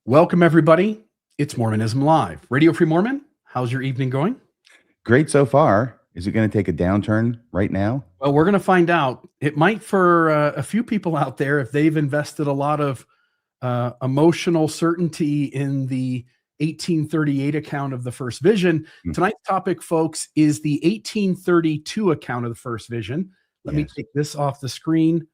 Welcome, everybody. It's Mormonism Live. Radio Free Mormon, how's your evening going? Great so far. Is it going to take a downturn right now? Well, we're going to find out. It might for a few people out there if they've invested a lot of emotional certainty in the 1838 account of the first vision. Hmm. Tonight's topic, folks, is the 1832 account of the first vision. Let me Yes. take this off the screen.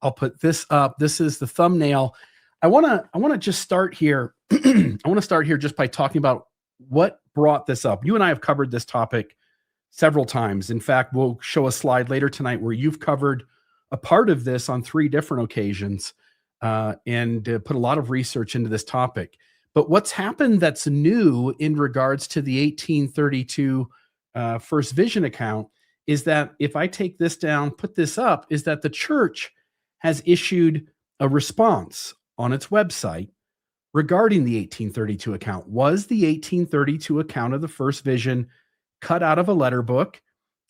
I'll put this up. This is the thumbnail. I want to just start here. I want to start here just by talking about what brought this up. You and I have covered this topic several times. In fact, we'll show a slide later tonight where you've covered a part of this on 3 different occasions and put a lot of research into this topic. But what's happened that's new in regards to the 1832 first vision account is that if I take this down, put this up, is that the church has issued a response on its website regarding the 1832 account. Was the 1832 account of the first vision cut out of a letter book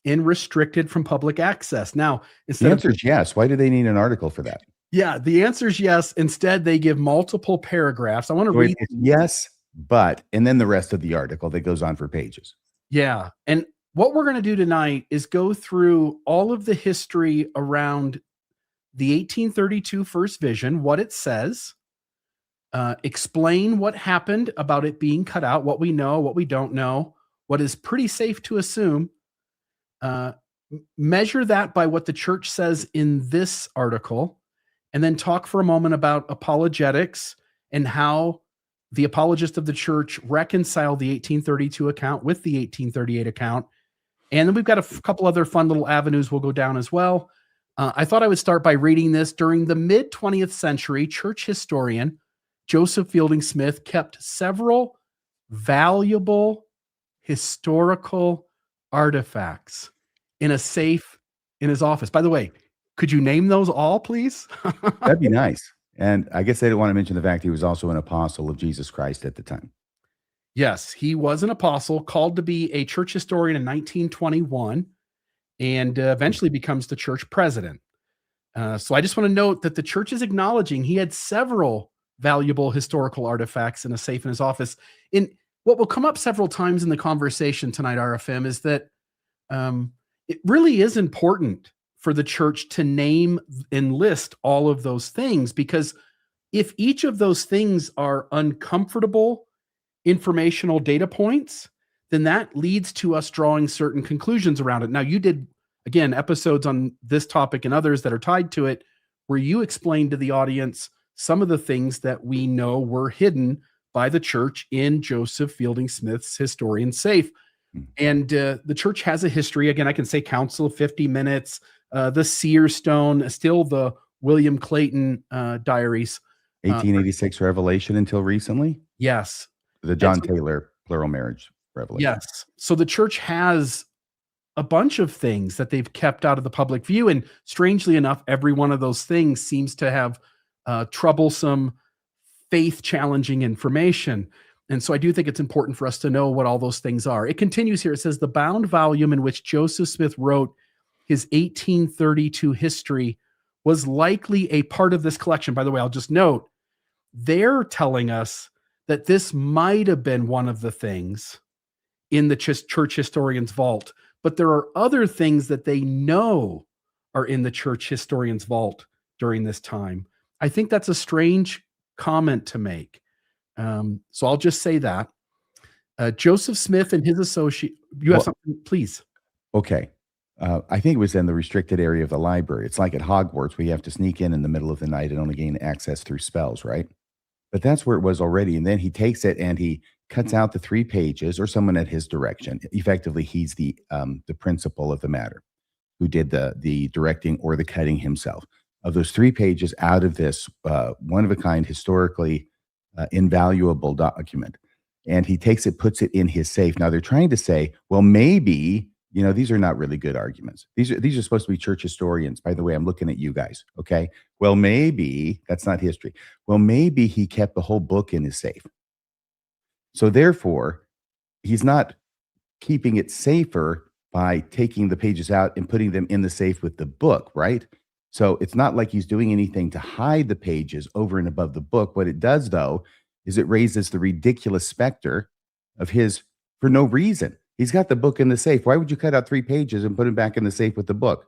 and restricted from public access? Now, The answer is yes. Why do they need an article for that? Yeah, the answer is yes. Instead, they give multiple paragraphs. I want to So read. it's yes, but, and then the rest of the article that goes on for pages. Yeah. And what we're going to do tonight is go through all of the history around the 1832 first vision, what it says, explain what happened about it being cut out, what we know, what we don't know, what is pretty safe to assume, measure that by what the church says in this article, and then talk for a moment about apologetics and how the apologists of the church reconcile the 1832 account with the 1838 account. And then we've got a couple other fun little avenues we'll go down as well. I thought I would start by reading this. During the mid-20th century, church historian Joseph Fielding Smith kept several valuable historical artifacts in a safe in his office. By the way, could you name those all, please? That'd be nice. And I guess they didn't want to mention the fact he was also an apostle of Jesus Christ at the time. Yes, he was an apostle, called to be a church historian in 1921, and eventually becomes the church president. So I just want to note that the church is acknowledging he had several valuable historical artifacts in a safe in his office. In what will come up several times in the conversation tonight, RFM, is that it really is important for the church to name and list all of those things, because if each of those things are uncomfortable informational data points, then that leads to us drawing certain conclusions around it. Now, you did, again, episodes on this topic and others that are tied to it, where you explained to the audience some of the things that we know were hidden by the church in Joseph Fielding Smith's historian safe. And the church has a history. Again, I can say Council of 50 Minutes, the Seer Stone, still the William Clayton diaries. 1886 Revelation until recently? Yes. The John Taylor plural marriage revelation. Yes. So the church has a bunch of things that they've kept out of the public view. And strangely enough, every one of those things seems to have troublesome, faith-challenging information. And so I do think it's important for us to know what all those things are. It continues here. It says, the bound volume in which Joseph Smith wrote his 1832 history was likely a part of this collection. By the way, I'll just note, they're telling us that this might have been one of the things in the church historian's vault, but there are other things that they know are in the church historian's vault during this time. I think that's a strange comment to make. So I'll just say that. Joseph Smith and his associate, you have something, please. Okay. I think it was in the restricted area of the library. It's like at Hogwarts, where you have to sneak in the middle of the night and only gain access through spells, right? But that's where it was already. And then he takes it and he cuts out the 3 pages, or someone at his direction. Effectively, he's the principal of the matter, who did the directing or the cutting himself, of those 3 pages out of this one-of-a-kind, historically invaluable document. And he takes it, puts it in his safe. Now they're trying to say, well, maybe, these are not really good arguments. These are supposed to be church historians. By the way, I'm looking at you guys. Okay. Well, maybe that's not history. Well, maybe he kept the whole book in his safe. So therefore, he's not keeping it safer by taking the pages out and putting them in the safe with the book, right? So it's not like he's doing anything to hide the pages over and above the book. What it does, though, is it raises the ridiculous specter of his for no reason. He's got the book in the safe. Why would you cut out 3 pages and put it back in the safe with the book?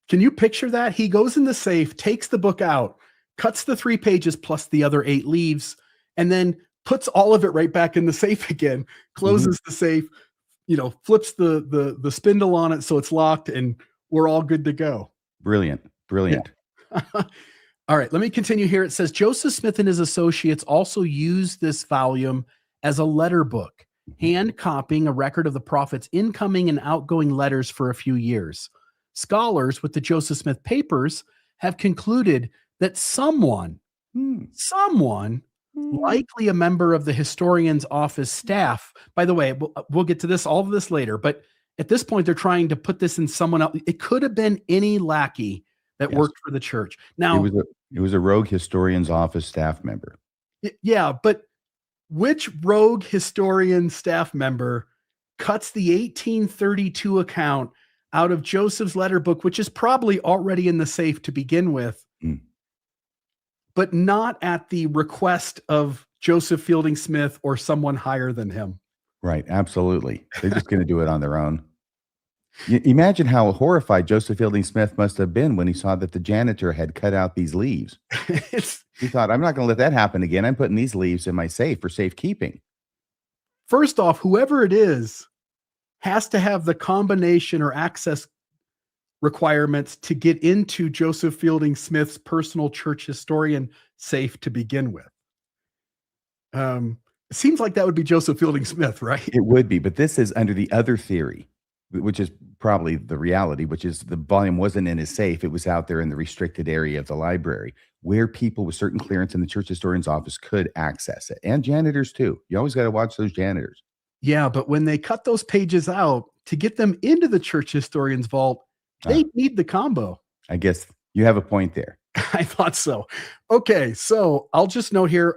Can you picture that? He goes in the safe, takes the book out, cuts the 3 pages plus the other 8 leaves, and then puts all of it right back in the safe again, closes the safe, flips the spindle on it so it's locked, and we're all good to go. Brilliant. Brilliant. Yeah. All right, let me continue here. It says Joseph Smith and his associates also used this volume as a letter book, hand copying a record of the prophet's incoming and outgoing letters for a few years. Scholars with the Joseph Smith papers have concluded that someone, likely a member of the historian's office staff, by the way, we'll get to all of this later, but at this point, they're trying to put this in someone else. It could have been any lackey that worked for the church. Now, it was a rogue historian's office staff member. Yeah, but which rogue historian staff member cuts the 1832 account out of Joseph's letter book, which is probably already in the safe to begin with, but not at the request of Joseph Fielding Smith or someone higher than him? Right, absolutely. They're just going to do it on their own. Imagine how horrified Joseph Fielding Smith must have been when he saw that the janitor had cut out these leaves. He thought, I'm not going to let that happen again. I'm putting these leaves in my safe for safekeeping. First off, whoever it is has to have the combination or access requirements to get into Joseph Fielding Smith's personal church historian safe to begin with. It seems like that would be Joseph Fielding Smith, right? It would be, but this is under the other theory, which is probably the reality, which is the volume wasn't in his safe. It was out there in the restricted area of the library where people with certain clearance in the church historian's office could access it. And janitors too. You always got to watch those janitors. Yeah, but when they cut those pages out to get them into the church historian's vault, they need the combo. I guess you have a point there. I thought so. Okay, so I'll just note here,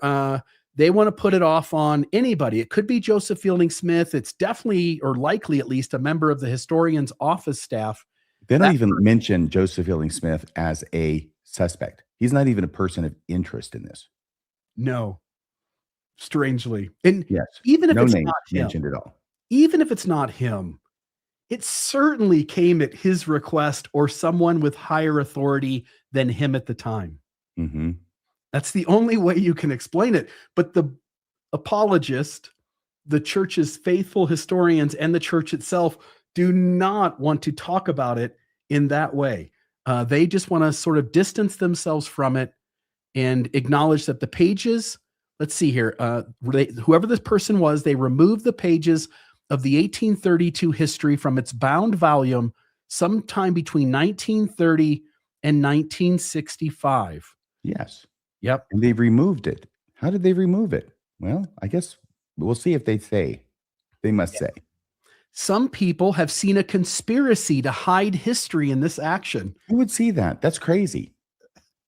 they want to put it off on anybody. It could be Joseph Fielding Smith. It's definitely, or likely at least, a member of the historian's office staff. They don't even mention Joseph Fielding Smith as a suspect. He's not even a person of interest in this. No, strangely. And yes, even if no it's name not mentioned at all. Even if it's not him, it certainly came at his request or someone with higher authority than him at the time. Mm-hmm. That's the only way you can explain it. But the apologist, the church's faithful historians, and the church itself do not want to talk about it in that way. They just want to sort of distance themselves from it and acknowledge that the pages, let's see here, whoever this person was, they removed the pages of the 1832 history from its bound volume sometime between 1930 and 1965. Yes. Yep. And they've removed it. How did they remove it? Well, I guess we'll see if they say. They must say. Some people have seen a conspiracy to hide history in this action. Who would see that? That's crazy.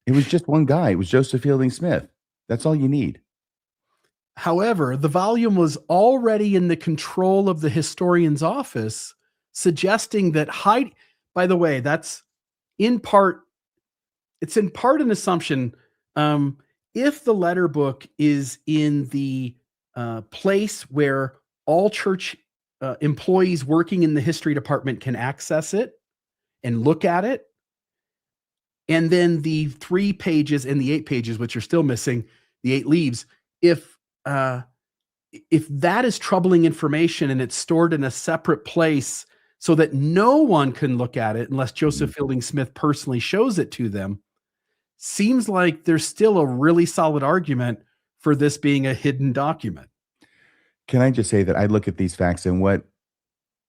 It was just one guy. It was Joseph Fielding Smith. That's all you need. However, the volume was already in the control of the historian's office, suggesting that by the way, that's in part an assumption. If the letter book is in the place where all church employees working in the history department can access it and look at it, and then the 3 pages and the 8 pages, which are still missing, the 8 leaves, if that is troubling information and it's stored in a separate place so that no one can look at it unless Joseph Fielding Smith personally shows it to them, seems like there's still a really solid argument for this being a hidden document. Can I just say that I look at these facts and what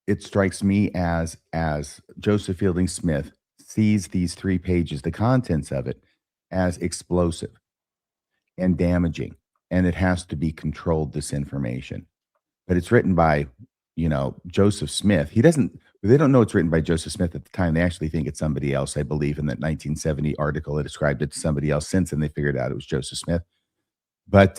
it strikes me as Joseph Fielding Smith sees these 3 pages, the contents of it, as explosive and damaging. And it has to be controlled, this information. But it's written by, Joseph Smith. They don't know it's written by Joseph Smith at the time. They actually think it's somebody else. I believe in that 1970 article, it described it to somebody else. Since then, they figured out it was Joseph Smith. But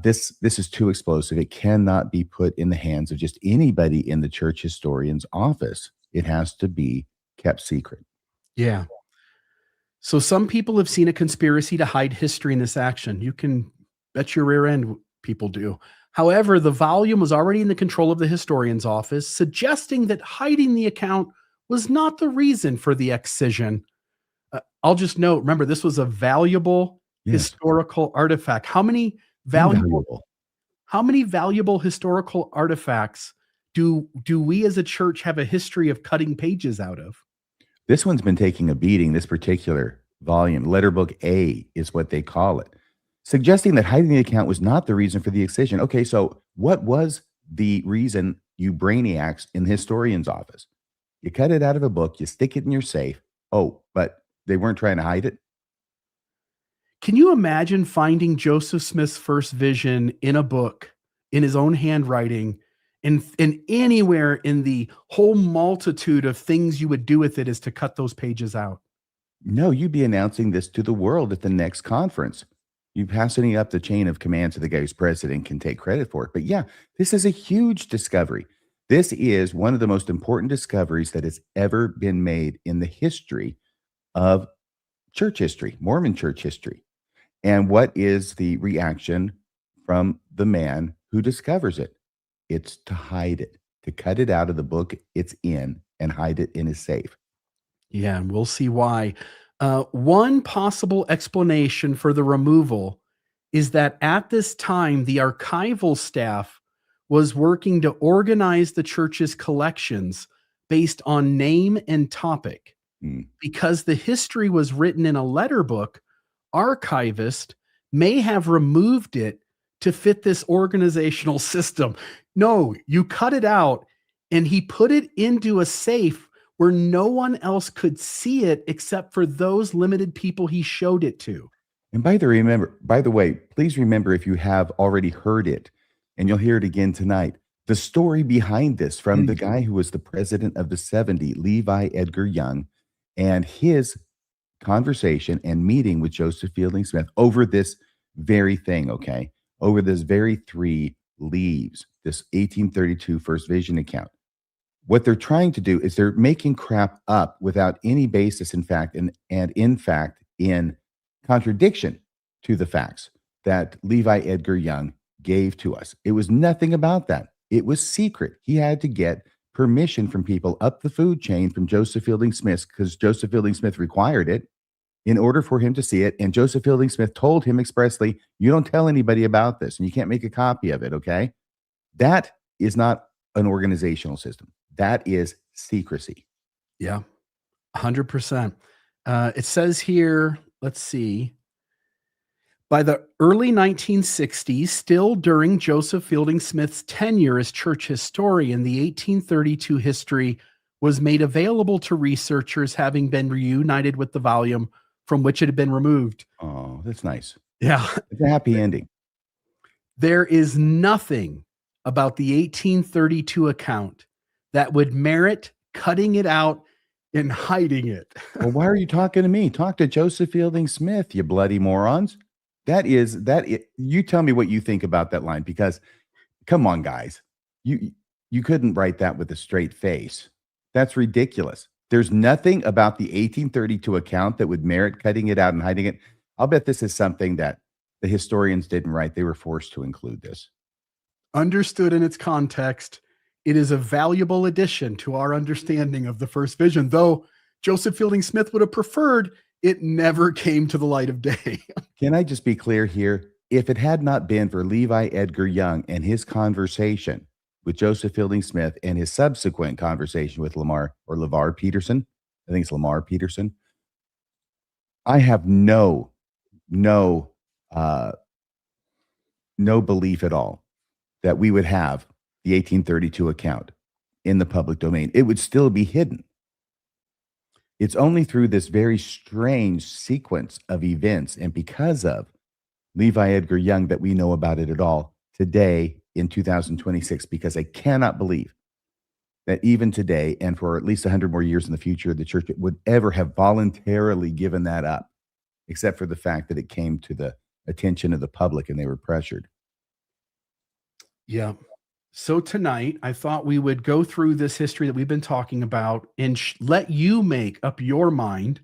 this is too explosive. It cannot be put in the hands of just anybody in the church historian's office. It has to be kept secret. Yeah. So some people have seen a conspiracy to hide history in this action. You can Bet your rear end people do. However, the volume was already in the control of the historian's office, suggesting that hiding the account was not the reason for the excision. I'll just note, remember, this was a valuable Yes. historical artifact. Valuable Invaluable. how many valuable historical artifacts do we as a church have a history of cutting pages out of? This one's been taking a beating, this particular volume. Letterbook A is what they call it, suggesting that hiding the account was not the reason for the excision. Okay, so what was the reason, you brainiacs in the historian's office? You cut it out of a book, you stick it in your safe. Oh, but they weren't trying to hide it? Can you imagine finding Joseph Smith's first vision in a book, in his own handwriting, and anywhere in the whole multitude of things you would do with it is to cut those pages out? No, you'd be announcing this to the world at the next conference. You passing up the chain of command to the guy who's president can take credit for it. But yeah, this is a huge discovery. This is one of the most important discoveries that has ever been made in the history of church history, Mormon church history. And what is the reaction from the man who discovers it? It's to hide it, to cut it out of the book it's in and hide it in his safe. Yeah, and we'll see why. One possible explanation for the removal is that at this time, the archival staff was working to organize the church's collections based on name and topic. Mm. Because the history was written in a letter book, archivist may have removed it to fit this organizational system. No, you cut it out and he put it into a safe where no one else could see it except for those limited people he showed it to. And by the way, please remember, if you have already heard it, and you'll hear it again tonight, the story behind this from the guy who was the president of the 70, Levi Edgar Young, and his conversation and meeting with Joseph Fielding Smith over this very thing, okay? Over this very 3 leaves, this 1832 First Vision account. What they're trying to do is they're making crap up without any basis in fact, and in fact, in contradiction to the facts that Levi Edgar Young gave to us. It was nothing about that. It was secret. He had to get permission from people up the food chain from Joseph Fielding Smith, because Joseph Fielding Smith required it in order for him to see it. And Joseph Fielding Smith told him expressly, you don't tell anybody about this and you can't make a copy of it, okay? That is not an organizational system. That is secrecy. Yeah, 100%. It says here, let's see. By the early 1960s, still during Joseph Fielding Smith's tenure as church historian, the 1832 history was made available to researchers, having been reunited with the volume from which it had been removed. Oh, that's nice. Yeah. It's a happy ending. There is nothing about the 1832 account that would merit cutting it out and hiding it. Well, why are you talking to me? Talk to Joseph Fielding Smith, you bloody morons. You tell me what you think about that line, because come on, guys. You couldn't write that with a straight face. That's ridiculous. There's nothing about the 1832 account that would merit cutting it out and hiding it. I'll bet this is something that the historians didn't write. They were forced to include this. Understood in its context, it is a valuable addition to our understanding of the first vision, though Joseph Fielding Smith would have preferred it never came to the light of day. Can I just be clear here? If it had not been for Levi Edgar Young and his conversation with Joseph Fielding Smith and his subsequent conversation with LeVar Peterson, I think it's Lamar Peterson, I have no belief at all that we would have the 1832 account in the public domain. It would still be hidden. It's only through this very strange sequence of events and because of Levi Edgar Young that we know about it at all today in 2026, because I cannot believe that even today and for at least 100 more years in the future, the church would ever have voluntarily given that up, except for the fact that it came to the attention of the public and they were pressured. Yeah. So tonight, I thought we would go through this history that we've been talking about and let you make up your mind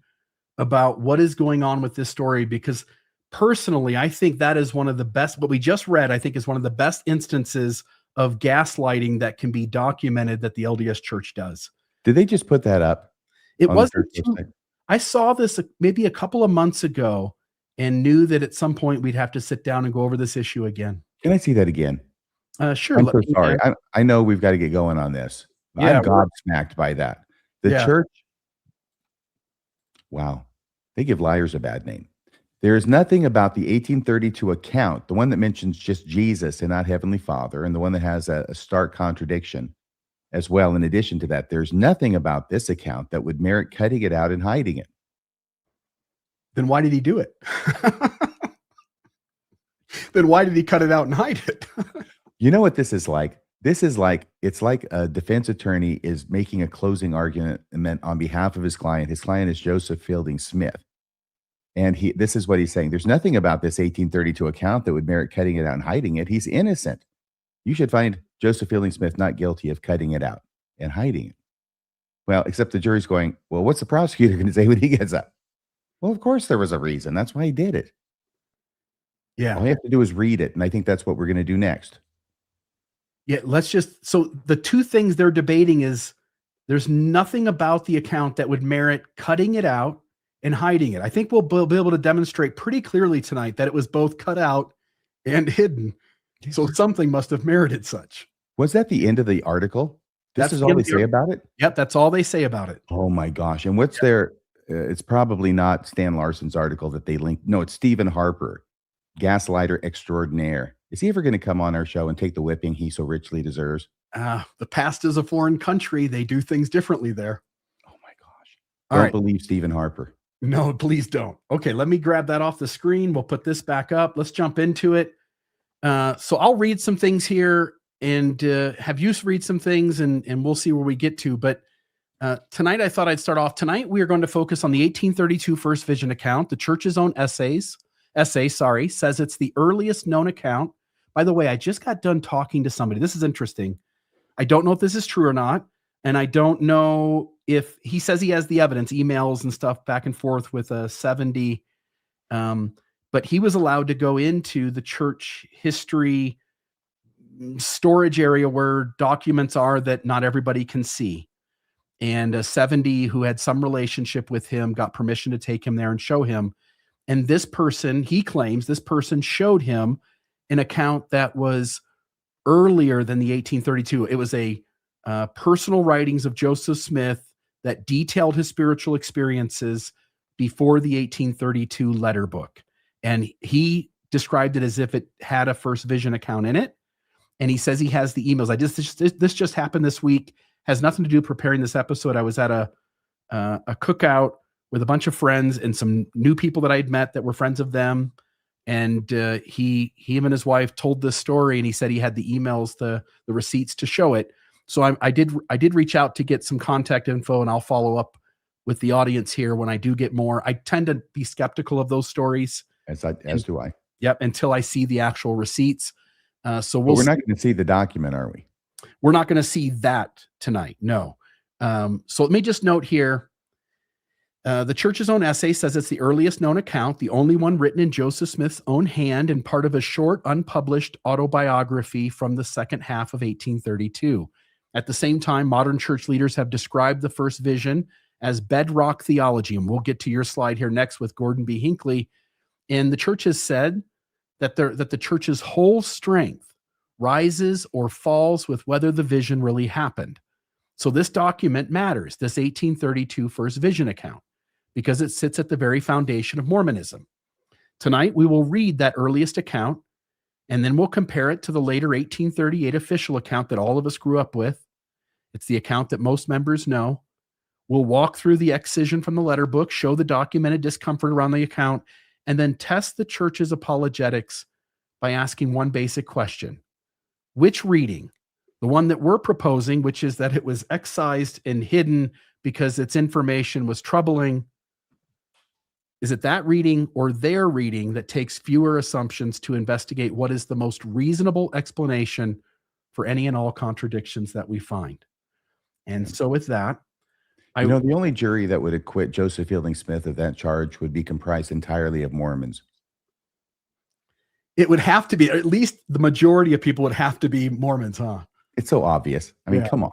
about what is going on with this story, because personally, I think that is one of the best, what we just read, I think is one of the best instances of gaslighting that can be documented that the LDS Church does. Did they just put that up It on the wasn't church too, website? I saw this maybe a couple of months ago and knew that at some point we'd have to sit down and go over this issue again. Can I see that again? Sure. I'm Let so me, sorry. I know we've got to get going on this. yeah, I'm gobsmacked by that. The yeah. church, wow, they give liars a bad name. There is nothing about the 1832 account, the one that mentions just Jesus and not Heavenly Father, and the one that has a stark contradiction as well. In addition to that, there's nothing about this account that would merit cutting it out and hiding it. Then why did he do it? Then why did he cut it out and hide it? You know what this is like? This is like, it's like a defense attorney is making a closing argument on behalf of his client. His client is Joseph Fielding Smith. And this is what he's saying. There's nothing about this 1832 account that would merit cutting it out and hiding it. He's innocent. You should find Joseph Fielding Smith not guilty of cutting it out and hiding it. Well, except the jury's going, well, what's the prosecutor going to say when he gets up? Well, of course there was a reason. That's why he did it. Yeah. All you have to do is read it. And I think that's what we're going to do next. Yeah. So the two things they're debating is there's nothing about the account that would merit cutting it out and hiding it. I think we'll be able to demonstrate pretty clearly tonight that it was both cut out and hidden. So something must have merited such. Was that the end of the article? This is all they say about it? Yep, that's all they say about it. Oh my gosh. And what's their, it's probably not Stan Larson's article that they linked. No, it's Stephen Harper, gaslighter extraordinaire. Is he ever going to come on our show and take the whipping he so richly deserves? The past is a foreign country. They do things differently there. Oh my gosh. Don't believe Stephen Harper. No, please don't. Okay, let me grab that off the screen. We'll put this back up. Let's jump into it. So I'll read some things here and have you read some things and we'll see where we get to. But tonight I thought I'd start off. Tonight we are going to focus on the 1832 First Vision account. The church's own essay says it's the earliest known account. By the way, I just got done talking to somebody. This is interesting. I don't know if this is true or not. And I don't know if he says he has the evidence, emails and stuff back and forth with a 70. But he was allowed to go into the church history storage area where documents are that not everybody can see. And a 70 who had some relationship with him got permission to take him there and show him. And this person, he claims this person showed him an account that was earlier than the 1832. It was a personal writings of Joseph Smith that detailed his spiritual experiences before the 1832 letter book. And he described it as if it had a First Vision account in it. And he says he has the emails. This just happened this week. Has nothing to do with preparing this episode. I was at a cookout with a bunch of friends and some new people that I'd met that were friends of them. And him and his wife told this story, and he said he had the emails, the receipts to show it. So I did reach out to get some contact info, and I'll follow up with the audience here when I do get more. I tend to be skeptical of those stories. As do I. Yep, until I see the actual receipts. So we're not going to see the document, are we? We're not going to see that tonight. No. So let me just note here. The church's own essay says it's the earliest known account, the only one written in Joseph Smith's own hand and part of a short, unpublished autobiography from the second half of 1832. At the same time, modern church leaders have described the First Vision as bedrock theology, and we'll get to your slide here next with Gordon B. Hinckley. And the church has said that the church's whole strength rises or falls with whether the vision really happened. So this document matters, this 1832 First Vision account, because it sits at the very foundation of Mormonism. Tonight, we will read that earliest account, and then we'll compare it to the later 1838 official account that all of us grew up with. It's the account that most members know. We'll walk through the excision from the letter book, show the documented discomfort around the account, and then test the church's apologetics by asking one basic question. Which reading, the one that we're proposing, which is that it was excised and hidden because its information was troubling, is it that reading or their reading that takes fewer assumptions to investigate what is the most reasonable explanation for any and all contradictions that we find? And so with that, the only jury that would acquit Joseph Fielding Smith of that charge would be comprised entirely of Mormons. It would have to be, at least the majority of people would have to be Mormons, huh? It's so obvious. I mean, Yeah. come on.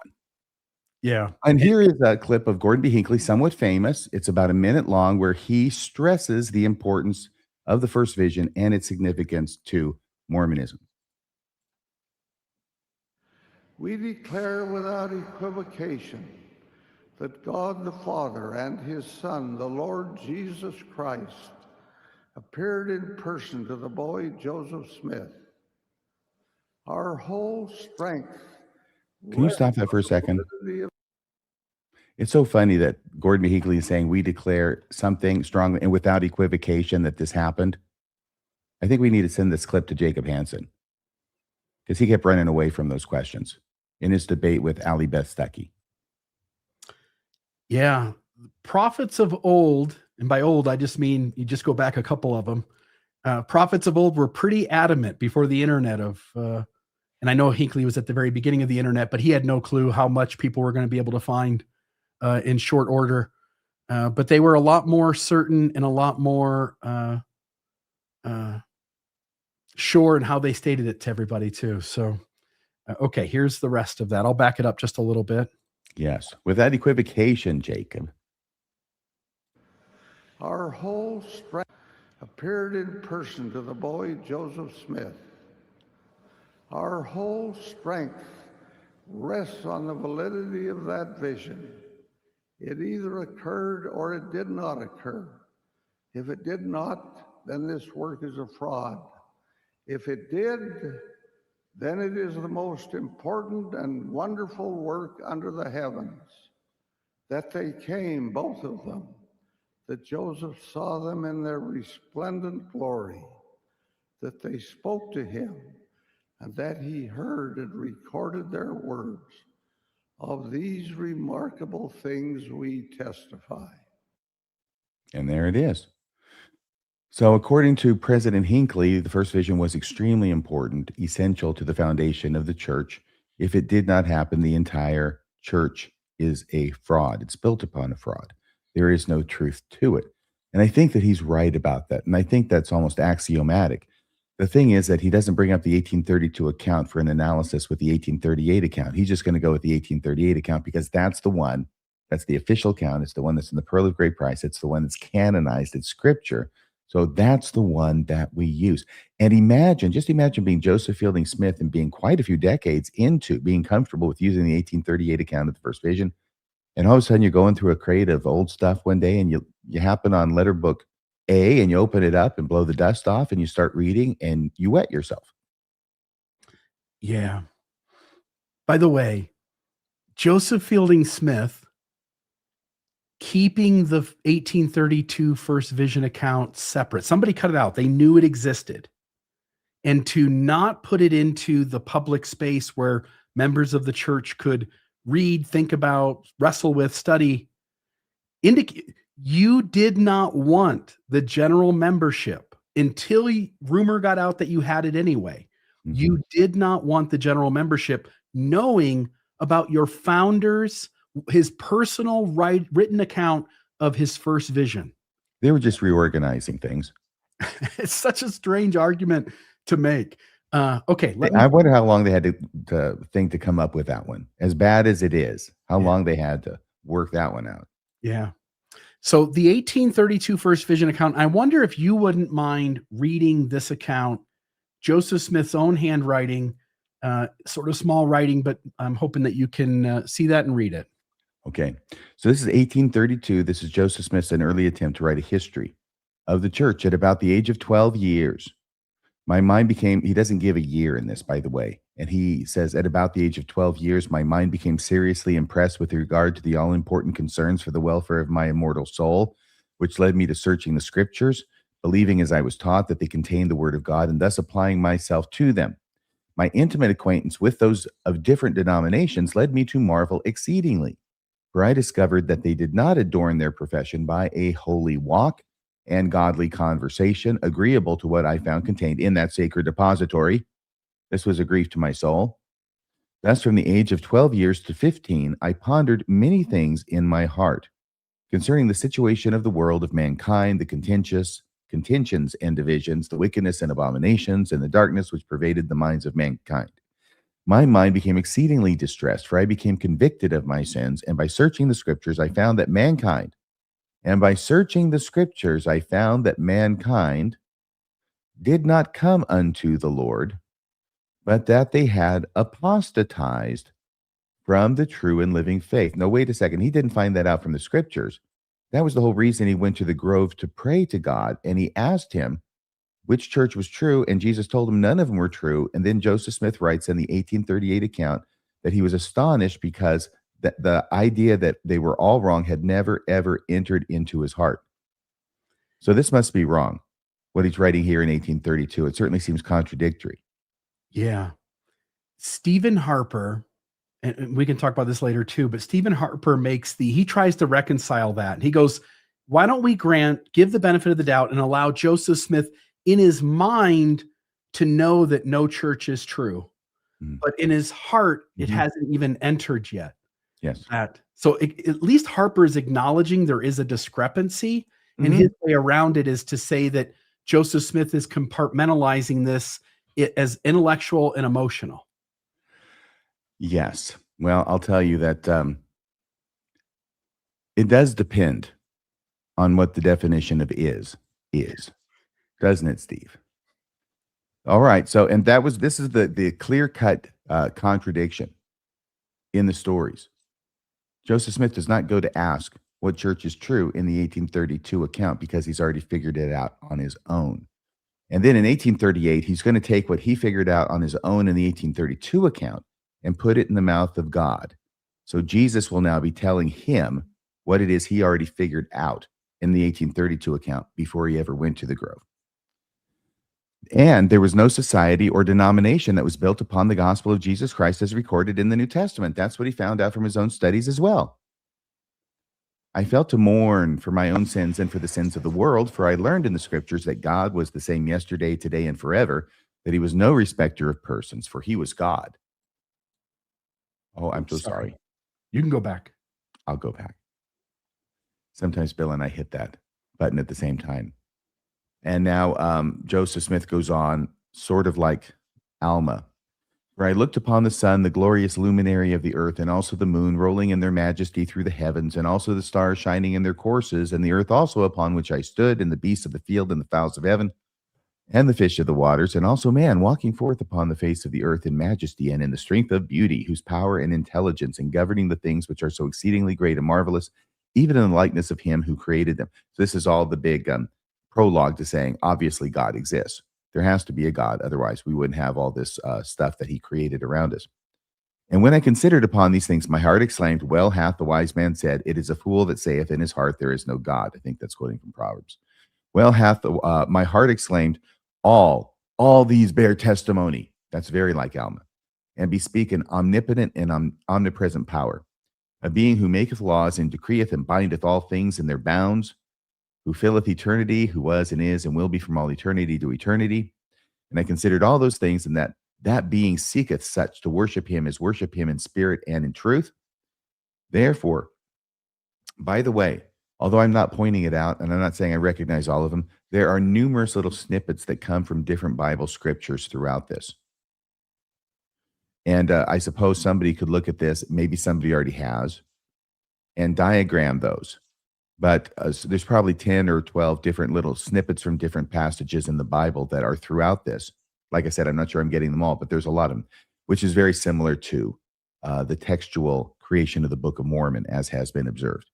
Yeah. And here is a clip of Gordon B. Hinckley, somewhat famous. It's about a minute long, where he stresses the importance of the first vision and its significance to Mormonism. We declare without equivocation that God the Father and his Son, the Lord Jesus Christ, appeared in person to the boy Joseph Smith. Our whole strength. Can you stop that for a second? It's so funny that Gordon B. Hinckley is saying we declare something strongly and without equivocation that this happened. I think we need to send this clip to Jacob Hansen, because he kept running away from those questions in his debate with Ali Beth Stuckey. Yeah. Prophets of old, and by old, I just mean you just go back a couple of them. Prophets of old were pretty adamant before the internet and I know Hinckley was at the very beginning of the internet, but he had no clue how much people were going to be able to find in short order. But they were a lot more certain and a lot more sure in how they stated it to everybody too. So, okay, here's the rest of that. I'll back it up just a little bit. Yes, without equivocation, Jacob. Our whole strength appeared in person to the boy Joseph Smith. Our whole strength rests on the validity of that vision. It either occurred or it did not occur. If it did not, then this work is a fraud. If it did, then it is the most important and wonderful work under the heavens. That they came, both of them, that Joseph saw them in their resplendent glory, that they spoke to him, and that he heard and recorded their words. Of these remarkable things we testify. And there it is. So according to President Hinckley, the first vision was extremely important, essential to the foundation of the church. If it did not happen, the entire church is a fraud. It's built upon a fraud. There is no truth to it. And I think that he's right about that. And I think that's almost axiomatic. The thing is that he doesn't bring up the 1832 account for an analysis with the 1838 account. He's just going to go with the 1838 account because that's the one, that's the official account. It's the one that's in the Pearl of Great Price. It's the one that's canonized. It's scripture. So that's the one that we use. And just imagine being Joseph Fielding Smith and being quite a few decades into being comfortable with using the 1838 account of the first vision. And all of a sudden you're going through a crate of old stuff one day and you happen on letterbook A and you open it up and blow the dust off and you start reading and you wet yourself. Yeah. By the way, Joseph Fielding Smith keeping the 1832 first vision account separate. Somebody cut it out. They knew it existed. And to not put it into the public space where members of the church could read, think about, wrestle with, study, you did not want the general membership until rumor got out that you had it anyway. Mm-hmm. You did not want the general membership knowing about your founder's, his personal written account of his first vision. They were just reorganizing things. It's such a strange argument to make. Okay. I wonder how long they had to come up with that one. As bad as it is, how long they had to work that one out. Yeah. So the 1832 first vision account, I wonder if you wouldn't mind reading this account, Joseph Smith's own handwriting, sort of small writing, but I'm hoping that you can see that and read it. Okay. So this is 1832. This is Joseph Smith's an early attempt to write a history of the church. At about the age of 12 years, my mind became, he doesn't give a year in this, by the way. And he says, at about the age of 12 years, my mind became seriously impressed with regard to the all-important concerns for the welfare of my immortal soul, which led me to searching the scriptures, believing as I was taught that they contained the word of God, and thus applying myself to them. My intimate acquaintance with those of different denominations led me to marvel exceedingly, for I discovered that they did not adorn their profession by a holy walk and godly conversation, agreeable to what I found contained in that sacred depository. This was a grief to my soul. Thus, from the age of 12 years to 15, I pondered many things in my heart concerning the situation of the world, of mankind, the contentious, contentions and divisions, the wickedness and abominations, and the darkness which pervaded the minds of mankind. My mind became exceedingly distressed, for I became convicted of my sins, and by searching the scriptures, I found that mankind did not come unto the Lord, but that they had apostatized from the true and living faith. No, wait a second. He didn't find that out from the scriptures. That was the whole reason he went to the grove to pray to God, and he asked him which church was true, and Jesus told him none of them were true. And then Joseph Smith writes in the 1838 account that he was astonished because the idea that they were all wrong had never, ever entered into his heart. So this must be wrong, what he's writing here in 1832. It certainly seems contradictory. Yeah. Stephen Harper, and we can talk about this later too, but Stephen Harper he tries to reconcile that. And he goes, why don't we give the benefit of the doubt and allow Joseph Smith in his mind to know that no church is true, but in his heart, it hasn't even entered yet. Yes. So at least Harper is acknowledging there is a discrepancy, and his way around it is to say that Joseph Smith is compartmentalizing this as intellectual and emotional. Yes. Well, I'll tell you that it does depend on what the definition of is, doesn't it, Steve? All right. So, and this is the clear-cut contradiction in the stories. Joseph Smith does not go to ask what church is true in the 1832 account because he's already figured it out on his own. And then in 1838, he's going to take what he figured out on his own in the 1832 account and put it in the mouth of God. So Jesus will now be telling him what it is he already figured out in the 1832 account before he ever went to the grove. And there was no society or denomination that was built upon the gospel of Jesus Christ as recorded in the New Testament. That's what he found out from his own studies as well. I felt to mourn for my own sins and for the sins of the world, for I learned in the scriptures that God was the same yesterday, today, and forever, that he was no respecter of persons, for he was God. Oh, I'm so sorry. You can go back. I'll go back. Sometimes Bill and I hit that button at the same time. And now Joseph Smith goes on, sort of like Alma, where I looked upon the sun, the glorious luminary of the earth, and also the moon rolling in their majesty through the heavens, and also the stars shining in their courses, and the earth also upon which I stood, and the beasts of the field, and the fowls of heaven, and the fish of the waters, and also man walking forth upon the face of the earth in majesty and in the strength of beauty, whose power and intelligence in governing the things which are so exceedingly great and marvelous, even in the likeness of him who created them. So this is all the big prologue to saying, obviously God exists. There has to be a God, otherwise we wouldn't have all this stuff that he created around us. And when I considered upon these things, my heart exclaimed, well hath the wise man said, it is a fool that saith in his heart there is no God. I think that's quoting from Proverbs. Well hath my heart exclaimed, all these bear testimony. That's very like Alma. And bespeak an omnipotent and omnipresent power, a being who maketh laws and decreeth and bindeth all things in their bounds, who filleth eternity, who was and is and will be from all eternity to eternity. And I considered all those things, and that being seeketh such to worship him as worship him in spirit and in truth. Therefore, by the way, although I'm not pointing it out, and I'm not saying I recognize all of them, there are numerous little snippets that come from different Bible scriptures throughout this. And I suppose somebody could look at this, maybe somebody already has, and diagram those. But there's probably 10 or 12 different little snippets from different passages in the Bible that are throughout this. Like I said, I'm not sure I'm getting them all, but there's a lot of them, which is very similar to the textual creation of the Book of Mormon, as has been observed.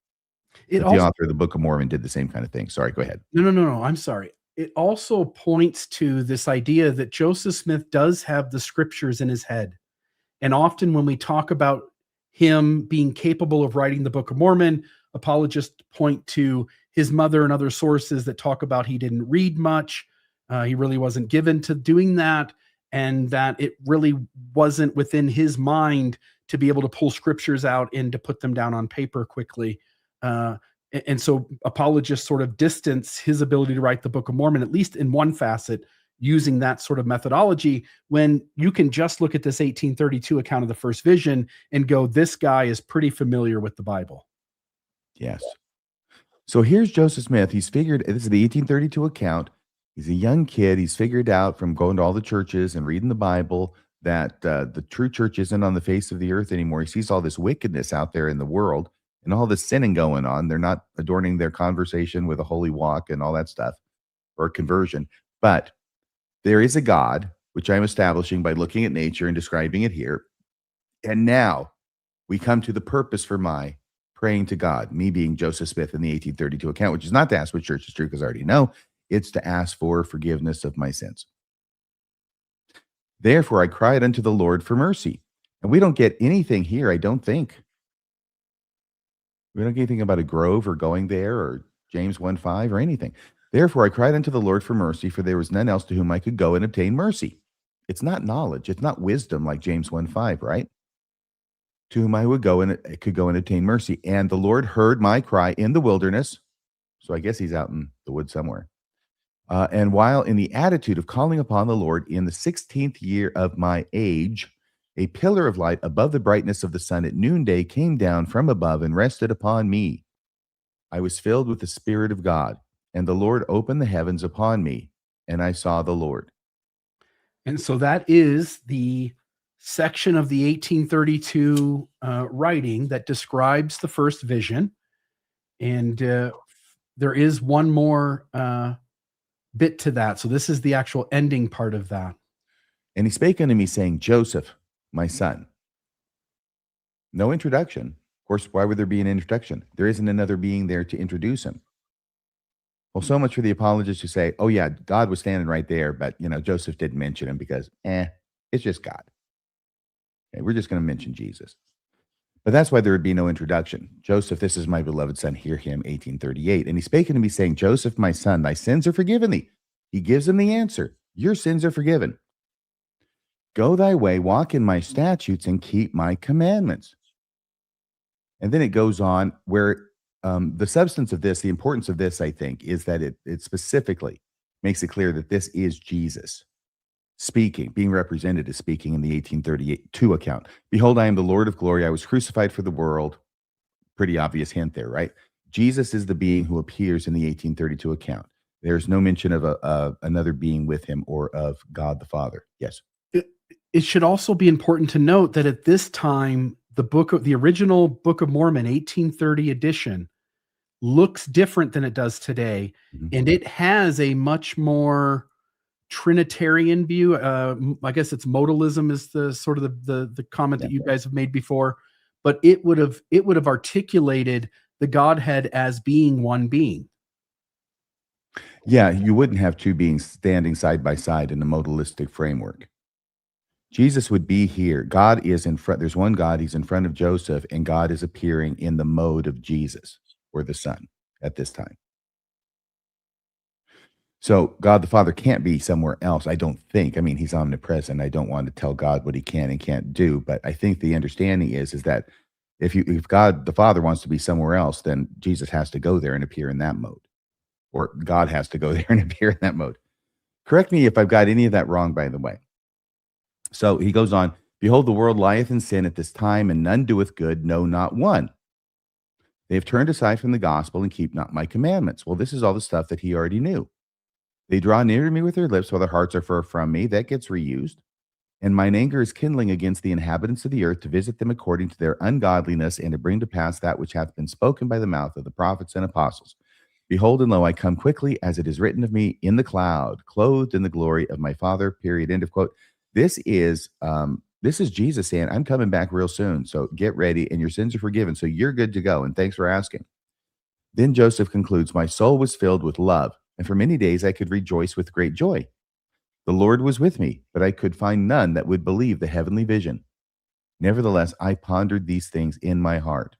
The author of the Book of Mormon did the same kind of thing. Sorry, go ahead. No. I'm sorry. It also points to this idea that Joseph Smith does have the scriptures in his head. And often when we talk about him being capable of writing the Book of Mormon, apologists point to his mother and other sources that talk about he didn't read much. He really wasn't given to doing that, and that it really wasn't within his mind to be able to pull scriptures out and to put them down on paper quickly. And so apologists sort of distance his ability to write the Book of Mormon, at least in one facet, using that sort of methodology, when you can just look at this 1832 account of the first vision and go, this guy is pretty familiar with the Bible. Yes. So here's Joseph Smith. He's figured, this is the 1832 account. He's a young kid. He's figured out from going to all the churches and reading the Bible that the true church isn't on the face of the earth anymore. He sees all this wickedness out there in the world and all this sinning going on. They're not adorning their conversation with a holy walk and all that stuff or conversion. But there is a God, which I'm establishing by looking at nature and describing it here. And now we come to the purpose for my praying to God, me being Joseph Smith in the 1832 account, which is not to ask which church is true, because I already know. It's to ask for forgiveness of my sins. Therefore, I cried unto the Lord for mercy. And we don't get anything here, I don't think. We don't get anything about a grove or going there or James 1:5 or anything. Therefore, I cried unto the Lord for mercy, for there was none else to whom I could go and obtain mercy. It's not knowledge. It's not wisdom like James 1:5, right? To whom I would go and could go and obtain mercy. And the Lord heard my cry in the wilderness. So I guess he's out in the woods somewhere. And while in the attitude of calling upon the Lord in the 16th year of my age, a pillar of light above the brightness of the sun at noonday came down from above and rested upon me. I was filled with the Spirit of God, and the Lord opened the heavens upon me, and I saw the Lord. And so that is the section of the 1832 writing that describes the first vision. And there is one more bit to that. So this is the actual ending part of that. And he spake unto me, saying, Joseph, my son. No introduction. Of course, why would there be an introduction? There isn't another being there to introduce him. Well, so much for the apologists who say, oh yeah, God was standing right there, but Joseph didn't mention him because, it's just God. Okay, we're just going to mention Jesus. But that's why there would be no introduction. Joseph, this is my beloved son, hear him, 1838. And he spake unto me, saying, Joseph, my son, thy sins are forgiven thee. He gives him the answer. Your sins are forgiven. Go thy way, walk in my statutes, and keep my commandments. And then it goes on where the substance of this, the importance of this, I think, is that it specifically makes it clear that this is Jesus speaking, being represented as speaking in the 1832 account. Behold, I am the Lord of glory. I was crucified for the world. Pretty obvious hint there, right? Jesus is the being who appears in the 1832 account. There's no mention of another being with him or of God the Father. Yes. It should also be important to note that at this time, the original Book of Mormon, 1830 edition, looks different than it does today. Mhm. And it has a much more Trinitarian view. I guess it's modalism is the sort of the comment that you guys have made before, but it would have articulated the Godhead as being one being. Yeah, you wouldn't have two beings standing side by side in a modalistic framework. Jesus would be here. God is in front. There's one God. He's in front of Joseph, and God is appearing in the mode of Jesus or the Son at this time. So God the Father can't be somewhere else, I don't think. I mean, he's omnipresent. I don't want to tell God what he can and can't do, but I think the understanding is that if God the Father wants to be somewhere else, then Jesus has to go there and appear in that mode, or God has to go there and appear in that mode. Correct me if I've got any of that wrong, by the way. So he goes on, behold, the world lieth in sin at this time, and none doeth good, no, not one. They have turned aside from the gospel and keep not my commandments. Well, this is all the stuff that he already knew. They draw near to me with their lips while their hearts are far from me. That gets reused. And mine anger is kindling against the inhabitants of the earth to visit them according to their ungodliness and to bring to pass that which hath been spoken by the mouth of the prophets and apostles. Behold, and lo, I come quickly, as it is written of me in the cloud, clothed in the glory of my Father, period, end of quote. This is Jesus saying, I'm coming back real soon. So get ready, and your sins are forgiven. So you're good to go. And thanks for asking. Then Joseph concludes, my soul was filled with love, and for many days I could rejoice with great joy. The Lord was with me, but I could find none that would believe the heavenly vision. Nevertheless, I pondered these things in my heart.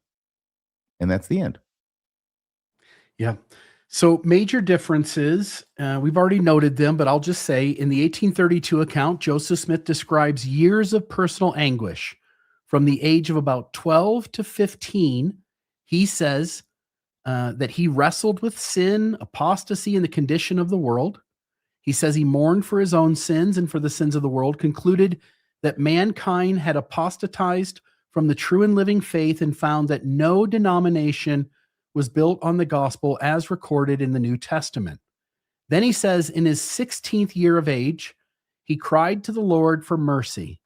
And that's the end. Yeah. So major differences, we've already noted them, but I'll just say in the 1832 account, Joseph Smith describes years of personal anguish from the age of about 12 to 15. He says that he wrestled with sin, apostasy, and the condition of the world. He says he mourned for his own sins and for the sins of the world, concluded that mankind had apostatized from the true and living faith, and found that no denomination was built on the gospel as recorded in the New Testament. Then he says, in his 16th year of age, he cried to the Lord for mercy.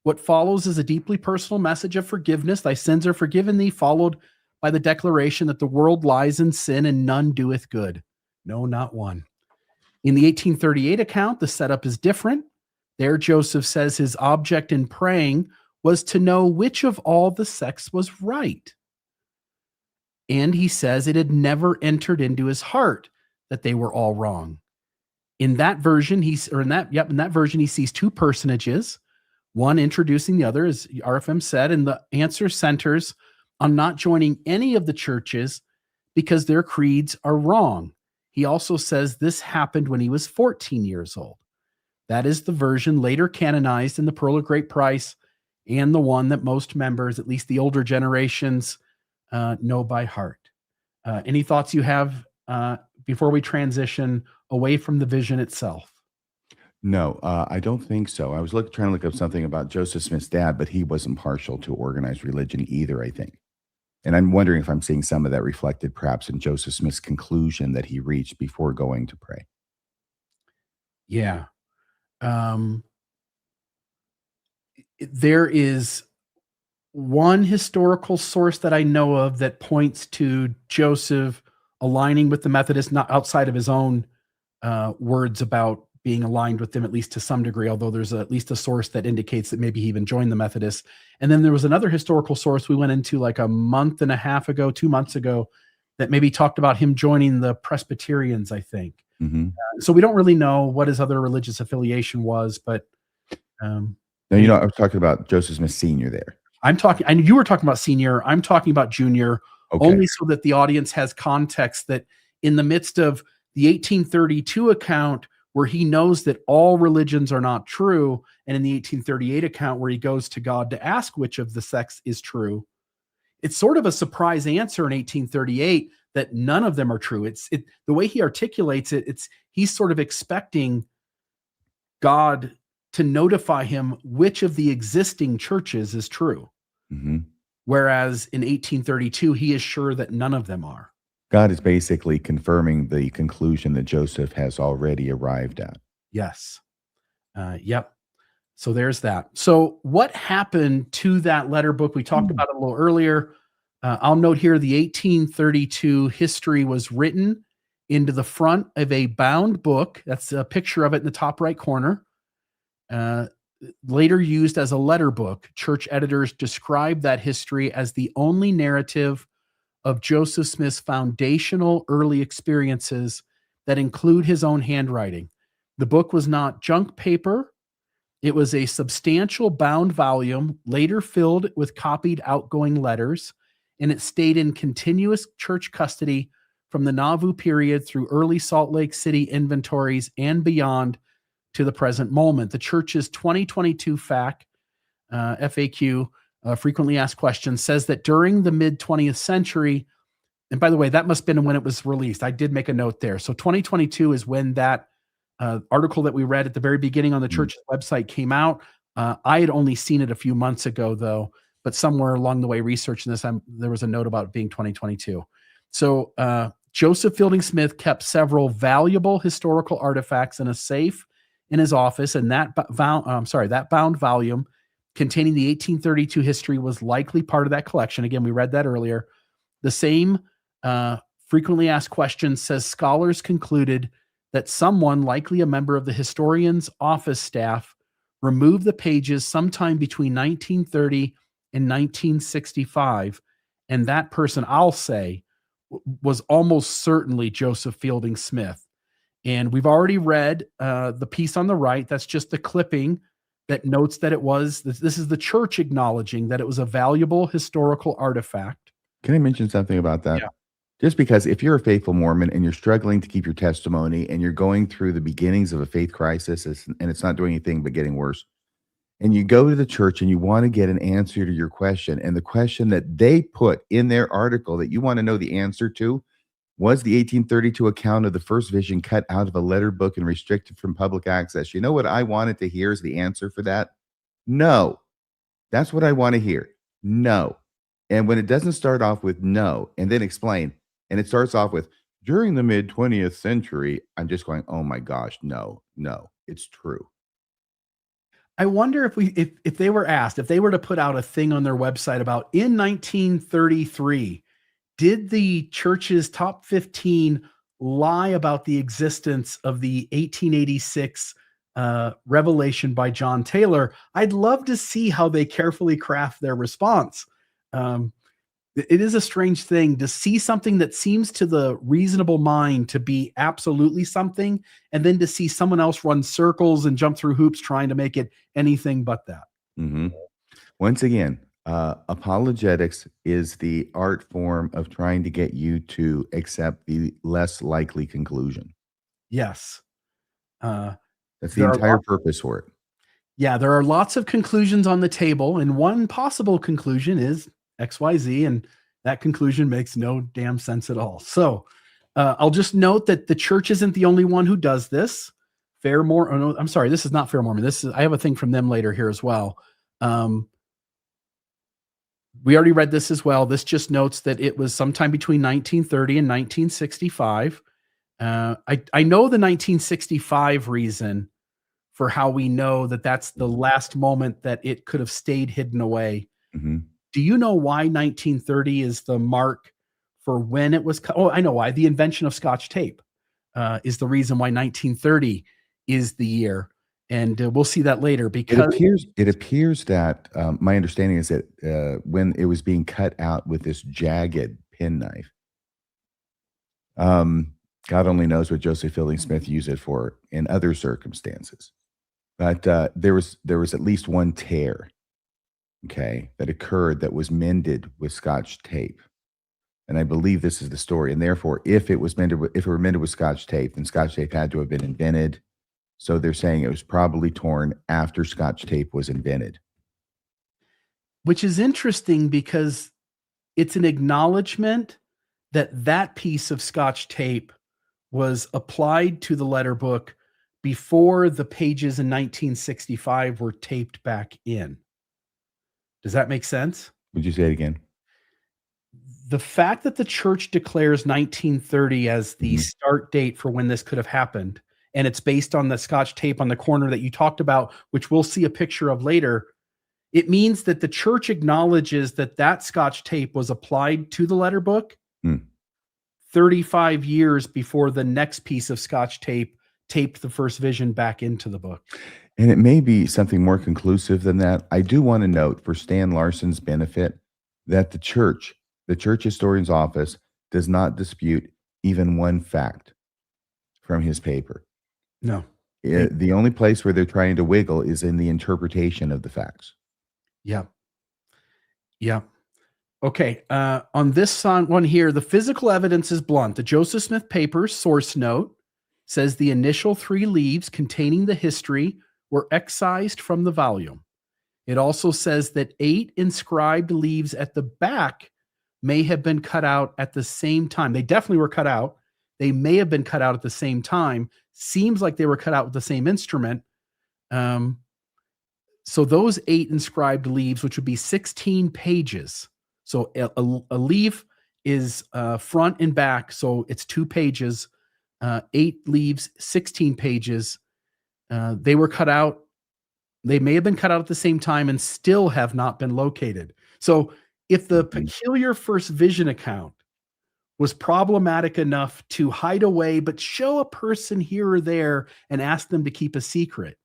What follows is a deeply personal message of forgiveness. Thy sins are forgiven thee, followed by the declaration that the world lies in sin and none doeth good. No, not one. In the 1838 account, the setup is different. There, Joseph says his object in praying was to know which of all the sects was right. And he says it had never entered into his heart that they were all wrong. In that version, he sees two personages, one introducing the other, as RFM said, and the answer centers on not joining any of the churches because their creeds are wrong. He also says this happened when he was 14 years old. That is the version later canonized in the Pearl of Great Price and the one that most members, at least the older generations, know by heart. Any thoughts you have before we transition away from the vision itself? No, I don't think so. I was trying to look up something about Joseph Smith's dad, but he wasn't partial to organized religion either, I think. And I'm wondering if I'm seeing some of that reflected perhaps in Joseph Smith's conclusion that he reached before going to pray. Yeah. There is one historical source that I know of that points to Joseph aligning with the Methodists, not outside of his own words about being aligned with them, at least to some degree, although there's at least a source that indicates that maybe he even joined the Methodists. And then there was another historical source we went into like a month and a half ago, 2 months ago, that maybe talked about him joining the Presbyterians, I think. Mm-hmm. So we don't really know what his other religious affiliation was, but no, I was talking about Joseph Smith Sr. there. You were talking about senior. I'm talking about junior, Okay. only so that the audience has context that in the midst of the 1832 account where he knows that all religions are not true, and in the 1838 account where he goes to God to ask which of the sects is true, it's sort of a surprise answer in 1838 that none of them are true. The way he articulates it, he's sort of expecting God to notify him which of the existing churches is true. Mm-hmm. Whereas in 1832, he is sure that none of them are. God is basically confirming the conclusion that Joseph has already arrived at. Yes. Yep. So there's that. So what happened to that letter book? We talked about it a little earlier. I'll note here the 1832 history was written into the front of a bound book. That's a picture of it in the top right corner. Later used as a letter book. Church editors describe that history as the only narrative of Joseph Smith's foundational early experiences that include his own handwriting. The book was not junk paper. It was a substantial bound volume, later filled with copied outgoing letters, and it stayed in continuous church custody from the Nauvoo period through early Salt Lake City inventories and beyond to the present moment. The church's 2022 FAQ, frequently asked questions, says that during the mid-20th century, and by the way, that must have been when it was released. I did make a note there. So 2022 is when that article that we read at the very beginning on the church's website came out. I had only seen it a few months ago, though, but somewhere along the way researching this, there was a note about it being 2022. So Joseph Fielding Smith kept several valuable historical artifacts in a safe in his office, and that bound volume containing the 1832 history was likely part of that collection. Again, we read that earlier. The same frequently asked questions says scholars concluded that someone, likely a member of the historian's office staff, removed the pages sometime between 1930 and 1965, and that person, I'll say, was almost certainly Joseph Fielding Smith. And we've already read the piece on the right. That's just the clipping that notes that this is the church acknowledging that it was a valuable historical artifact. Can I mention something about that? Yeah. Just because if you're a faithful Mormon and you're struggling to keep your testimony and you're going through the beginnings of a faith crisis and it's not doing anything but getting worse, and you go to the church and you want to get an answer to your question, and the question that they put in their article that you want to know the answer to was the 1832 account of the first vision cut out of a letter book and restricted from public access. You know what I wanted to hear is the answer for that? No. That's what I want to hear. No. And when it doesn't start off with no and then explain, and it starts off with during the mid 20th century, I'm just going, oh my gosh, no, it's true. I wonder if they were asked, if they were to put out a thing on their website about in 1933, did the church's top 15 lie about the existence of the 1886 revelation by John Taylor? I'd love to see how they carefully craft their response. It is a strange thing to see something that seems to the reasonable mind to be absolutely something, and then to see someone else run circles and jump through hoops trying to make it anything but that. Mhm. Once again, apologetics is the art form of trying to get you to accept the less likely conclusion. Yes. Uh, That's the there are entire purpose for it. Yeah, there are lots of conclusions on the table, and one possible conclusion is XYZ, and that conclusion makes no damn sense at all. So, I'll just note that the church isn't the only one who does this. Oh, no, I'm sorry, this is not Fair Mormon. I have a thing from them later here as well. We already read this as well. This just notes that it was sometime between 1930 and 1965. I know the 1965 reason for how we know that that's the last moment that it could have stayed hidden away. Mhm. Do you know why 1930 is the mark for when it was oh, I know why. The invention of Scotch tape, is the reason why 1930 is the year, and, we'll see that later It because appears that, my understanding is that, when it was being cut out with this jagged penknife, God only knows what Joseph Fielding Smith used it for in other circumstances. But, there was at least one tear, okay, that occurred that was mended with Scotch tape, and I believe this is the story, and therefore, if it were mended with Scotch tape, then Scotch tape had to have been invented, so they're saying it was probably torn after Scotch tape was invented. which is interesting because it's an acknowledgement that that piece of Scotch tape was applied to the letter book before the pages in 1965 were taped back in. Does that make sense? Would you say it again? The fact that the church declares 1930 as the Mhm. start date for when this could have happened, and it's based on the Scotch tape on the corner that you talked about, which we'll see a picture of later, it means that the church acknowledges that that Scotch tape was applied to the letter book Hmm. 35 years before the next piece of Scotch tape taped the first vision back into the book. And it may be something more conclusive than that. I do want to note for Stan Larson's benefit that the church historian's office, does not dispute even one fact from his paper. No. They The only place where they're trying to wiggle is in the interpretation of the facts. Yeah. Yeah. Okay, on this one here, the physical evidence is blunt. The Joseph Smith paper source note says the initial 3 leaves containing the history were excised from the volume. It also says that 8 inscribed leaves at the back may have been cut out at the same time. They definitely were cut out. They may have been cut out at the same time. Seems like they were cut out with the same instrument. Um, so those 8 inscribed leaves, which would be 16 pages. So a leaf is front and back, so it's 2 pages. 8 leaves, 16 pages. They were cut out. They may have been cut out at the same time and still have not been located. So if the Mhm. peculiar first vision account was problematic enough to hide away, but show a person here or there and ask them to keep a secret,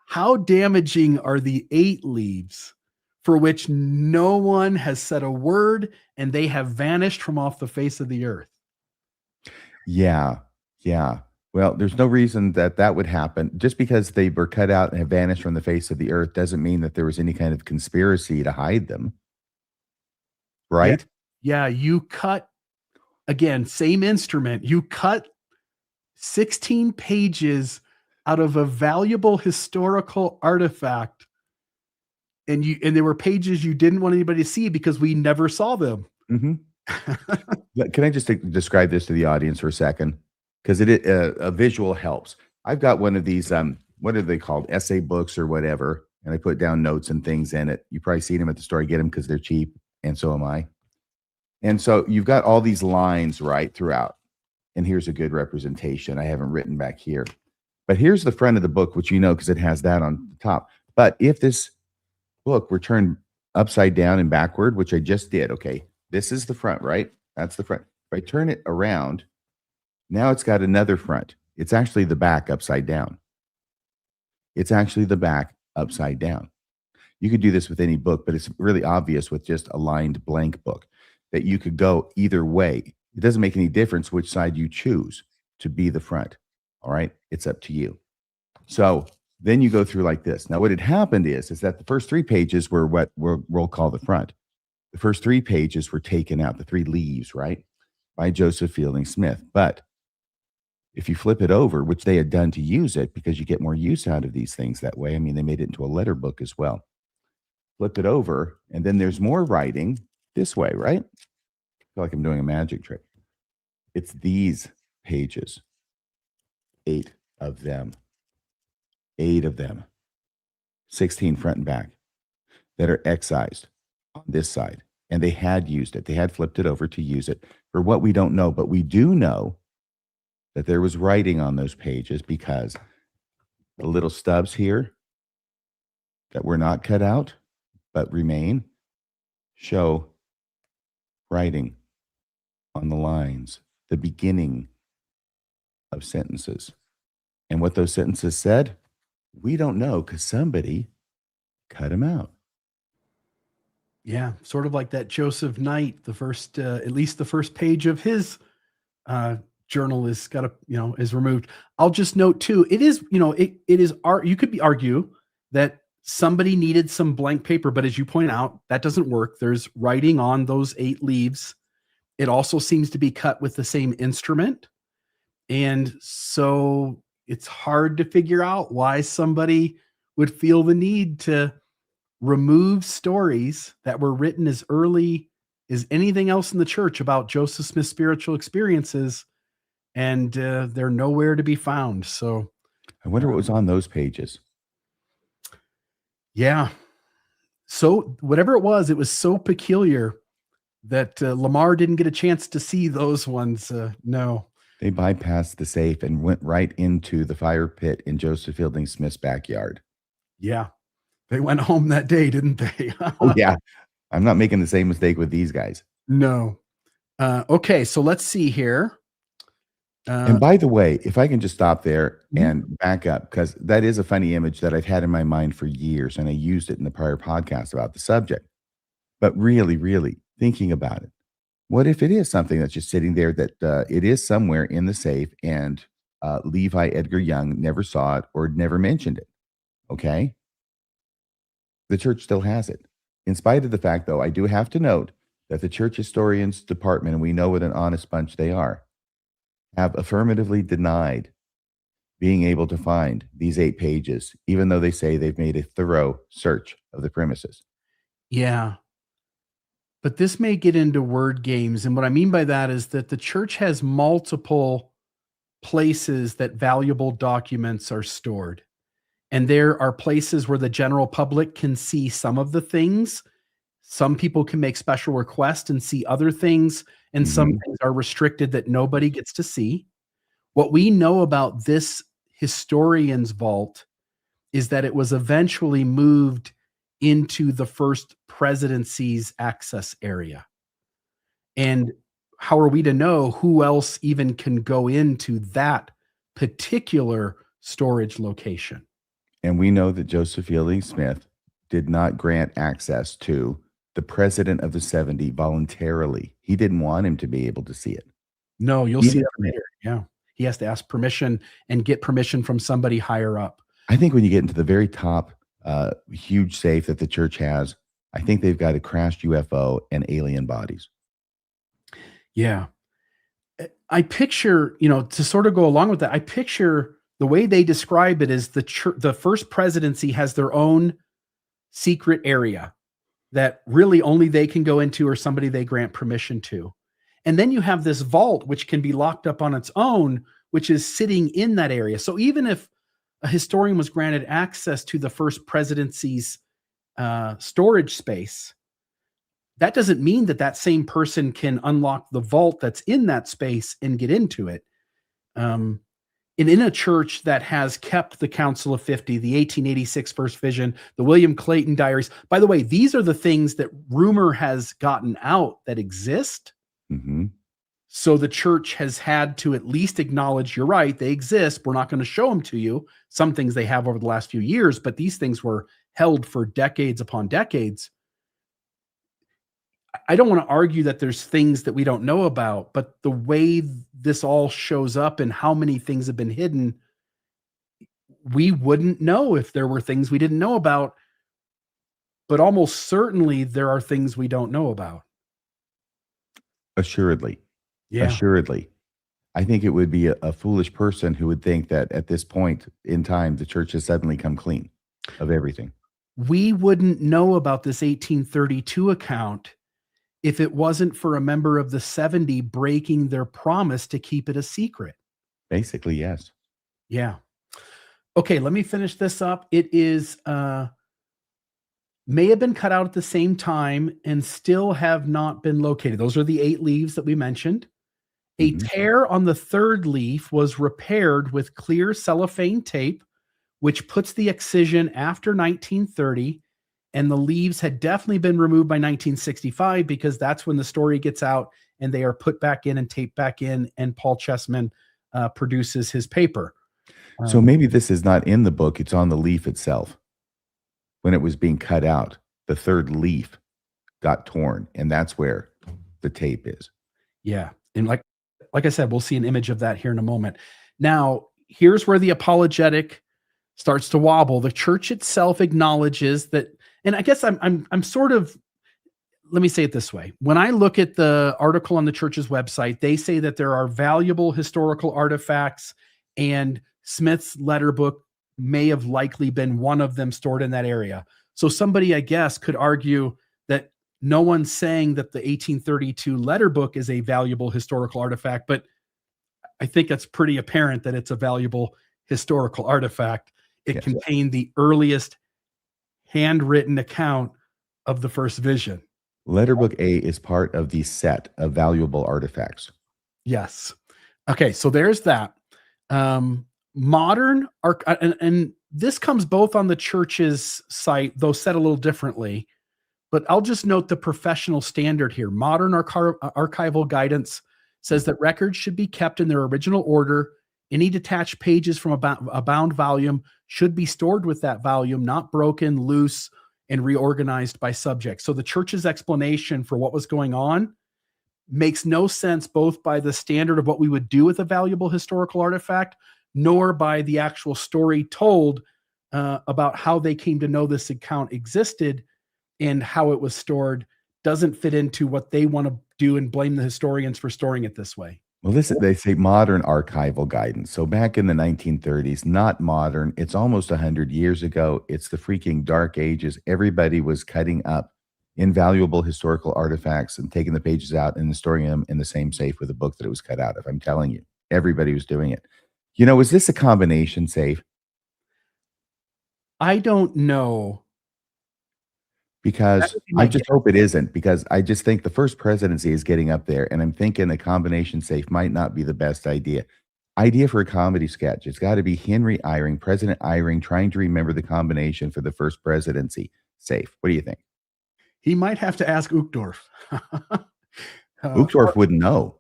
how damaging are the 8 leaves for which no one has said a word and they have vanished from off the face of the earth? Yeah, yeah. Well, there's no reason that that would happen. Just because they were cut out and have vanished from the face of the earth doesn't mean that there was any kind of conspiracy to hide them, Yeah. right? Yeah, you cut again, same instrument. You cut 16 pages out of a valuable historical artifact, and there were pages you didn't want anybody to see because we never saw them. Mhm. Can I just describe this to the audience for a second? Because a visual helps. I've got one of these, what are they called? Essay books or whatever. and I put down notes and things in it. You probably seen them at the store. I get them because they're cheap, and so am I. And so you've got all these lines right throughout. And here's a good representation. I haven't written back here. But here's the front of the book, which you know because it has that on the top. But if this book were turned upside down and backward, which I just did, okay, this is the front, right? That's the front. If I turn it around, now it's got another front. It's actually the back upside down. It's actually the back upside down. You could do this with any book, but it's really obvious with just a lined blank book that you could go either way. It doesn't make any difference which side you choose to be the front. All right. It's up to you. So then you go through like this. Now, what had happened is that the first 3 pages were what we'll call the front. The first 3 pages were taken out, the 3 leaves, right, by Joseph Fielding Smith. But if you flip it over, which they had done to use it because you get more use out of these things that way. I mean, they made it into a letter book as well. Flip it over, and then there's more writing this way, right? I feel like I'm doing a magic trick. It's these pages, 8 of them, 8 of them, 16 front and back, that are excised on this side. And they had used it. They had flipped it over to use it for what we don't know. But we do know that there was writing on those pages because the little stubs here that were not cut out but remain show writing on the lines, the beginning of sentences. And what those sentences said, we don't know because somebody cut them out. Yeah, sort of like that Joseph Knight, the first, at least the first page of his journal is got a, is removed. I'll just note too, it is, it is art. You could argue that somebody needed some blank paper, but as you point out, that doesn't work. There's writing on those 8 leaves. It also seems to be cut with the same instrument. And so it's hard to figure out why somebody would feel the need to remove stories that were written as early as anything else in the church about Joseph Smith's spiritual experiences, and they're nowhere to be found. So I wonder what was on those pages. Yeah. So whatever it was so peculiar that Lamar didn't get a chance to see those ones. No. They bypassed the safe and went right into the fire pit in Joseph Fielding Smith's backyard. Yeah. They went home that day, didn't they? Oh, yeah. I'm not making the same mistake with these guys. No. Okay. So let's see here. And by the way, if I can just stop there and back up, because that is a funny image that I've had in my mind for years, and I used it in the prior podcast about the subject. But really, really thinking about it, what if it is something that's just sitting there that it is somewhere in the safe and Levi Edgar Young never saw it or never mentioned it? Okay. The church still has it. In spite of the fact, though, I do have to note that the church historians department, and we know what an honest bunch they are, have affirmatively denied being able to find these 8 pages, even though they say they've made a thorough search of the premises. Yeah. But this may get into word games. And what I mean by that is that the church has multiple places that valuable documents are stored. And there are places where the general public can see some of the things. Some people can make special requests and see other things. And some things are restricted that nobody gets to see. What we know about this historian's vault is that it was eventually moved into the first presidency's access area. And how are we to know who else even can go into that particular storage location? And we know that Joseph Fielding Smith did not grant access to the president of the 70 voluntarily. He didn't want him to be able to see it. No, you'll see that later. Yeah. He has to ask permission and get permission from somebody higher up. I think when you get into the very top huge safe that the church has, I think they've got a crashed UFO and alien bodies. Yeah. I picture, to sort of go along with that, I picture the way they describe it is the first presidency has their own secret area that really only they can go into or somebody they grant permission to. And then you have this vault, which can be locked up on its own, which is sitting in that area. So even if a historian was granted access to the first presidency's storage space, that doesn't mean that that same person can unlock the vault that's in that space and get into it. And in a church that has kept the Council of 50, the 1886 First Vision, the William Clayton Diaries, by the way, these are the things that rumor has gotten out that exist. Hmm. So the church has had to at least acknowledge, you're right, they exist. We're not going to show them to you. Some things they have over the last few years, but these things were held for decades upon decades. I don't want to argue that there's things that we don't know about, but the way this all shows up and how many things have been hidden, we wouldn't know if there were things we didn't know about, but almost certainly there are things we don't know about. Assuredly. Yeah. Assuredly. I think it would be a foolish person who would think that at this point in time, the church has suddenly come clean of everything. We wouldn't know about this 1832 account if it wasn't for a member of the 70 breaking their promise to keep it a secret. Basically, yes. Yeah. Okay, let me finish this up. It is may have been cut out at the same time and still have not been located. Those are the 8 leaves that we mentioned. A Mhm. tear on the 3rd leaf was repaired with clear cellophane tape, which puts the excision after 1930, and the leaves had definitely been removed by 1965 because that's when the story gets out and they are put back in and taped back in, and Paul Chessman produces his paper. So maybe this is not in the book, it's on the leaf itself. When it was being cut out, the 3rd leaf got torn, and that's where the tape is. Yeah. And like I said, we'll see an image of that here in a moment. Now, here's where the apologetic starts to wobble. The church itself acknowledges that, and I guess I'm sort of, let me say it this way. When I look at the article on the church's website, they say that there are valuable historical artifacts, and Smith's letterbook may have likely been one of them stored in that area. So somebody, I guess, could argue that no one's saying that the 1832 letterbook is a valuable historical artifact, but I think that's pretty apparent that it's a valuable historical artifact. It Yes. contained the earliest handwritten account of the first vision. Letterbook A is part of the set of valuable artifacts. Yes. Okay, so there's that. Modern and this comes both on the church's site, though said a little differently. But I'll just note the professional standard here. Modern archival guidance says that records should be kept in their original order. Any detached pages from a bound volume should be stored with that volume, not broken, loose, and reorganized by subject. So the church's explanation for what was going on makes no sense, both by the standard of what we would do with a valuable historical artifact, nor by the actual story told about how they came to know this account existed and how it was stored. Doesn't fit into what they want to do and blame the historians for storing it this way. Well, listen, they say modern archival guidance. So back in the 1930s, not modern. It's almost 100 years ago. It's the freaking dark ages. Everybody was cutting up invaluable historical artifacts and taking the pages out and storing them in the same safe with the book that it was cut out of. I'm telling you, everybody was doing it. You know, is this a combination safe? I don't know. Because That would be my I just hope it isn't, because I just think the first presidency is getting up there, and I'm thinking a combination safe might not be the best idea. Idea for a comedy sketch. It's got to be Henry Eyring, President Eyring, trying to remember the combination for the first presidency safe. What do you think? He might have to ask Uchtdorf. Uchtdorf wouldn't know.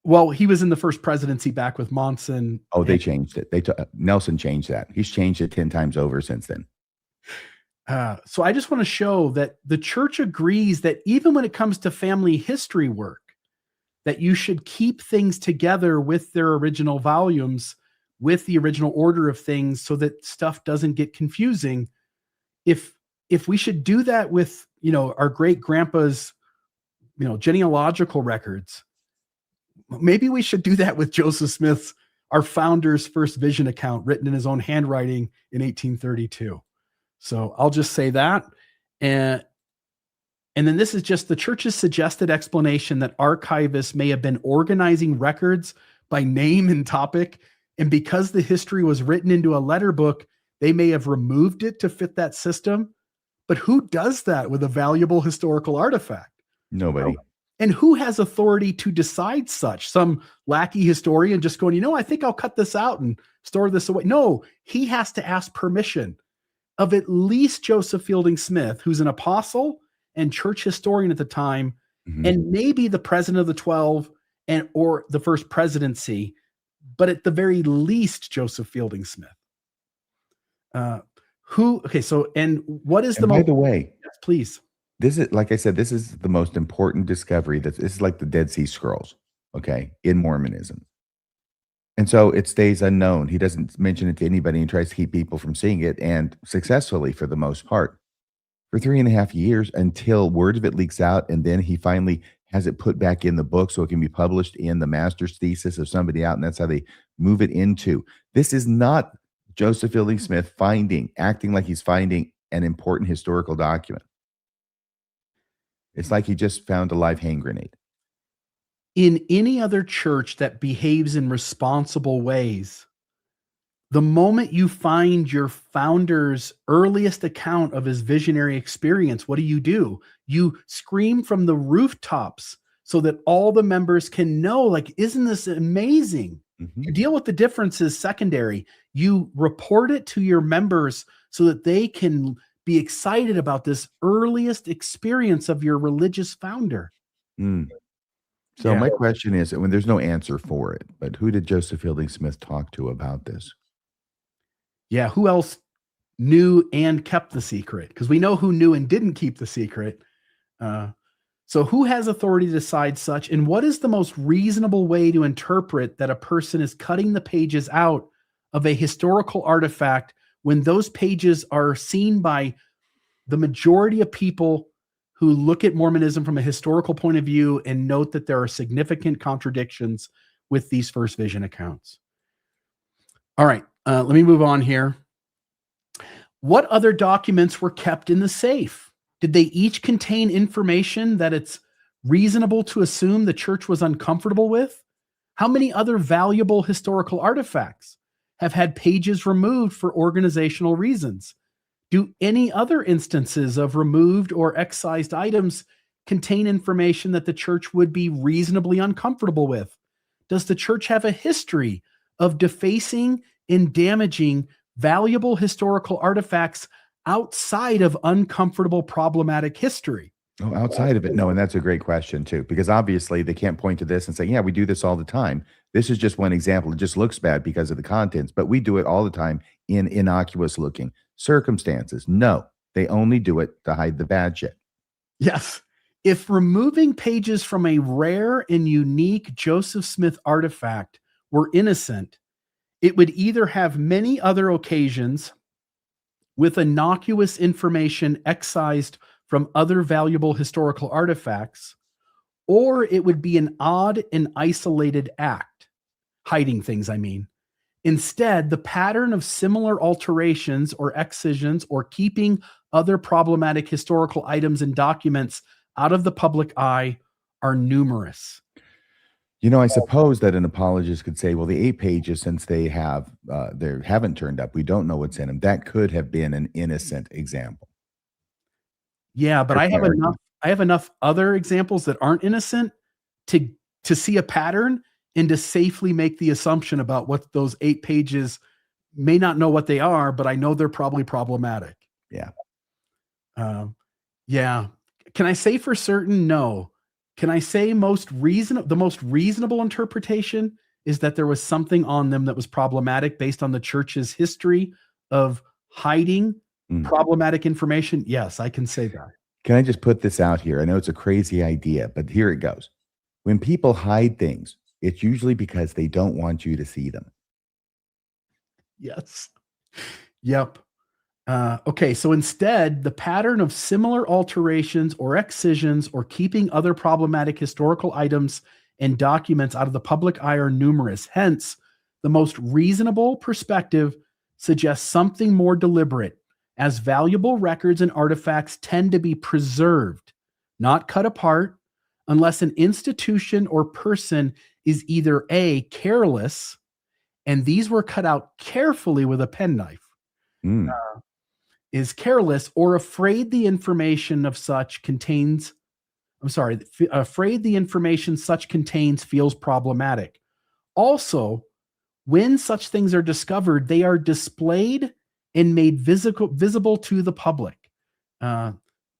Well, he was in the first presidency back with Monson. Oh, they changed it. Nelson changed that. He's changed it 10 times over since then. So I just want to show that the church agrees that even when it comes to family history work, that you should keep things together with their original volumes, with the original order of things, so that stuff doesn't get confusing. If we should do that with, our great grandpa's, genealogical records, maybe we should do that with Joseph Smith's, our founder's first vision account, written in his own handwriting in 1832. So I'll just say that. And then this is just the church's suggested explanation that archivists may have been organizing records by name and topic And because the history was written into a letter book, they may have removed it to fit that system. But who does that with a valuable historical artifact? Nobody. And who has authority to decide such? Some lackey historian just going, I think I'll cut this out and store this away. No, he has to ask permission of at least Joseph Fielding Smith, who's an apostle and church historian at the time, and maybe the president of the 12 or the first presidency, but at the very least, Joseph Fielding Smith. And what is By the way, yes, please. This is, like I said, this is the most important discovery. This is like the Dead Sea Scrolls, okay, in Mormonism. And so it stays unknown. He doesn't mention it to anybody and tries to keep people from seeing it, and successfully for the most part, for 3.5 years, until word of it leaks out. And then he finally has it put back in the book so it can be published in the master's thesis of somebody out. And that's how they move it into. This is not Joseph Fielding Smith acting like he's finding an important historical document. It's like he just found a live hand grenade. In any other church that behaves in responsible ways, the moment you find your founder's earliest account of his visionary experience, what do? You scream from the rooftops so that all the members can know, like, isn't this amazing? You deal with the differences secondary. You report it to your members so that they can be excited about this earliest experience of your religious founder. So my question is, when there's no answer for it, but who did Joseph Fielding Smith talk to about this? Yeah, who else knew and kept the secret? Because we know who knew and didn't keep the secret. So who has authority to decide such? And what is the most reasonable way to interpret that a person is cutting the pages out of a historical artifact when those pages are seen by the majority of people who look at Mormonism from a historical point of view and note that there are significant contradictions with these first vision accounts? All right, let me move on here. What other documents were kept in the safe? Did they each contain information that it's reasonable to assume the church was uncomfortable with? How many other valuable historical artifacts have had pages removed for organizational reasons? Do any other instances of removed or excised items contain information that the church would be reasonably uncomfortable with? Does the church have a history of defacing and damaging valuable historical artifacts outside of uncomfortable, problematic history? Oh, outside of it? No, and that's a great question too, because obviously they can't point to this and say, yeah, we do this all the time. This is just one example. It just looks bad because of the contents, but we do it all the time in innocuous looking circumstances. No, they only do it to hide the bad shit. Yes. If removing pages from a rare and unique Joseph Smith artifact were innocent, it would either have many other occasions with innocuous information excised from other valuable historical artifacts, or it would be an odd and isolated act, hiding things, I mean. Instead, the pattern of similar alterations or excisions or keeping other problematic historical items and documents out of the public eye are numerous. I suppose that an apologist could say, well, the 8 pages, since they haven't turned up, we don't know what's in them. That could have been an innocent example. Yeah, but I have enough other examples that aren't innocent to see a pattern and to safely make the assumption about what those 8 pages may not know what they are, but I know they're probably problematic. Yeah. Yeah. Can I say for certain? No. Can I say the most reasonable interpretation is that there was something on them that was problematic based on the church's history of hiding problematic information? Yes, I can say that. Can I just put this out here? I know it's a crazy idea, but here it goes. When people hide things, it's usually because they don't want you to see them. Yes. Yep. Okay, so instead, the pattern of similar alterations or excisions or keeping other problematic historical items and documents out of the public eye are numerous. Hence, the most reasonable perspective suggests something more deliberate, as valuable records and artifacts tend to be preserved, not cut apart, unless an institution or person is either A, careless, and these were cut out carefully with a penknife. Mm. Is careless or afraid the information of such contains, afraid the information such contains feels problematic. Also, when such things are discovered, they are displayed and made visible to the public. Uh,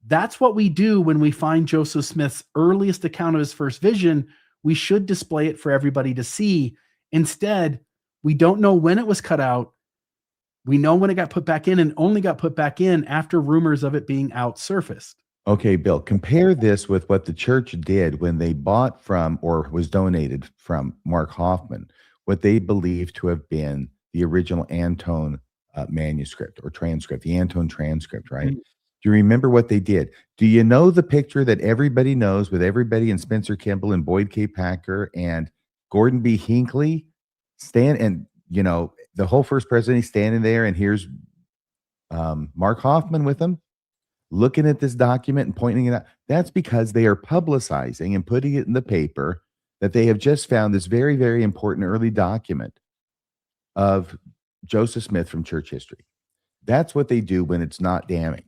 that's what we do when we find Joseph Smith's earliest account of his first vision. We should display it for everybody to see. Instead, we don't know when it was cut out. We know when it got put back in, and only got put back in after rumors of it being out surfaced. Okay, Bill, compare this with what the church did when they bought from or was donated from Mark Hoffman, what they believed to have been the original Antone manuscript or transcript, the Antone transcript, right? Mm. Do you remember what they did? Do you know the picture that everybody knows with everybody and Spencer Kimball and Boyd K. Packer and Gordon B. Hinckley stand and, the whole first president, he's standing there and here's Mark Hoffman with him looking at this document and pointing it out. That's because they are publicizing and putting it in the paper that they have just found this very, very important early document of Joseph Smith from church history. That's what they do when it's not damning.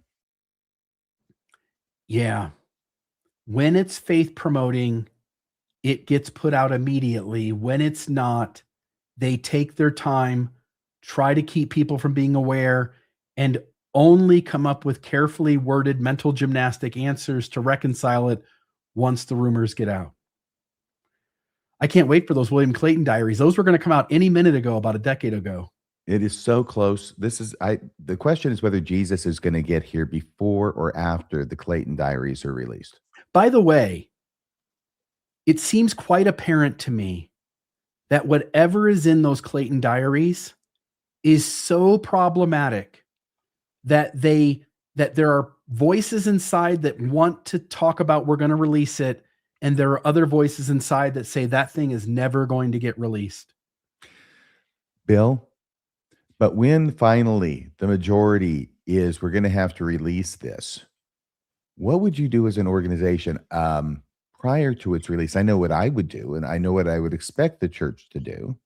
Yeah. When it's faith promoting, it gets put out immediately. When it's not, they take their time, try to keep people from being aware, and only come up with carefully worded mental gymnastic answers to reconcile it once the rumors get out. I can't wait for those William Clayton diaries. Those were going to come out any minute ago, about a decade ago. It is so close. The question is whether Jesus is going to get here before or after the Clayton diaries are released. By the way, it seems quite apparent to me that whatever is in those Clayton diaries is so problematic that there are voices inside that want to talk about we're going to release it, and there are other voices inside that say that thing is never going to get released. Bill, but when finally the majority is we're going to have to release this, what would you do as an organization prior to its release? I know what I would do, and I know what I would expect the church to do,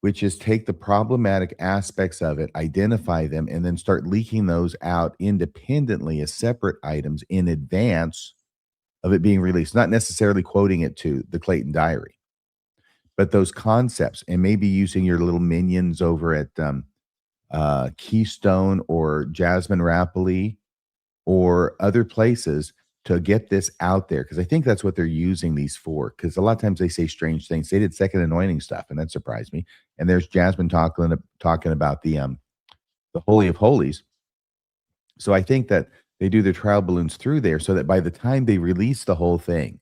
which is take the problematic aspects of it, identify them, and then start leaking those out independently as separate items in advance of it being released, not necessarily quoting it to the Clayton diary, but those concepts, and maybe using your little minions over at Keystone or Jasmine Rapoli or other places to get this out there. Because I think that's what they're using these for. Because a lot of times they say strange things. They did second anointing stuff, and that surprised me. And there's Jasmine talking about the Holy of Holies. So I think that they do their trial balloons through there so that by the time they release the whole thing,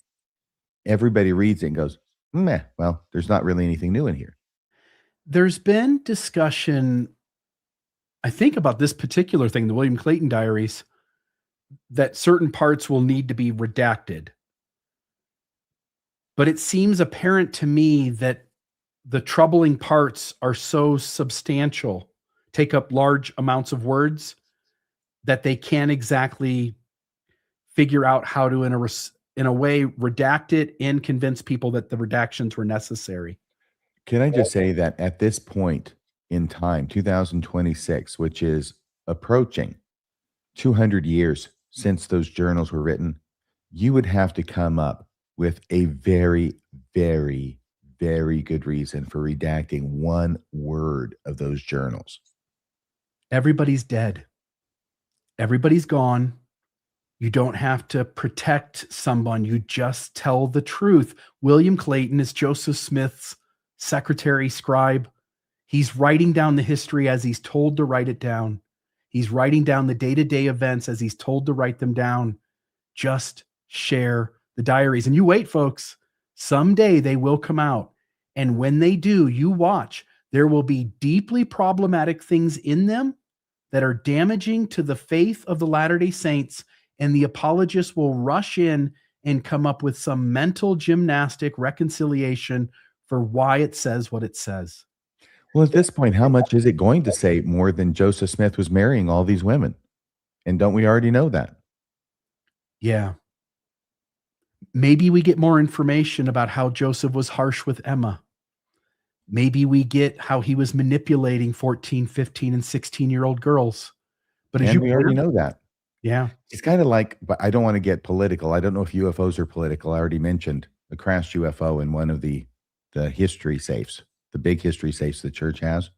everybody reads it and goes, meh, well, there's not really anything new in here. There's been discussion, I think, about this particular thing, the William Clayton diaries, that certain parts will need to be redacted. But it seems apparent to me that the troubling parts are so substantial, take up large amounts of words, that they can't exactly figure out how to, in a way, redact it and convince people that the redactions were necessary. Can I just say that at this point in time, 2026, which is approaching 200 years since those journals were written, you would have to come up with a very, very, very good reason for redacting one word of those journals. Everybody's dead. Everybody's gone. You don't have to protect someone. You just tell the truth. William Clayton is Joseph Smith's secretary, scribe. He's writing down the history as he's told to write it down. He's writing down the day-to-day events as he's told to write them down. Just share the diaries. And you wait, folks. Someday they will come out. And when they do, you watch. There will be deeply problematic things in them that are damaging to the faith of the Latter-day Saints, and the apologists will rush in and come up with some mental gymnastic reconciliation for why it says what it says. Well, at this point, how much is it going to say more than Joseph Smith was marrying all these women? And don't we already know that? Yeah. Maybe we get more information about how Joseph was harsh with Emma. maybe we get how he was manipulating 14, 15, and 16-year-old girls. But as And you we already know that. yeah, It's kind of like, but I don't want to get political. I don't know if UFOs are political. I already mentioned a crashed UFO in one of the history safes, the big history safes the church has.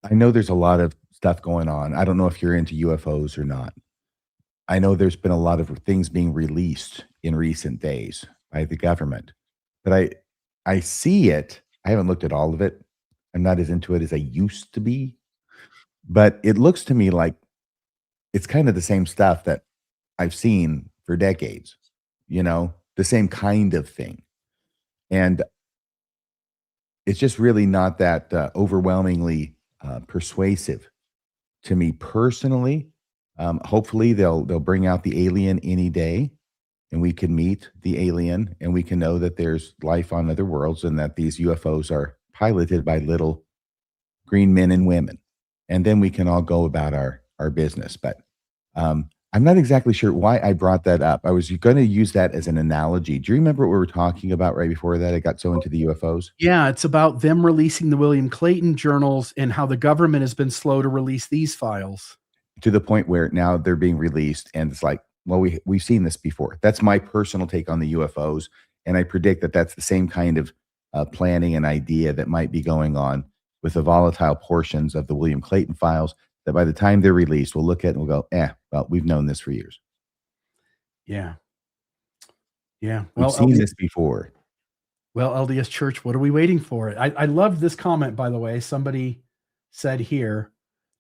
I know there's a lot of stuff going on. I don't know if you're into UFOs or not. I know there's been a lot of things being released in recent days by the government, but I see it. I haven't looked at all of it. I'm not as into it as I used to be, but it looks to me like it's kind of the same stuff that I've seen for decades, the same kind of thing. And it's just really not that overwhelmingly persuasive to me personally. Hopefully they'll bring out the alien any day and we can meet the alien and we can know that there's life on other worlds and that these UFOs are piloted by little green men and women. And then we can all go about our business. But I'm not exactly sure why I brought that up. I was going to use that as an analogy. Do you remember what we were talking about right before that? I got so into the UFOs. yeah, it's about them releasing the William Clayton journals and how the government has been slow to release these files. To the point where now they're being released and it's like, well, we've seen this before. That's my personal take on the UFOs. And I predict that that's the same kind of planning and idea that might be going on with the volatile portions of the William Clayton files, that by the time they're released, we'll look at it and we'll go, well, we've known this for years. Yeah. Yeah. We've seen this before. Well, LDS Church, what are we waiting for? I love this comment, by the way. Somebody said here,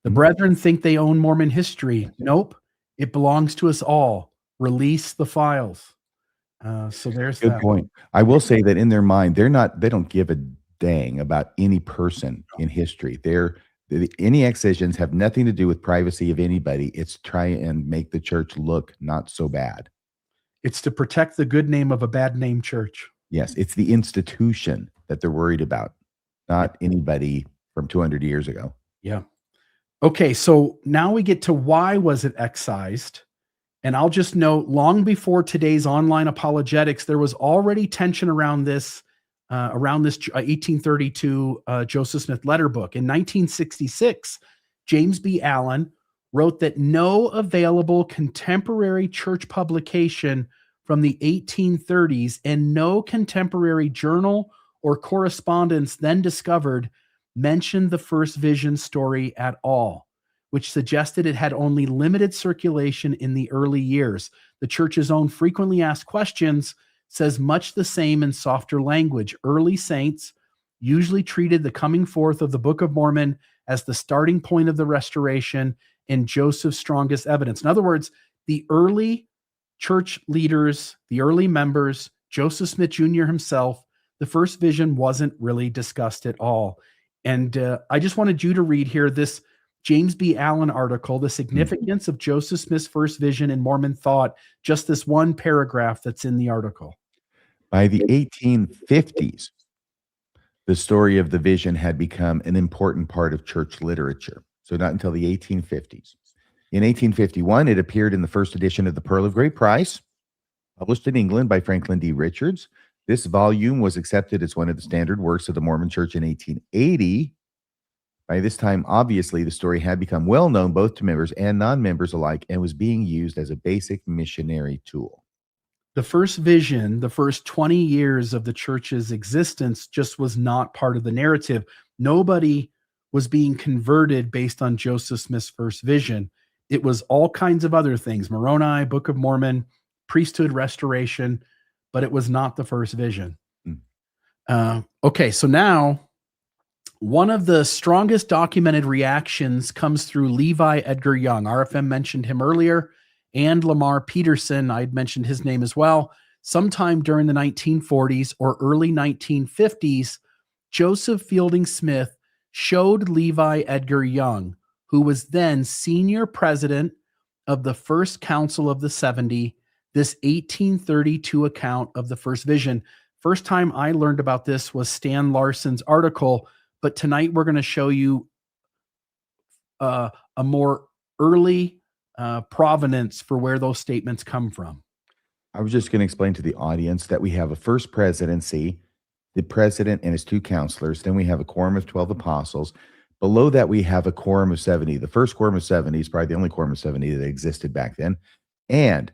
the brethren think they own Mormon history. Nope. It belongs to us all. Release the files. So there's Good that point. I will say that in their mind, they don't give a dang about any person in history. Any excisions have nothing to do with privacy of anybody. It's try and make the church look not so bad. It's to protect the good name of a bad name church. Yes, it's the institution that they're worried about, not anybody from 200 years ago. Yeah. Okay, so now we get to why was it excised? And I'll just note, long before today's online apologetics, there was already tension around this 1832 Joseph Smith letterbook. In 1966, James B. Allen wrote that no available contemporary church publication from the 1830s and no contemporary journal or correspondence then discovered mentioned the first vision story at all, which suggested it had only limited circulation in the early years. The church's own frequently asked questions says much the same in softer language. Early saints usually treated the coming forth of the Book of Mormon as the starting point of the restoration and Joseph's strongest evidence. In other words, the early church leaders, the early members, Joseph Smith Jr. himself, the first vision wasn't really discussed at all. And I just wanted you to read here this James B. Allen article, The Significance of Joseph Smith's First Vision in Mormon Thought, just this one paragraph that's in the article. By the 1850s, the story of the vision had become an important part of church literature. So not until the 1850s. In 1851, it appeared in the first edition of The Pearl of Great Price, published in England by Franklin D. Richards. This volume was accepted as one of the standard works of the Mormon Church in 1880. By this time, obviously, the story had become well known both to members and non-members alike and was being used as a basic missionary tool. The first vision, the first 20 years of the church's existence, just was not part of the narrative. Nobody was being converted based on Joseph Smith's first vision. It was all kinds of other things, Moroni, Book of Mormon, priesthood restoration, but it was not the first vision. Okay, so now one of the strongest documented reactions comes through Levi Edgar Young. RFM mentioned him earlier, and Lamar Peterson, I'd mentioned his name as well. Sometime during the 1940s or early 1950s, Joseph Fielding Smith showed Levi Edgar Young, who was then senior president of the First Council of the 70, this 1832 account of the first vision. First time I learned about this was Stan Larson's article, but tonight we're going to show you a more early provenance for where those statements come from. I was just going to explain to the audience that we have a first presidency the president and his 2 counselors. Then we have a quorum of 12 apostles. Below that, we have a quorum of 70. The first quorum of 70 is probably the only quorum of 70 that existed back then. And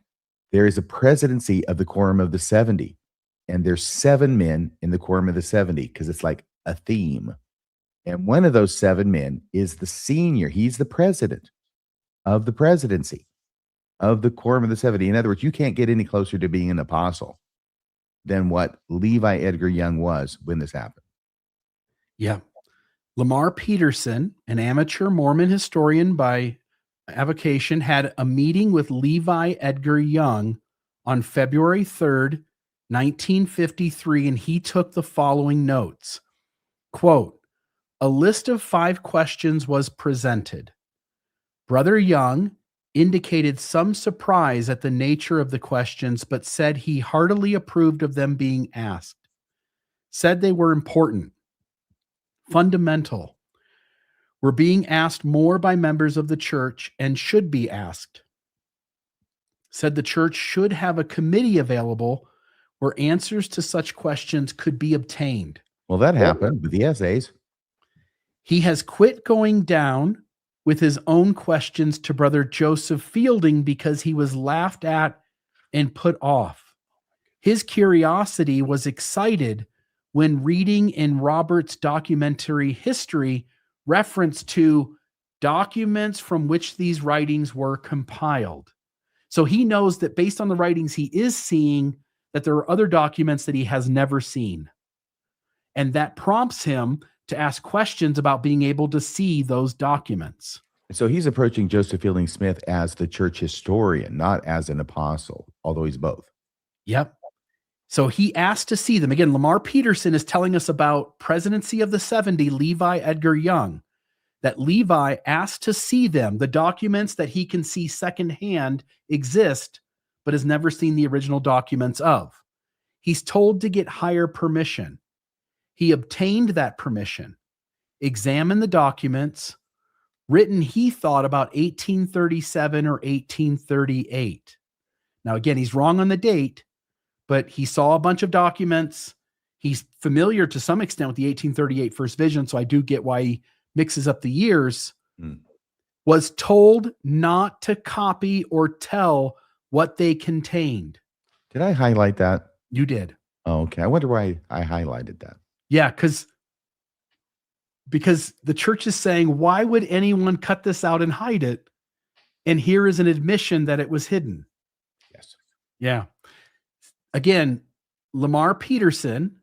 there is a presidency of the quorum of the 70. And there's 7 men in the quorum of the 70 because it's like a theme. And one of those 7 men is the senior. He's the president of the presidency of the quorum of the 70. In other words, you can't get any closer to being an apostle than what Levi Edgar Young was when this happened. Yeah. Lamar Peterson, an amateur Mormon historian by avocation, had a meeting with Levi Edgar Young on February 3rd, 1953, and he took the following notes. Quote, "A list of 5 questions was presented. Brother Young indicated some surprise at the nature of the questions, but said he heartily approved of them being asked. Said they were important, fundamental, were being asked more by members of the church and should be asked. Said the church should have a committee available where answers to such questions could be obtained. Well, that happened with the essays. He has quit going down with his own questions to Brother Joseph Fielding because he was laughed at and put off. His curiosity was excited when reading in Robert's documentary history reference to documents from which these writings were compiled. So he knows that based on the writings he is seeing, that there are other documents that he has never seen. And that prompts him to ask questions about being able to see those documents. So he's approaching Joseph Fielding Smith as the church historian, not as an apostle, although he's both. Yep. So he asked to see them. Again, Lamar Peterson is telling us about presidency of the 70, Levi Edgar Young, that Levi asked to see them. The documents that he can see secondhand exist, but has never seen the original documents of. He's told to get higher permission. He obtained that permission, examined the documents, written, he thought, about 1837 or 1838. Now, again, he's wrong on the date, but he saw a bunch of documents. He's familiar to some extent with the 1838 first vision, so I do get why he mixes up the years. Was told not to copy or tell what they contained. Did I highlight that? You did. Oh, okay. I wonder why I highlighted that. Yeah, because the church is saying, why would anyone cut this out and hide it? And here is an admission that it was hidden. Yes. Yeah. Again, Lamar Peterson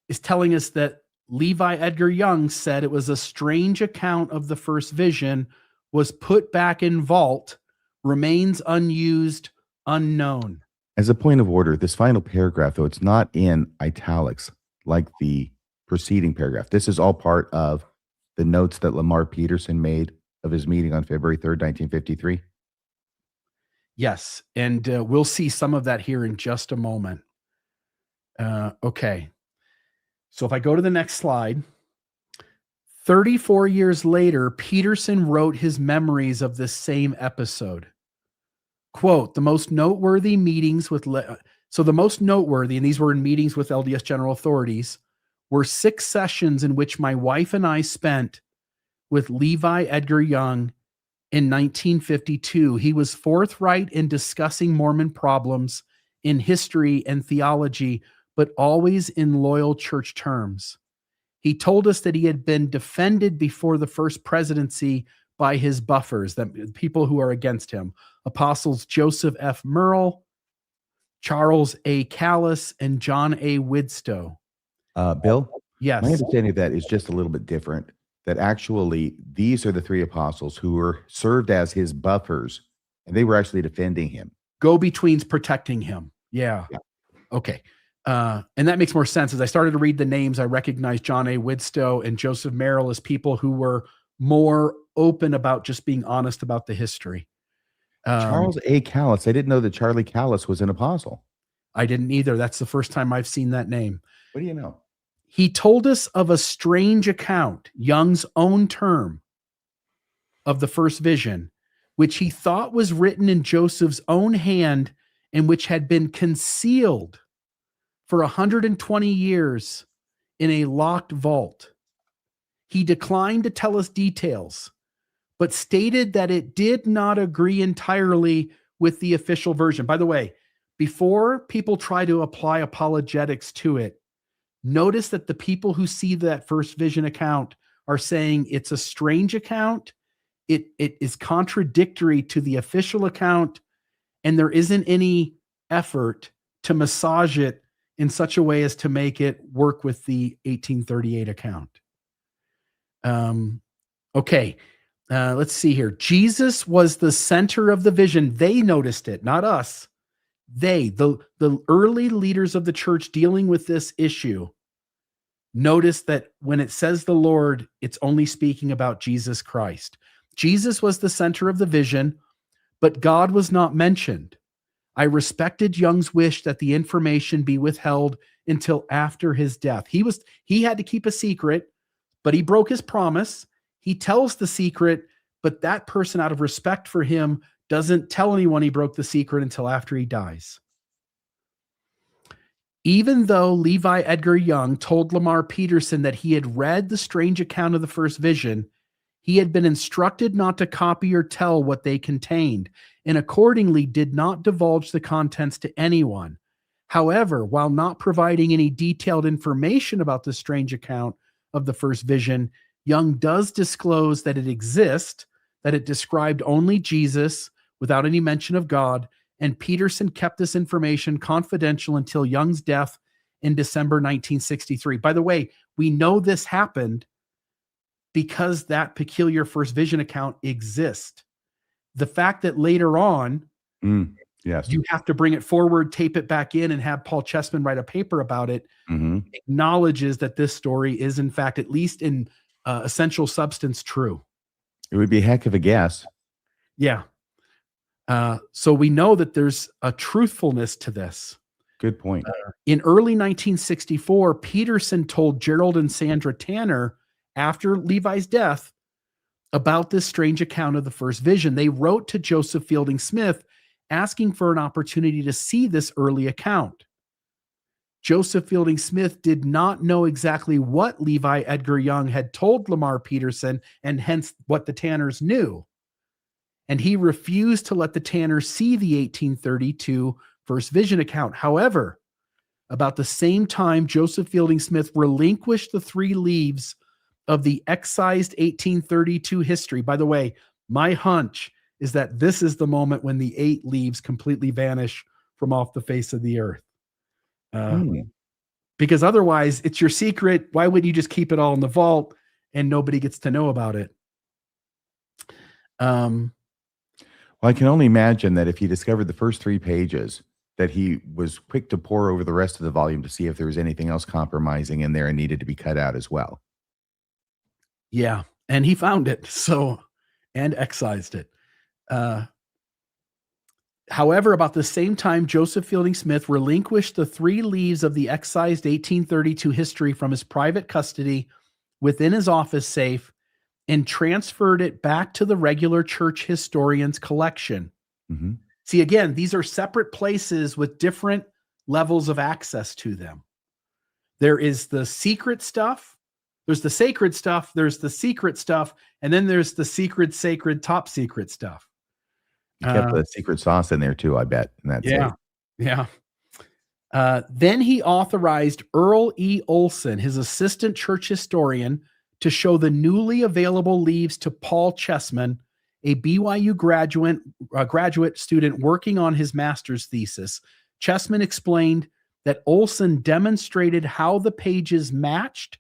is telling us that Levi Edgar Young said it was a strange account of the first vision, was put back in vault, remains unused, unknown. As a point of order, this final paragraph, though, it's not in italics like the preceding paragraph. This is all part of the notes that Lamar Peterson made of his meeting on February 3rd, 1953. Yes, and we'll see some of that here in just a moment. Okay. So if I go to the next slide, 34 years later, Peterson wrote his memories of this same episode. Quote, the most noteworthy meetings with, the most noteworthy, and these were in meetings with LDS general authorities, were 6 sessions in which my wife and I spent with Levi Edgar Young in 1952. He was forthright in discussing Mormon problems in history and theology, but always in loyal church terms. He told us that he had been defended before the first presidency by his buffers, that people who are against him, apostles Joseph F. Merle, Charles A. Callis, and John A. Widstow. Bill? Yes. My understanding of that is just a little bit different, that actually these are the 3 apostles who were served as his buffers, and they were actually defending him. Go-betweens protecting him. Yeah. Okay. And that makes more sense. As I started to read the names, I recognized John A. Widstow and Joseph Merrill as people who were more open about just being honest about the history. Charles A. Callis. I didn't know that Charlie Callis was an apostle. I didn't either. That's the first time I've seen that name. What do you know? He told us of a strange account, Young's own term, of the first vision, which he thought was written in Joseph's own hand and which had been concealed for 120 years in a locked vault. He declined to tell us details, but stated that it did not agree entirely with the official version. By the way, before people try to apply apologetics to it, notice that the people who see that first vision account are saying it's a strange account. It is contradictory to the official account, and there isn't any effort to massage it in such a way as to make it work with the 1838 account. Okay. Let's see here. Jesus was the center of the vision. They noticed it, not us. They, the early leaders of the church dealing with this issue, noticed that when it says the Lord, it's only speaking about Jesus Christ. Jesus was the center of the vision, but God was not mentioned. I respected Young's wish that the information be withheld until after his death. He had to keep a secret, but he broke his promise. He tells the secret, but that person, out of respect for him, doesn't tell anyone he broke the secret until after he dies. Even though Levi Edgar Young told Lamar Peterson that he had read the strange account of the first vision, he had been instructed not to copy or tell what they contained, and accordingly did not divulge the contents to anyone. However, while not providing any detailed information about the strange account of the first vision, Young does disclose that it exists, that it described only Jesus without any mention of God, and Peterson kept this information confidential until Young's death in December 1963. By the way, we know this happened because that peculiar first vision account exists. The fact that later on, yes, you have to bring it forward, tape it back in, and have Paul Chessman write a paper about it, acknowledges that this story is, in fact, at least in essential substance, true. It would be a heck of a guess. Yeah. So we know that there's a truthfulness to this. Good point. In early 1964, Peterson told Gerald and Sandra Tanner, after Levi's death, about this strange account of the first vision. They wrote to Joseph Fielding Smith asking for an opportunity to see this early account. Joseph Fielding Smith did not know exactly what Levi Edgar Young had told Lamar Peterson, and hence what the Tanners knew. And he refused to let the Tanners see the 1832 first vision account. However, about the same time, Joseph Fielding Smith relinquished the 3 leaves of the excised 1832 history. By the way, my hunch is that this is the moment when the 8 leaves completely vanish from off the face of the earth. Because otherwise, it's your secret. Why wouldn't you just keep it all in the vault and nobody gets to know about it? Well, I can only imagine that if he discovered the first 3 pages, that he was quick to pore over the rest of the volume to see if there was anything else compromising in there and needed to be cut out as well. Yeah, and he found it, and excised it. However, about the same time, Joseph Fielding Smith relinquished the 3 leaves of the excised 1832 history from his private custody within his office safe and transferred it back to the regular church historian's collection. See, again, these are separate places with different levels of access to them. There is the secret stuff, there's the sacred stuff, there's the secret stuff, and then there's the secret, sacred, top secret stuff. You kept the secret sauce in there too, I bet. Yeah. Then he authorized Earl E. Olson, his assistant church historian, to show the newly available leaves to Paul Chessman, a BYU graduate student working on his master's thesis. Chessman explained that Olson demonstrated how the pages matched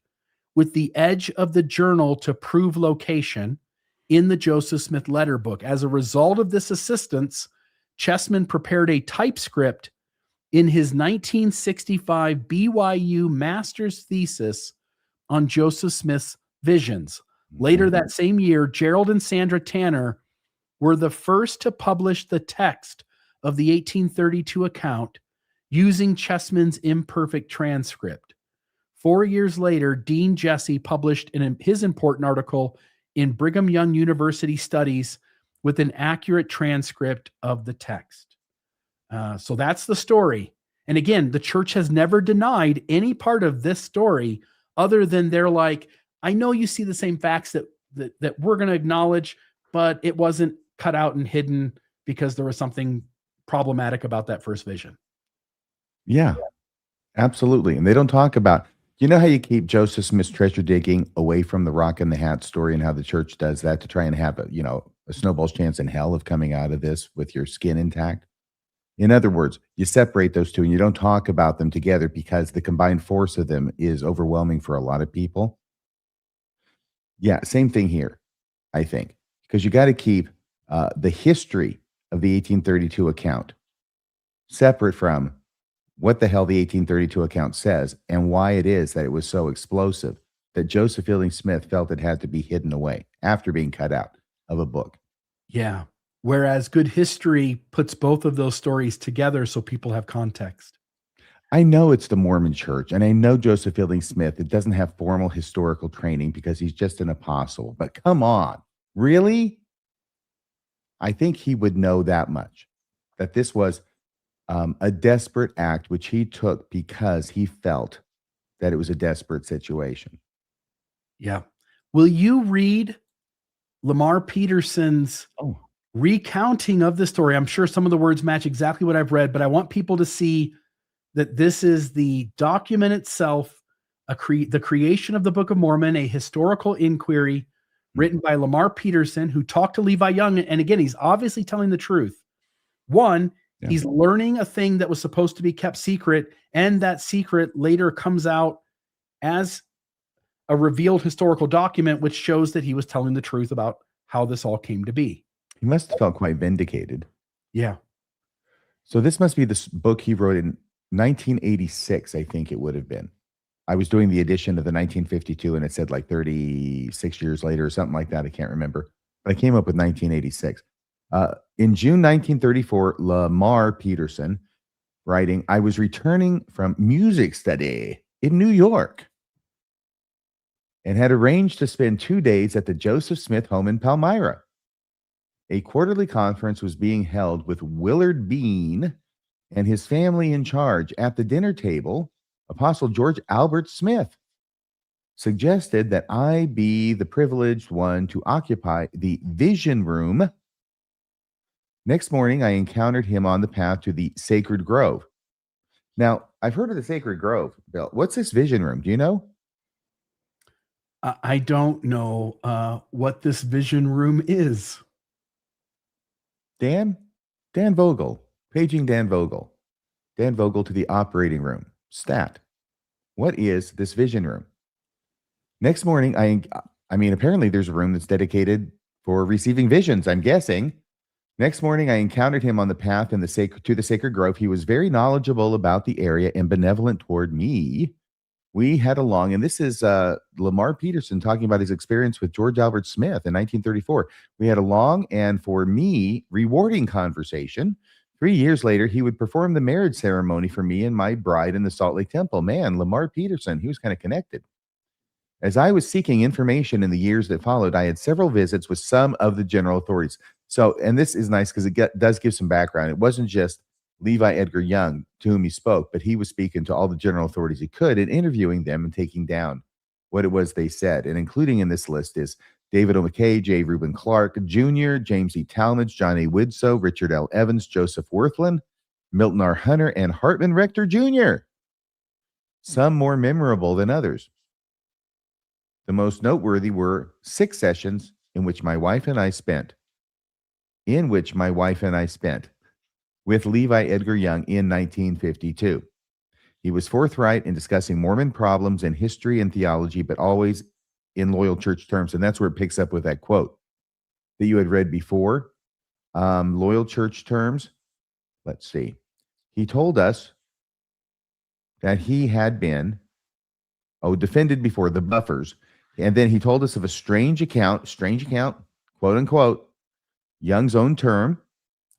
with the edge of the journal to prove location in the Joseph Smith letter book. As a result of this assistance, Chessman prepared a typescript in his 1965 BYU master's thesis on Joseph Smith's visions. Later that same year, Gerald and Sandra Tanner were the first to publish the text of the 1832 account using Chessman's imperfect transcript. 4 years later, Dean Jesse published his important article in Brigham Young University Studies with an accurate transcript of the text. So that's the story. And again, the church has never denied any part of this story other than they're like, I know you see the same facts that we're going to acknowledge, but it wasn't cut out and hidden because there was something problematic about that first vision. Yeah, absolutely. And they don't talk about, you know how you keep Joseph Smith's treasure digging away from the rock and the hat story, and how the church does that to try and have a snowball's chance in hell of coming out of this with your skin intact? In other words, you separate those two and you don't talk about them together because the combined force of them is overwhelming for a lot of people. Yeah, same thing here, I think, because you got to keep the history of the 1832 account separate from what the hell the 1832 account says and why it is that it was so explosive that Joseph Fielding Smith felt it had to be hidden away after being cut out of a book. Yeah. Whereas good history puts both of those stories together so people have context. I know it's the Mormon church, and I know Joseph Fielding Smith, it doesn't have formal historical training because he's just an apostle. But come on, really? I think he would know that much, that this was a desperate act which he took because he felt that it was a desperate situation. Yeah. Will you read Lamar Peterson's Oh, recounting of the story? I'm sure some of the words match exactly what I've read, but I want people to see that this is the document itself, the creation of the Book of Mormon, a historical inquiry written by Lamar Peterson, who talked to Levi Young. And again, he's obviously telling the truth. One, yeah. he's learning a thing that was supposed to be kept secret, and that secret later comes out as a revealed historical document, which shows that he was telling the truth about how this all came to be. He must have felt quite vindicated. Yeah. So this must be this book he wrote in 1986, I think it would have been. I was doing the edition of the 1952, and it said like 36 years later or something like that. I can't remember. But I came up with 1986. In June 1934, Lamar Peterson writing, I was returning from music study in New York and had arranged to spend 2 days at the Joseph Smith home in Palmyra. A quarterly conference was being held with Willard Bean and his family in charge. At the dinner table, Apostle George Albert Smith suggested that I be the privileged one to occupy the vision room. Next morning, I encountered him on the path to the Sacred Grove. Now, I've heard of the Sacred Grove, Bill. What's this vision room? Do you know? I don't know what this vision room is. Dan Vogel, paging Dan Vogel. Dan Vogel to the operating room. Stat. What is this vision room? Next morning, I mean, apparently there's a room that's dedicated for receiving visions, I'm guessing. Next morning, I encountered him on the path to the Sacred Grove. He was very knowledgeable about the area and benevolent toward me. We had a long, and this is Lamar Peterson talking about his experience with George Albert Smith in 1934. We had a long and, for me, rewarding conversation. 3 years later, he would perform the marriage ceremony for me and my bride in the Salt Lake Temple. Man, Lamar Peterson, he was kind of connected. As I was seeking information in the years that followed, I had several visits with some of the general authorities. So, and this is nice because it does give some background. It wasn't just Levi Edgar Young to whom he spoke, but he was speaking to all the general authorities he could and interviewing them and taking down what it was they said. And including in this list is David O. McKay, J. Reuben Clark Jr., James E. Talmadge, John A. Widsoe, Richard L. Evans, Joseph Worthland, Milton R. Hunter, and Hartman Rector Jr. Some more memorable than others. The most noteworthy were 6 sessions in which my wife and I spent with Levi Edgar Young in 1952. He was forthright in discussing Mormon problems in history and theology, but always in loyal church terms. And that's where it picks up with that quote that you had read before. Loyal church terms. Let's see. He told us that he had been, defended before the buffers. And then he told us of a strange account, quote unquote, Young's own term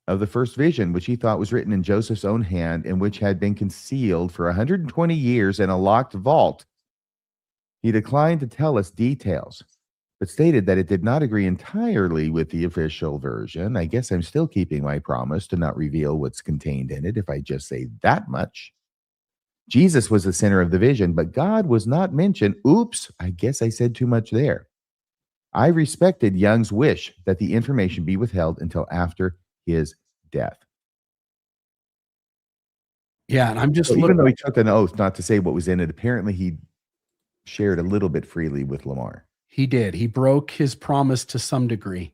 of the first vision, which he thought was written in Joseph's own hand and which had been concealed for 120 years in a locked vault. He declined to tell us details, but stated that it did not agree entirely with the official version. I guess I'm still keeping my promise to not reveal what's contained in it if I just say that much. Jesus was the center of the vision, but God was not mentioned. Oops, I guess I said too much there. I respected Young's wish that the information be withheld until after his death. Yeah, and I'm just So even looking. though he took an oath not to say what was in it, apparently he shared a little bit freely with Lamar. He did. He broke his promise to some degree.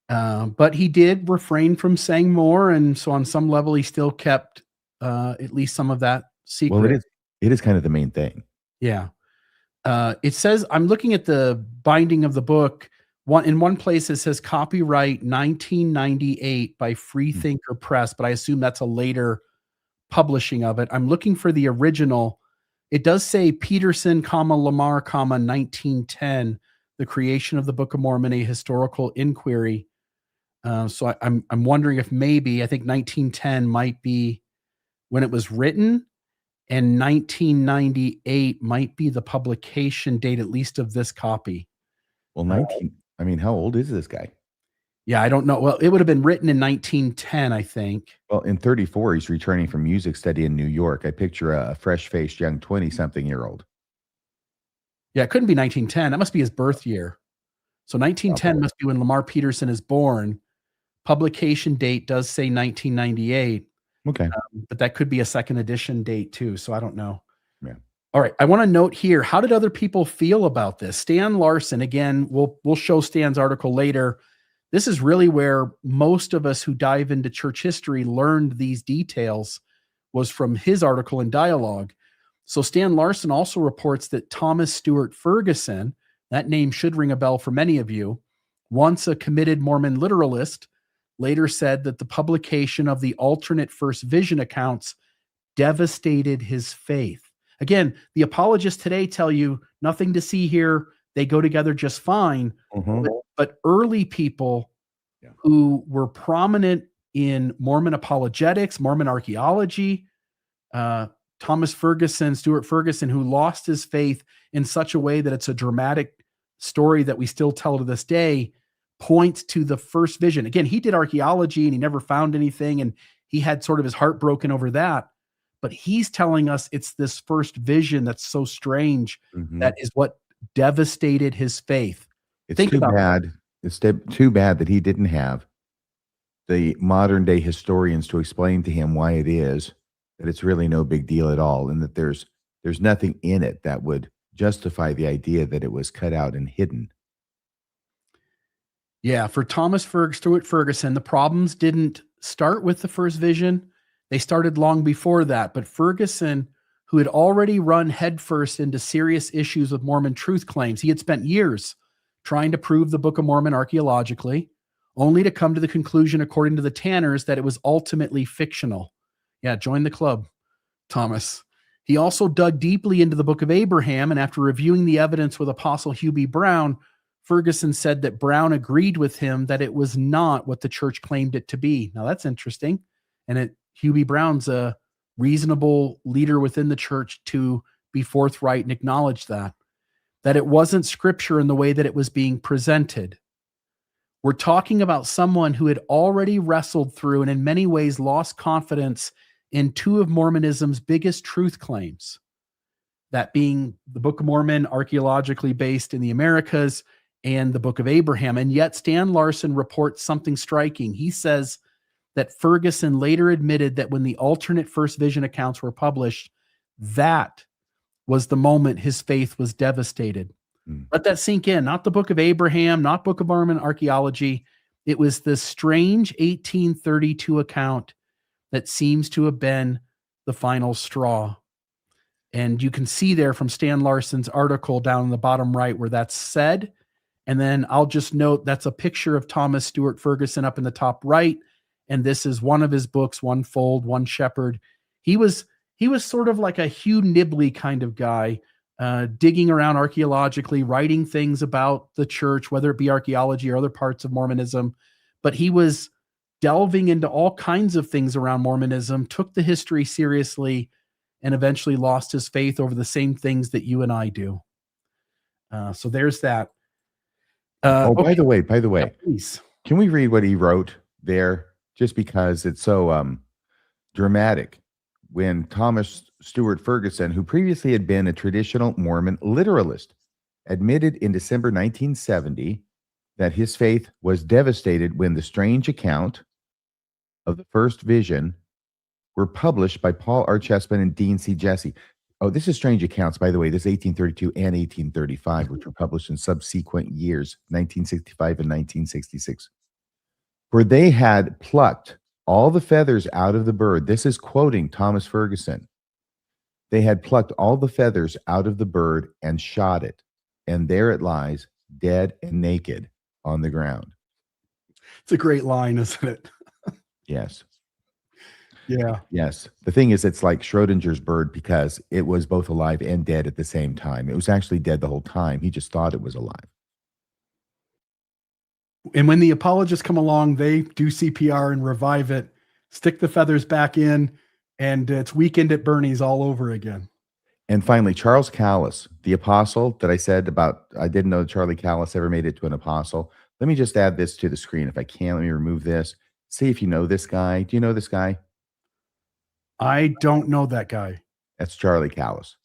But he did refrain from saying more, and so on some level, he still kept at least some of that Well, secret. it is kind of the main thing. Yeah. It says, I'm looking at the binding of the book. In one place, it says copyright 1998 by Freethinker Press, but I assume that's a later publishing of it. I'm looking for the original. It does say Peterson, Lamar, 1910, the creation of the Book of Mormon, a historical inquiry. So I'm wondering if maybe I think 1910 might be when it was written, and 1998 might be the publication date, at least of this copy. Well, I mean, how old is this guy? Yeah, I don't know. Well, it would have been written in 1910, I think. Well, in 34, he's returning from music study in New York. I picture a fresh-faced young 20-something-year-old. Yeah, it couldn't be 1910. That must be his birth year. So 1910 must be when Lamar Peterson is born. Publication date does say 1998. Okay. But that could be a second edition date too. So I don't know. Yeah. All right. I want to note here, how did other people feel about this? Stan Larson, again, we'll show Stan's article later. This is really where most of us who dive into church history learned these details, was from his article in Dialogue. So Stan Larson also reports that Thomas Stewart Ferguson, that name should ring a bell for many of you, once a committed Mormon literalist, later said that the publication of the alternate first vision accounts devastated his faith. Again, the apologists today tell you nothing to see here. They go together just fine. But early people who were prominent in Mormon apologetics, Mormon archaeology, Thomas Ferguson, Stuart Ferguson, who lost his faith in such a way that it's a dramatic story that we still tell to this day, points to the first vision. Again, he did archaeology and he never found anything, and he had sort of his heart broken over that. But he's telling us it's this first vision that's so strange that is what devastated his faith. It's too bad. It's too bad that he didn't have the modern day historians to explain to him why it is that it's really no big deal at all, and that there's nothing in it that would justify the idea that it was cut out and hidden. Yeah, for Stuart Ferguson, the problems didn't start with the first vision. They started long before that. But Ferguson, who had already run headfirst into serious issues with Mormon truth claims, he had spent years trying to prove the Book of Mormon archaeologically, only to come to the conclusion, according to the Tanners, that it was ultimately fictional. Yeah, join the club, Thomas. He also dug deeply into the Book of Abraham, and after reviewing the evidence with Apostle Hugh B. Brown, Ferguson said that Brown agreed with him that it was not what the church claimed it to be. Now that's interesting. And Hugh B. Brown's a reasonable leader within the church to be forthright and acknowledge that it wasn't scripture in the way that it was being presented. We're talking about someone who had already wrestled through and in many ways lost confidence in two of Mormonism's biggest truth claims, that being the Book of Mormon, archaeologically based in the Americas, and the Book of Abraham. And yet Stan Larson reports something striking. He says that Ferguson later admitted that when the alternate first vision accounts were published, that was the moment his faith was devastated. Let that sink in. Not the Book of Abraham, not Book of Mormon archaeology. It was this strange 1832 account that seems to have been the final straw. And you can see there from Stan Larson's article down in the bottom right where that's said. And then I'll just note that's a picture of Thomas Stewart Ferguson up in the top right. And this is one of his books, One Fold, One Shepherd. He was sort of like a Hugh Nibley kind of guy, digging around archaeologically, writing things about the church, whether it be archaeology or other parts of Mormonism. But he was delving into all kinds of things around Mormonism, took the history seriously, and eventually lost his faith over the same things that you and I do. So there's that. Okay. By the way, yeah, please. Can we read what he wrote there? Just because it's so dramatic. when Thomas Stewart Ferguson, who previously had been a traditional Mormon literalist, admitted in December 1970 that his faith was devastated when the strange account of the first vision were published by Paul R. Chessman and Dean C. Jesse. Oh, this is strange accounts, by the way. This is 1832 and 1835, which were published in subsequent years, 1965 and 1966. For they had plucked all the feathers out of the bird. This is quoting Thomas Ferguson. They had plucked all the feathers out of the bird and shot it, and there it lies, dead and naked on the ground. It's a great line, isn't it? Yes. Yeah. Yes. The thing is, it's like Schrodinger's bird because it was both alive and dead at the same time. It was actually dead the whole time. He just thought it was alive. And when the apologists come along, they do CPR and revive it, stick the feathers back in, and it's Weekend at Bernie's all over again. And finally, Charles Callis, the apostle that I said about, I didn't know Charlie Callis ever made it to an apostle. Let me just add this to the screen if I can. Let me remove this. See if you know this guy. Do you know this guy? I don't know that guy. That's Charlie Callis.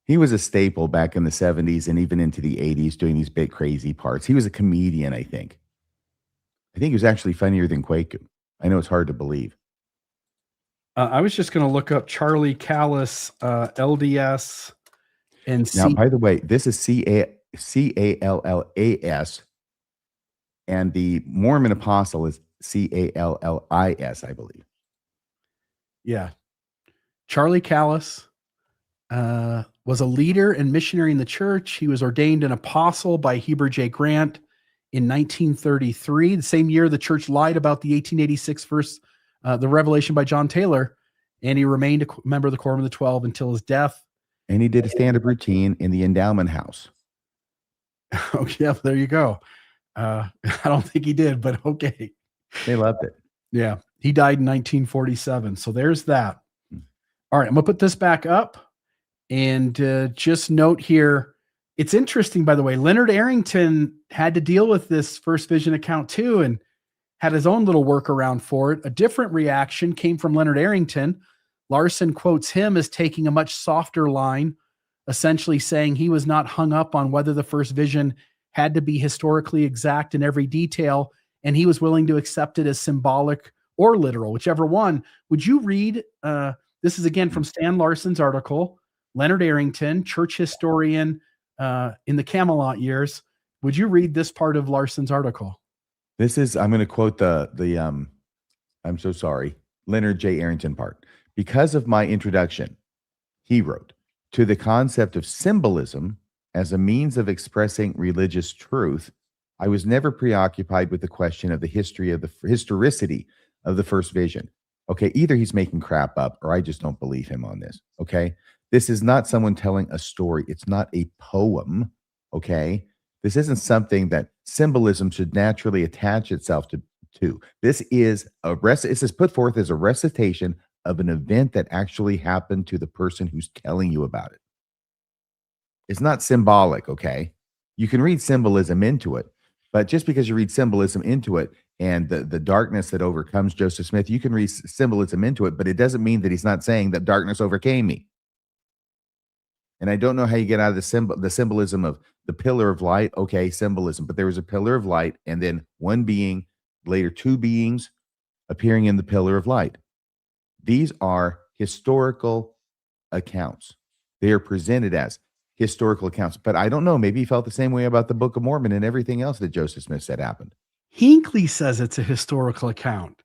He was a staple back in the 70s and even into the 80s doing these big crazy parts. He was a comedian, I think. I think he was actually funnier than Kwaku. I know it's hard to believe. I was just going to look up Charlie Callis, LDS, and Now, by the way, this is Callas, and the Mormon apostle is Callis, I believe. Yeah. Charlie Callis was a leader and missionary in the church. He was ordained an apostle by Heber J. Grant in 1933. The same year, the church lied about the 1886 verse, the revelation by John Taylor, and he remained a member of the Quorum of the 12 until his death. And he did a stand-up routine in the endowment house. Oh, yeah, there you go. I don't think he did, but okay. They loved it. Yeah, he died in 1947. So there's that. All right, I'm going to put this back up. And just note here, it's interesting, by the way, Leonard Arrington had to deal with this first vision account too and had his own little workaround for it. A different reaction came from Leonard Arrington. Larson quotes him as taking a much softer line, essentially saying he was not hung up on whether the first vision had to be historically exact in every detail, and he was willing to accept it as symbolic or literal, whichever one. Would you read, this is again from Stan Larson's article, Leonard Arrington, church historian in the Camelot years. Would you read this part of Larson's article? This is, I'm going to quote the I'm so sorry, Leonard J. Arrington part. Because of my introduction, he wrote, to the concept of symbolism as a means of expressing religious truth, I was never preoccupied with the question of the history of the historicity of the first vision. Okay, either he's making crap up or I just don't believe him on this. Okay, this is not someone telling a story. It's not a poem. Okay, this isn't something that symbolism should naturally attach itself to. This is this is put forth as a recitation of an event that actually happened to the person who's telling you about it. It's not symbolic, okay? You can read symbolism into it, but just because you read symbolism into it and the darkness that overcomes Joseph Smith, you can read symbolism into it, but it doesn't mean that he's not saying that darkness overcame me. And I don't know how you get out of the symbolism of the pillar of light. Okay, symbolism, but there was a pillar of light and then one being, later two beings appearing in the pillar of light. These are historical accounts. They are presented as historical accounts, but I don't know. Maybe he felt the same way about the Book of Mormon and everything else that Joseph Smith said happened. Hinckley says it's a historical account.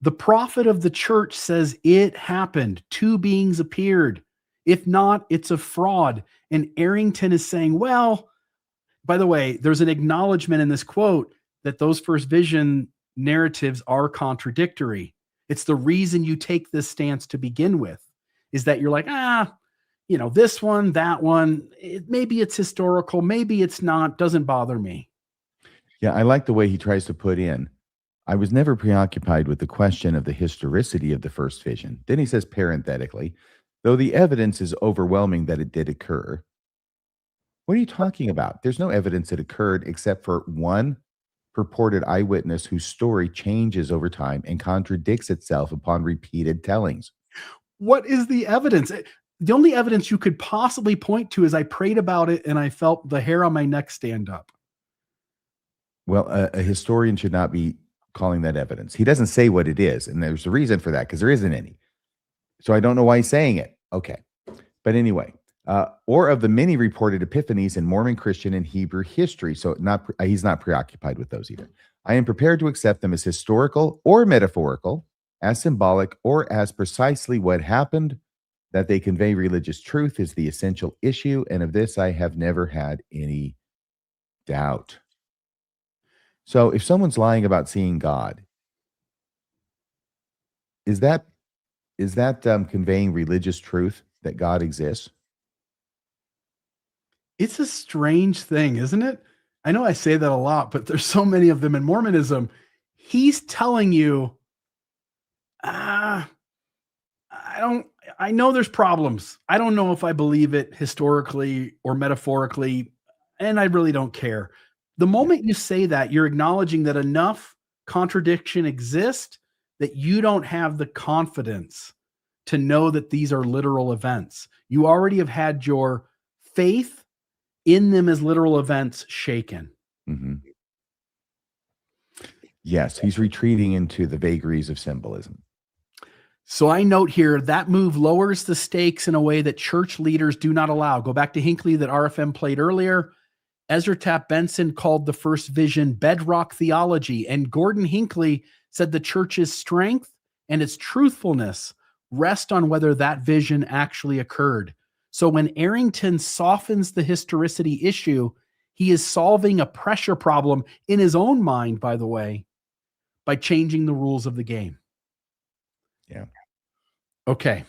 The prophet of the church says it happened. Two beings appeared. If not, it's a fraud. And Arrington is saying, well, by the way, there's an acknowledgement in this quote that those first vision narratives are contradictory. It's the reason you take this stance to begin with, is that you're like, this one, that one, maybe it's historical, maybe it's not, doesn't bother me. Yeah, I like the way he tries to put in, I was never preoccupied with the question of the historicity of the first vision. Then he says parenthetically, though the evidence is overwhelming that it did occur. What are you talking about? There's no evidence it occurred except for one purported eyewitness whose story changes over time and contradicts itself upon repeated tellings. What is the evidence? The only evidence you could possibly point to is I prayed about it and I felt the hair on my neck stand up. Well, a historian should not be calling that evidence. He doesn't say what it is, and there's a reason for that because there isn't any. So I don't know why he's saying it. Okay. But anyway, or of the many reported epiphanies in Mormon, Christian, and Hebrew history. So he's not preoccupied with those either. I am prepared to accept them as historical or metaphorical, as symbolic or as precisely what happened. That they convey religious truth is the essential issue, and of this I have never had any doubt. So if someone's lying about seeing God, is that conveying religious truth that God exists? It's a strange thing, isn't it? I know I say that a lot, but there's so many of them in Mormonism. He's telling you, I know there's problems. I don't know if I believe it historically or metaphorically, and I really don't care. The moment you say that, you're acknowledging that enough contradiction exists that you don't have the confidence to know that these are literal events. You already have had your faith in them as literal events shaken. Mm-hmm. Yes, he's retreating into the vagaries of symbolism. So I note here that move lowers the stakes in a way that church leaders do not allow. Go back to Hinckley that RFM played earlier. Ezra Taft Benson called the first vision bedrock theology, and Gordon Hinckley said the church's strength and its truthfulness rest on whether that vision actually occurred. So when Arrington softens the historicity issue, he is solving a pressure problem in his own mind, by the way, by changing the rules of the game. Yeah. Okay.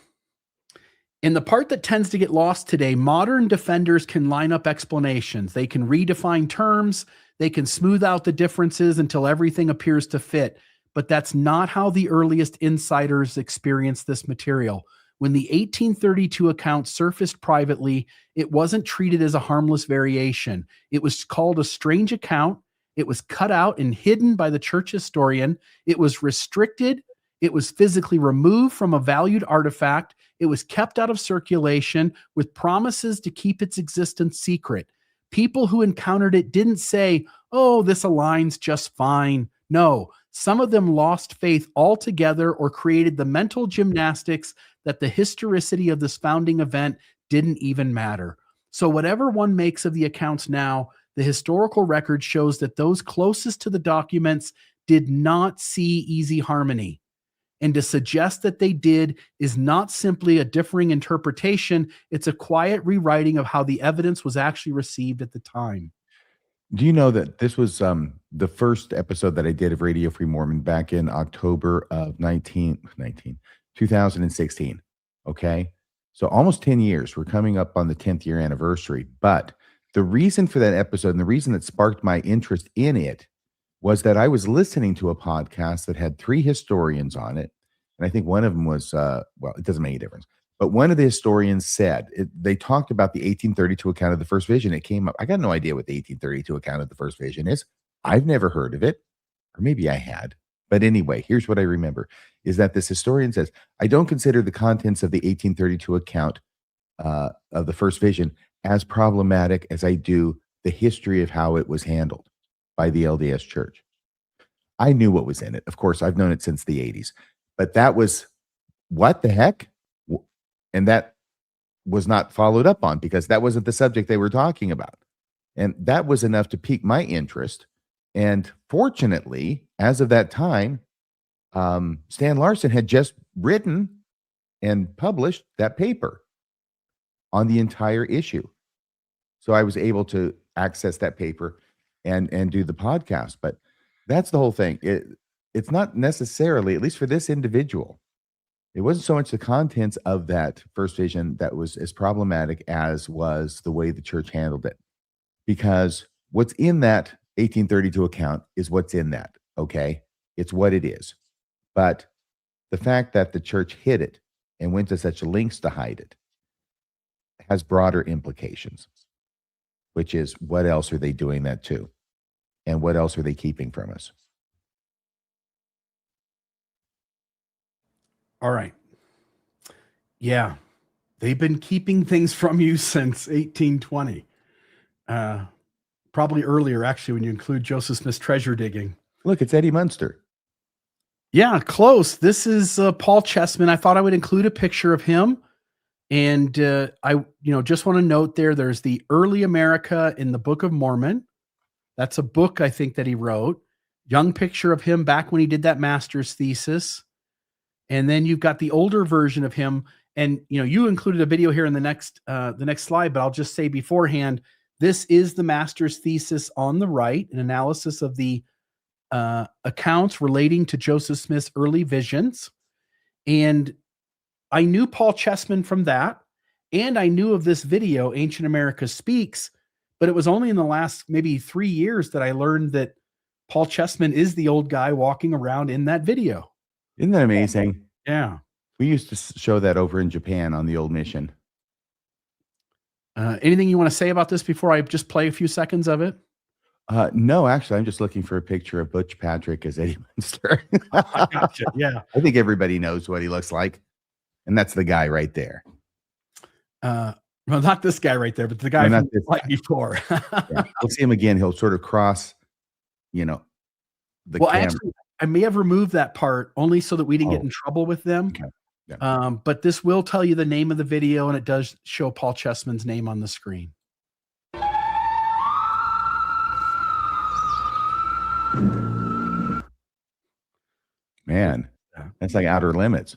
In the part that tends to get lost today, modern defenders can line up explanations. They can redefine terms. They can smooth out the differences until everything appears to fit. But that's not how the earliest insiders experienced this material. When the 1832 account surfaced privately, it wasn't treated as a harmless variation. It was called a strange account. It was cut out and hidden by the church historian. It was restricted. It was physically removed from a valued artifact. It was kept out of circulation with promises to keep its existence secret. People who encountered it didn't say, "Oh, this aligns just fine." No, some of them lost faith altogether or created the mental gymnastics that the historicity of this founding event didn't even matter. So whatever one makes of the accounts now, the historical record shows that those closest to the documents did not see easy harmony. And to suggest that they did is not simply a differing interpretation, it's a quiet rewriting of how the evidence was actually received at the time. Do you know that this was the first episode that I did of Radio Free Mormon back in October of 2016? Okay. So almost 10 years. We're coming up on the 10th year anniversary. But the reason for that episode and the reason that sparked my interest in it was that I was listening to a podcast that had 3 historians on it. And I think one of them was, well, it doesn't make any difference. But one of the historians said, they talked about the 1832 account of the first vision. It came up. I got no idea what the 1832 account of the first vision is. I've never heard of it. Or maybe I had. But anyway, here's what I remember, is that this historian says, I don't consider the contents of the 1832 account of the first vision as problematic as I do the history of how it was handled by the LDS Church. I knew what was in it. Of course, I've known it since the 80s. But that was, what the heck? And that was not followed up on because that wasn't the subject they were talking about. And that was enough to pique my interest. And fortunately, as of that time, Stan Larson had just written and published that paper on the entire issue. So I was able to access that paper and do the podcast. But that's the whole thing. It's not necessarily, at least for this individual, it wasn't so much the contents of that first vision that was as problematic as was the way the church handled it. Because what's in that 1832 account is what's in that, okay? It's what it is. But the fact that the church hid it and went to such lengths to hide it has broader implications, which is, what else are they doing that to? And what else are they keeping from us? All right. Yeah. They've been keeping things from you since 1820. Probably earlier, actually, when you include Joseph Smith's treasure digging. Look, it's Eddie Munster. Yeah, close. This is Paul Chessman. I thought I would include a picture of him. And I just want to note there's the Early America in the Book of Mormon. That's a book, I think, that he wrote. Young picture of him back when he did that master's thesis. And then you've got the older version of him. And you included a video here in the next slide, but I'll just say beforehand, this is the master's thesis on the right, an analysis of the accounts relating to Joseph Smith's early visions. And I knew Paul Chessman from that, and I knew of this video, Ancient America Speaks, but it was only in the last maybe 3 years that I learned that Paul Chessman is the old guy walking around in that video. Isn't that amazing? Yeah. We used to show that over in Japan on the old mission. Anything you want to say about this before I just play a few seconds of it? No, actually, I'm just looking for a picture of Butch Patrick as Eddie Munster. I gotcha. Yeah. I think everybody knows what he looks like. And that's the guy right there. Well, not this guy right there, but the guy No, from right before. Yeah. We'll see him again. He'll sort of cross, the camera. Actually, I may have removed that part only so that we didn't get in trouble with them. Okay. Yeah. But this will tell you the name of the video, and it does show Paul Chessman's name on the screen. Man, that's like Outer Limits.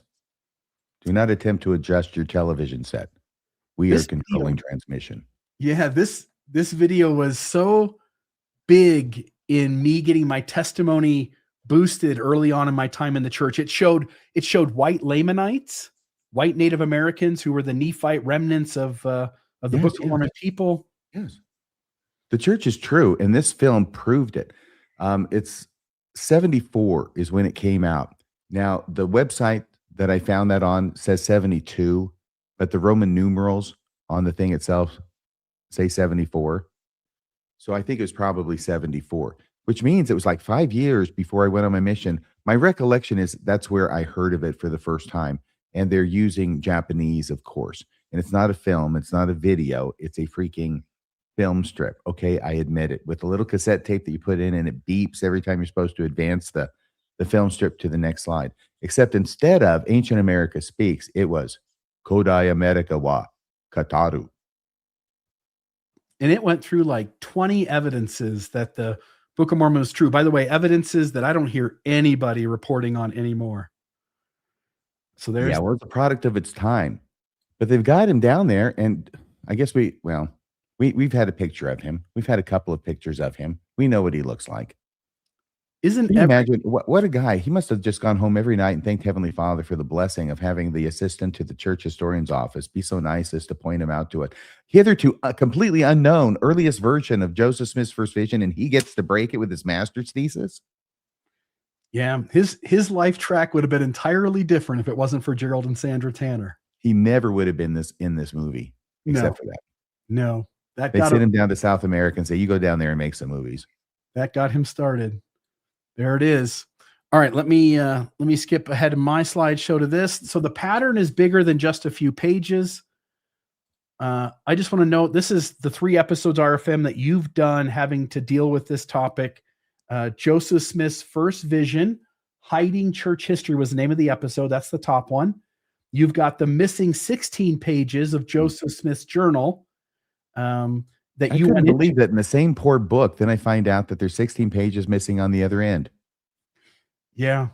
Do not attempt to adjust your television set. We are controlling transmission. Yeah, this video was so big in me getting my testimony boosted early on in my time in the church. It showed white Lamanites, white Native Americans who were the Nephite remnants of the Book of Mormon people. Yes. The church is true, and this film proved it. It's 74 is when it came out. Now, the website that I found that on says 72, but the Roman numerals on the thing itself say 74. So I think it was probably 74, which means it was like 5 years before I went on my mission. My recollection is that's where I heard of it for the first time. And they're using Japanese, of course. And it's not a film. It's not a video. It's a freaking film strip. Okay, I admit it. With a little cassette tape that you put in and it beeps every time you're supposed to advance the film strip to the next slide. Except instead of Ancient America Speaks, it was Kodai America wa Kataru. And it went through like 20 evidences that the Book of Mormon is true. By the way, evidences that I don't hear anybody reporting on anymore. So there's it's a product of its time. But they've got him down there, and I guess we've had a picture of him. We've had a couple of pictures of him. We know what he looks like. Can you imagine what a guy? He must have just gone home every night and thanked Heavenly Father for the blessing of having the assistant to the church historian's office be so nice as to point him out to it. Hitherto a completely unknown earliest version of Joseph Smith's first vision, and he gets to break it with his master's thesis. Yeah, his life track would have been entirely different if it wasn't for Gerald and Sandra Tanner. He never would have been in this movie except for that. No, they sent him down to South America and say, "You go down there and make some movies." That got him started. There it is. All right, let me skip ahead in my slideshow to this. So the pattern is bigger than just a few pages. I just want to note this is the 3 episodes RFM that you've done having to deal with this topic. Joseph Smith's first vision, hiding church history was the name of the episode. That's the top one. You've got the missing 16 pages of Joseph Smith's journal. That I you couldn't believe that in the same poor book. Then I find out that there's 16 pages missing on the other end. Yeah,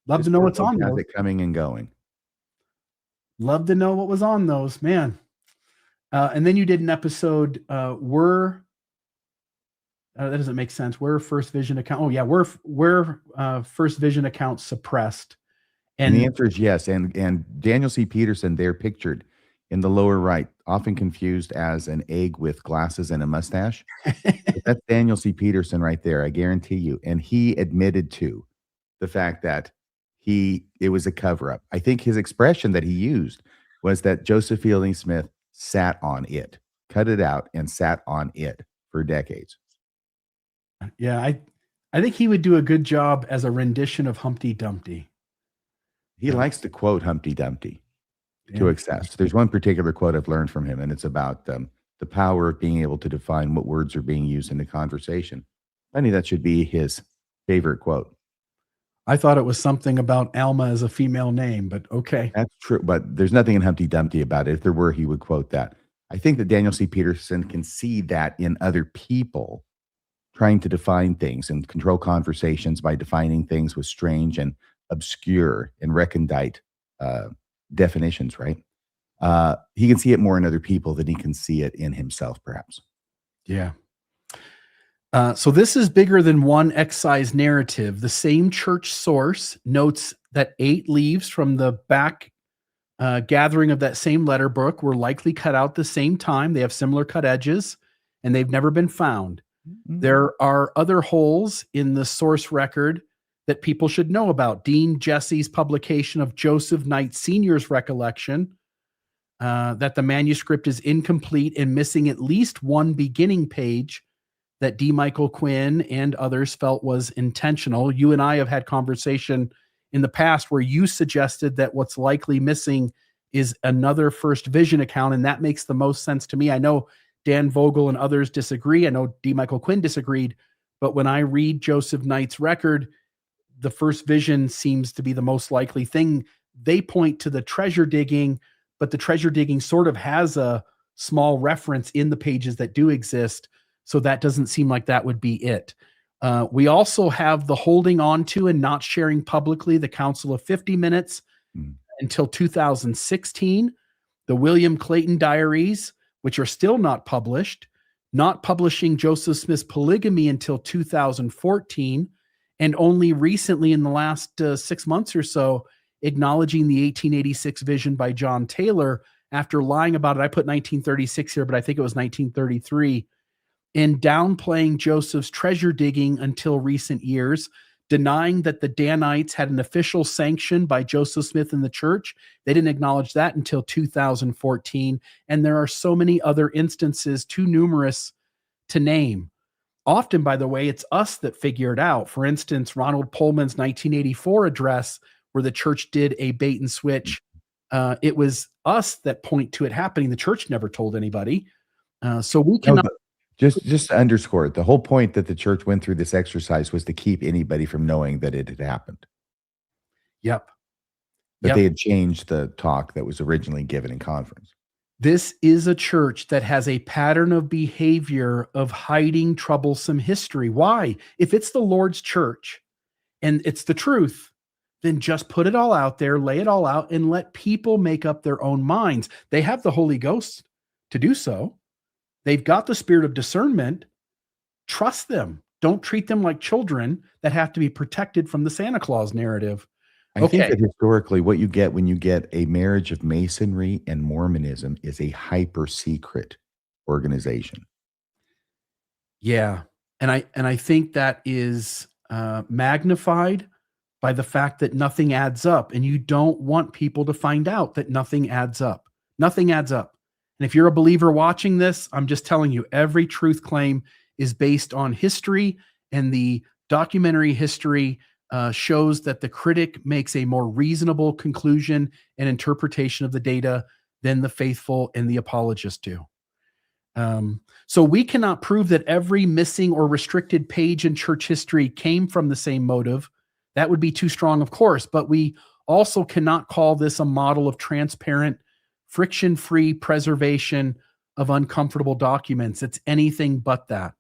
love to know what's on those. Coming and going. Love to know what was on those, man. And then you did an episode. That doesn't make sense. Were first vision account? Oh yeah, were first vision accounts suppressed? And the answer is yes. And Daniel C. Peterson, they're pictured in the lower right, often confused as an egg with glasses and a mustache. That's Daniel C. Peterson right there, I guarantee you. And he admitted to the fact that it was a cover-up. I think his expression that he used was that Joseph Fielding Smith sat on it, cut it out, and sat on it for decades. Yeah, I think he would do a good job as a rendition of Humpty Dumpty. He likes to quote Humpty Dumpty to Damn. excess. There's one particular quote I've learned from him, and it's about the power of being able to define what words are being used in a conversation. Funny, that should be his favorite quote. I thought it was something about Alma as a female name, but okay. That's true, but there's nothing in Humpty Dumpty about it. If there were, he would quote that. I think that Daniel C. Peterson can see that in other people trying to define things and control conversations by defining things with strange and obscure and recondite definitions, right? He can see it more in other people than he can see it in himself, perhaps. Yeah. So this is bigger than one excised narrative. The same church source notes that 8 leaves from the back gathering of that same letter book were likely cut out the same time. They have similar cut edges, and they've never been found. There are other holes in the source record that people should know about. Dean Jesse's publication of Joseph Knight Sr.'s recollection that the manuscript is incomplete and missing at least one beginning page that D. Michael Quinn and others felt was intentional. You and I have had conversation in the past where you suggested that what's likely missing is another First Vision account, and that makes the most sense to me. I know Dan Vogel and others disagree. I know D. Michael Quinn disagreed, but when I read Joseph Knight's record, the First Vision seems to be the most likely thing. They point to the treasure digging, but the treasure digging sort of has a small reference in the pages that do exist. So that doesn't seem like that would be it. We also have the holding on to and not sharing publicly the Council of 50 Minutes until 2016, the William Clayton Diaries, which are still not published, not publishing Joseph Smith's polygamy until 2014, and only recently in the last 6 months or so, acknowledging the 1886 vision by John Taylor after lying about it. I put 1936 here, but I think it was 1933. And downplaying Joseph's treasure digging until recent years, denying that the Danites had an official sanction by Joseph Smith in the church. They didn't acknowledge that until 2014. And there are so many other instances, too numerous to name. Often, by the way, it's us that figure it out. For instance, Ronald Pullman's 1984 address, where the church did a bait and switch. It was us that point to it happening. The church never told anybody. So we cannot... Just to underscore it, the whole point that the church went through this exercise was to keep anybody from knowing that it had happened. Yep. That they had changed the talk that was originally given in conference. This is a church that has a pattern of behavior of hiding troublesome history. Why? If it's the Lord's church and it's the truth, then just put it all out there, lay it all out, and let people make up their own minds. They have the Holy Ghost to do so. They've got the spirit of discernment. Trust them. Don't treat them like children that have to be protected from the Santa Claus narrative. I think that historically what you get when you get a marriage of Masonry and Mormonism is a hyper secret organization. Yeah. And I think that is magnified by the fact that nothing adds up, and you don't want people to find out that nothing adds up. Nothing adds up. And if you're a believer watching this, I'm just telling you, every truth claim is based on history, and the documentary history shows that the critic makes a more reasonable conclusion and interpretation of the data than the faithful and the apologists do. So we cannot prove that every missing or restricted page in church history came from the same motive. That would be too strong, of course, but we also cannot call this a model of transparent, friction-free preservation of uncomfortable documents. It's anything but that.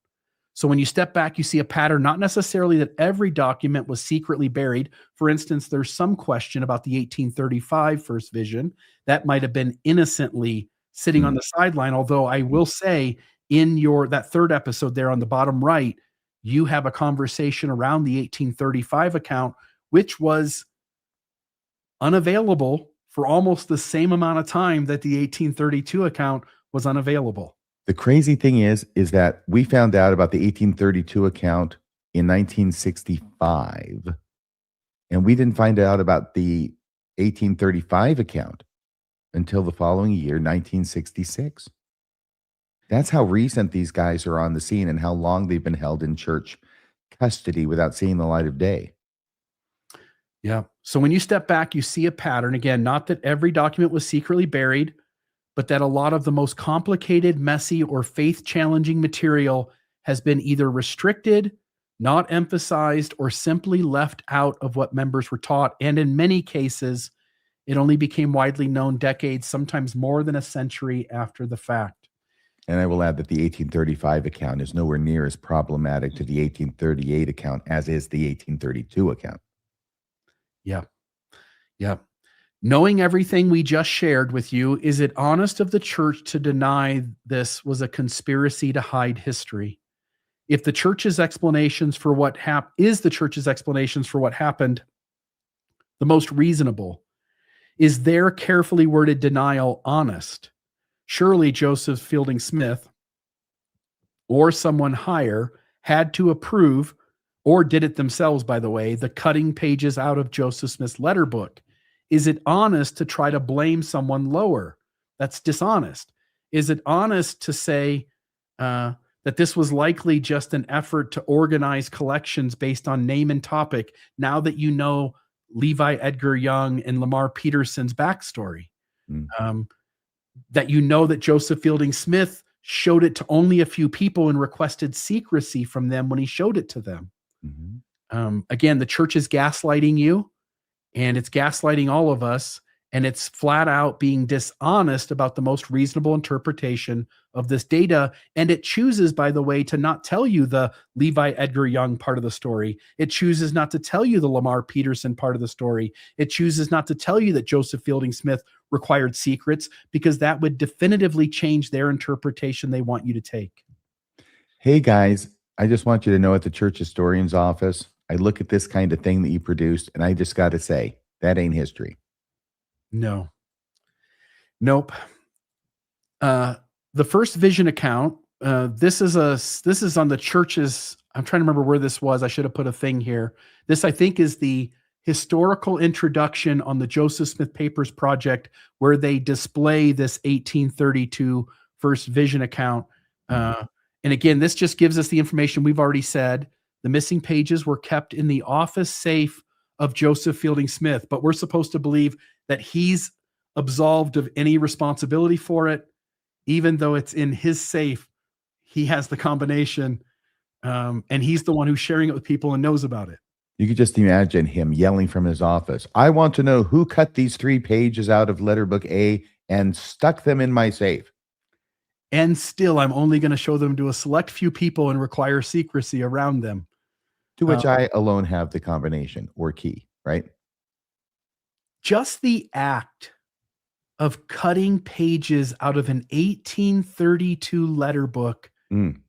So when you step back, you see a pattern, not necessarily that every document was secretly buried. For instance, there's some question about the 1835 First Vision. That might have been innocently sitting on the sideline, although I will say in that third episode there on the bottom right, you have a conversation around the 1835 account, which was unavailable for almost the same amount of time that the 1832 account was unavailable. The crazy thing is that we found out about the 1832 account in 1965, and we didn't find out about the 1835 account until the following year, 1966. That's how recent these guys are on the scene and how long they've been held in church custody without seeing the light of day. Yeah. So when you step back, you see a pattern. Again, not that every document was secretly buried, but that a lot of the most complicated, messy, or faith challenging material has been either restricted, not emphasized, or simply left out of what members were taught. And in many cases, it only became widely known decades, sometimes more than a century after the fact. And I will add that the 1835 account is nowhere near as problematic to the 1838 account as is the 1832 account. Yeah. Yeah. Knowing everything we just shared with you, is it honest of the church to deny this was a conspiracy to hide history? If the church's explanations for what is the church's explanations for what happened the most reasonable? Is their carefully worded denial honest? Surely Joseph Fielding Smith or someone higher had to approve, or did it themselves, by the way, the cutting pages out of Joseph Smith's letterbook. Is it honest to try to blame someone lower? That's dishonest. Is it honest to say that this was likely just an effort to organize collections based on name and topic, now that you know Levi Edgar Young and Lamar Peterson's backstory? That you know that Joseph Fielding Smith showed it to only a few people and requested secrecy from them when he showed it to them. Again, the church is gaslighting you, and it's gaslighting all of us, and it's flat out being dishonest about the most reasonable interpretation of this data. And it chooses, by the way, to not tell you the Levi Edgar Young part of the story. It chooses not to tell you the Lamar Peterson part of the story. It chooses not to tell you that Joseph Fielding Smith required secrets, because that would definitively change their interpretation they want you to take. Hey guys, I just want you to know, at the church historian's office, I look at this kind of thing that you produced, and I just got to say, that ain't history. No. Nope. The first vision account, this is on the church's, I'm trying to remember where this was. I should have put a thing here. This, I think, is the historical introduction on the Joseph Smith Papers Project, where they display this 1832 first vision account. And again, this just gives us the information we've already said. The missing pages were kept in the office safe of Joseph Fielding Smith, but we're supposed to believe that he's absolved of any responsibility for it, even though it's in his safe. He has the combination, and he's the one who's sharing it with people and knows about it. You could just imagine him yelling from his office, "I want to know who cut these 3 pages out of letterbook A and stuck them in my safe. And still, I'm only going to show them to a select few people and require secrecy around them." To which I alone have the combination or key, right? Just the act of cutting pages out of an 1832 letterbook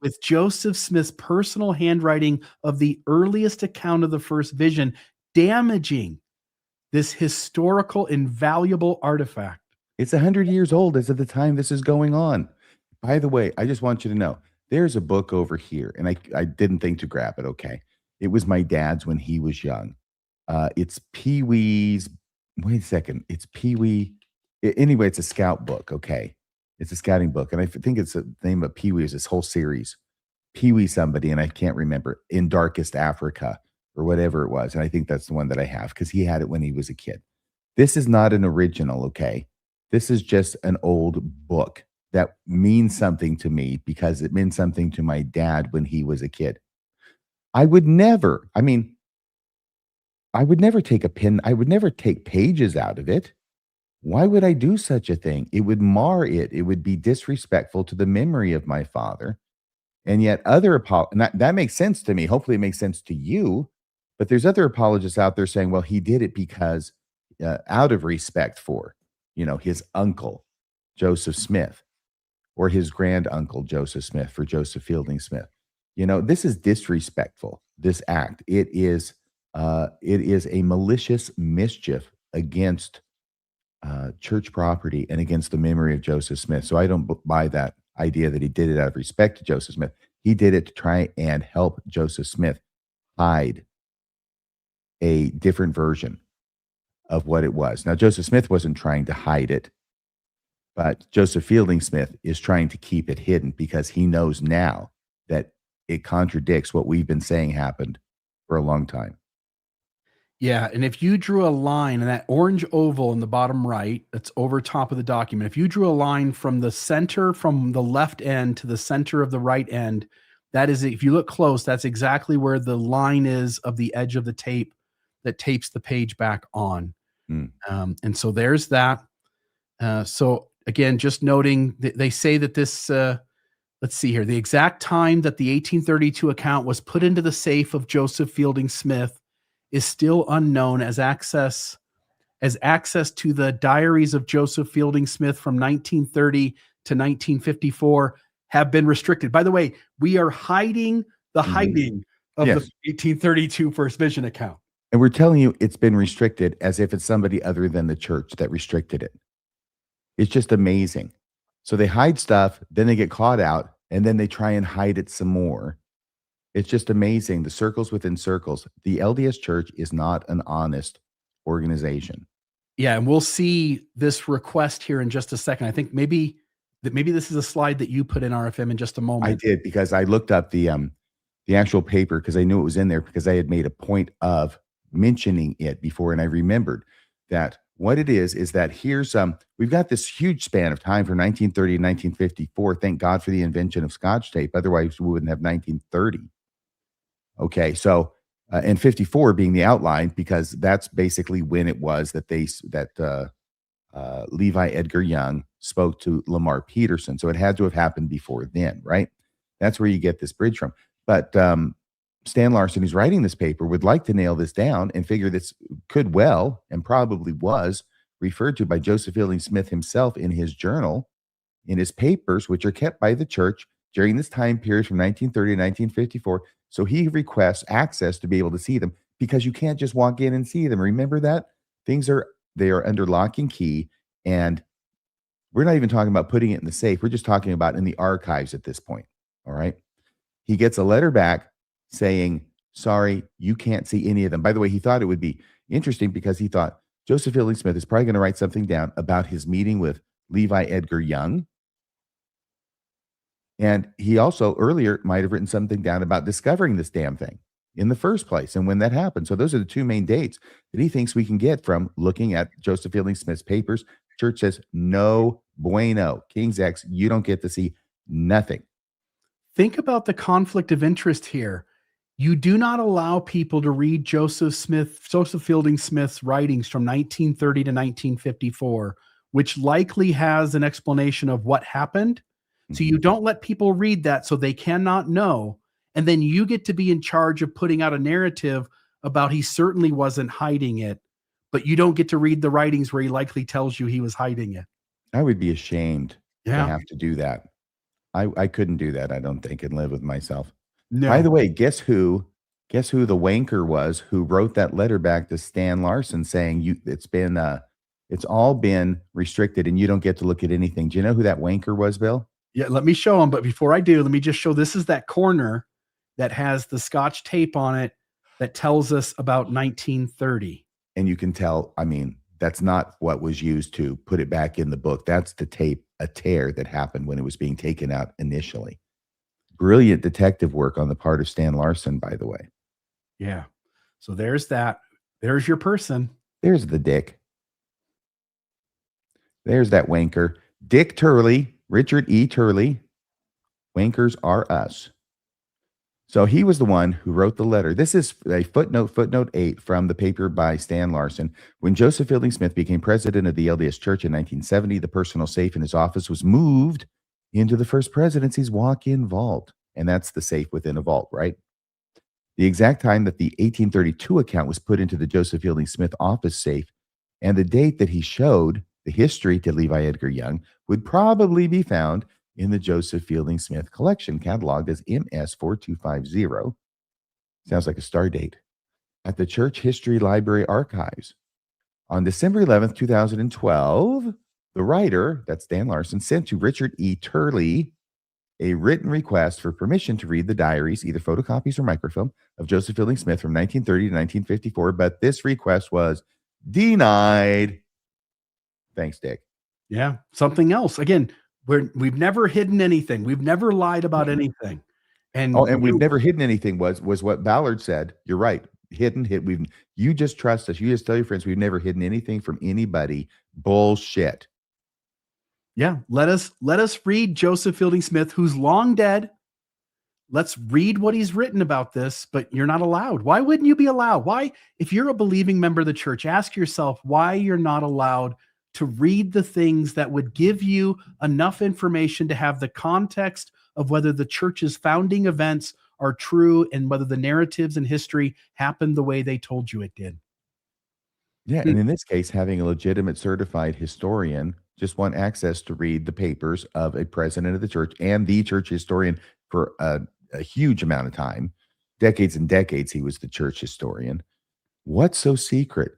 with Joseph Smith's personal handwriting of the earliest account of the first vision, damaging this historical, invaluable artifact. It's 100 years old as of the time this is going on. By the way, I just want you to know, there's a book over here, and I didn't think to grab it, okay? It was my dad's when he was young. It's Pee-wee's, wait a second, it's Pee-wee. Anyway, it's a scout book, okay? It's a scouting book, and I think it's the name of Pee-wee is this whole series. Pee-wee somebody, and I can't remember, in Darkest Africa, or whatever it was, and I think that's the one that I have, because he had it when he was a kid. This is not an original, okay? This is just an old book that means something to me because it meant something to my dad when he was a kid. I would never take a pen. I would never take pages out of it. Why would I do such a thing? It would mar it. It would be disrespectful to the memory of my father. And yet that makes sense to me. Hopefully it makes sense to you. But there's other apologists out there saying, well, he did it because out of respect for, his uncle, Joseph Smith, or his grand uncle, Joseph Smith, for Joseph Fielding Smith. This is disrespectful, this act. It is a malicious mischief against church property and against the memory of Joseph Smith. So I don't buy that idea that he did it out of respect to Joseph Smith. He did it to try and help Joseph Smith hide a different version of what it was. Now, Joseph Smith wasn't trying to hide it, but Joseph Fielding Smith is trying to keep it hidden because he knows now that it contradicts what we've been saying happened for a long time. Yeah, and if you drew a line in that orange oval in the bottom right, that's over top of the document, if you drew a line from the center, from the left end to the center of the right end, that is, if you look close, that's exactly where the line is of the edge of the tape that tapes the page back on. Mm. And so there's that. So again, just noting that they say that this, let's see here, the exact time that the 1832 account was put into the safe of Joseph Fielding Smith is still unknown, as access to the diaries of Joseph Fielding Smith from 1930 to 1954 have been restricted. By the way, we are hiding the hiding of Yes. the 1832 First Vision account. And we're telling you it's been restricted as if it's somebody other than the church that restricted it. It's just amazing. So they hide stuff, then they get caught out, and then they try and hide it some more. It's just amazing. The circles within circles. The LDS Church is not an honest organization. Yeah, and we'll see this request here in just a second. I think maybe this is a slide that you put in RFM in just a moment. I did, because I looked up the actual paper because I knew it was in there, because I had made a point of mentioning it before, and I remembered that what it is that here's we've got this huge span of time from 1930 to 1954. Thank God for the invention of Scotch tape. Otherwise, we wouldn't have 1930. Okay, so and 54 being the outline, because that's basically when it was that Levi Edgar Young spoke to Lamar Peterson. So it had to have happened before then, right? That's where you get this bridge from. But Stan Larson, who's writing this paper, would like to nail this down and figure this could well, and probably was, referred to by Joseph Fielding Smith himself in his journal, in his papers, which are kept by the church during this time period from 1930 to 1954. So he requests access to be able to see them, because you can't just walk in and see them. Remember that? They are under lock and key, and we're not even talking about putting it in the safe. We're just talking about in the archives at this point. All right. He gets a letter back saying, sorry, you can't see any of them. By the way, he thought it would be interesting because he thought Joseph Fielding Smith is probably going to write something down about his meeting with Levi Edgar Young. And he also earlier might have written something down about discovering this damn thing in the first place and when that happened. So those are the two main dates that he thinks we can get from looking at Joseph Fielding Smith's papers. Church says, no bueno. King's X, you don't get to see nothing. Think about the conflict of interest here. You do not allow people to read Joseph Fielding Smith's writings from 1930 to 1954, which likely has an explanation of what happened. So you don't let people read that so they cannot know. And then you get to be in charge of putting out a narrative about he certainly wasn't hiding it, but you don't get to read the writings where he likely tells you he was hiding it. I would be ashamed to Yeah. have to do that. I couldn't do that, I don't think, and live with myself. No. By the way, guess who the wanker was who wrote that letter back to Stan Larson saying it's all been restricted and you don't get to look at anything. Do you know who that wanker was, Bill? Yeah, let me show him. But before I do, let me just show, this is that corner that has the Scotch tape on it that tells us about 1930. And you can tell, I mean, that's not what was used to put it back in the book. That's the tape, a tear that happened when it was being taken out initially. Brilliant detective work on the part of Stan Larson, by the way. Yeah. So there's that. There's your person. There's the dick. There's that wanker. Dick Turley, Richard E. Turley. Wankers are us. So he was the one who wrote the letter. This is a footnote 8 from the paper by Stan Larson. When Joseph Fielding Smith became president of the LDS Church in 1970, the personal safe in his office was moved into the First Presidency's walk-in vault. And that's the safe within a vault, right? The exact time that the 1832 account was put into the Joseph Fielding Smith office safe and the date that he showed the history to Levi Edgar Young would probably be found in the Joseph Fielding Smith collection, cataloged as MS4250. Sounds like a star date. At the Church History Library Archives. On December 11th, 2012, the writer, that's Stan Larson, sent to Richard E. Turley a written request for permission to read the diaries, either photocopies or microfilm, of Joseph Fielding Smith from 1930 to 1954, but this request was denied. Thanks, Dick. Yeah. Something else. Again, we've never hidden anything. We've never lied about anything. And and we've never hidden anything was what Ballard said. You're right. You just trust us. You just tell your friends we've never hidden anything from anybody. Bullshit. yeah, let us read Joseph Fielding Smith, who's long dead. Let's read what he's written about this, but you're not allowed. Why wouldn't you be allowed? Why, if you're a believing member of the church, ask yourself why you're not allowed to read the things that would give you enough information to have the context of whether the church's founding events are true and whether the narratives and history happened the way they told you it did. Yeah, and in this case, having a legitimate certified historian just want access to read the papers of a president of the church and the church historian for a huge amount of time, decades and decades. He was the church historian. What's so secret?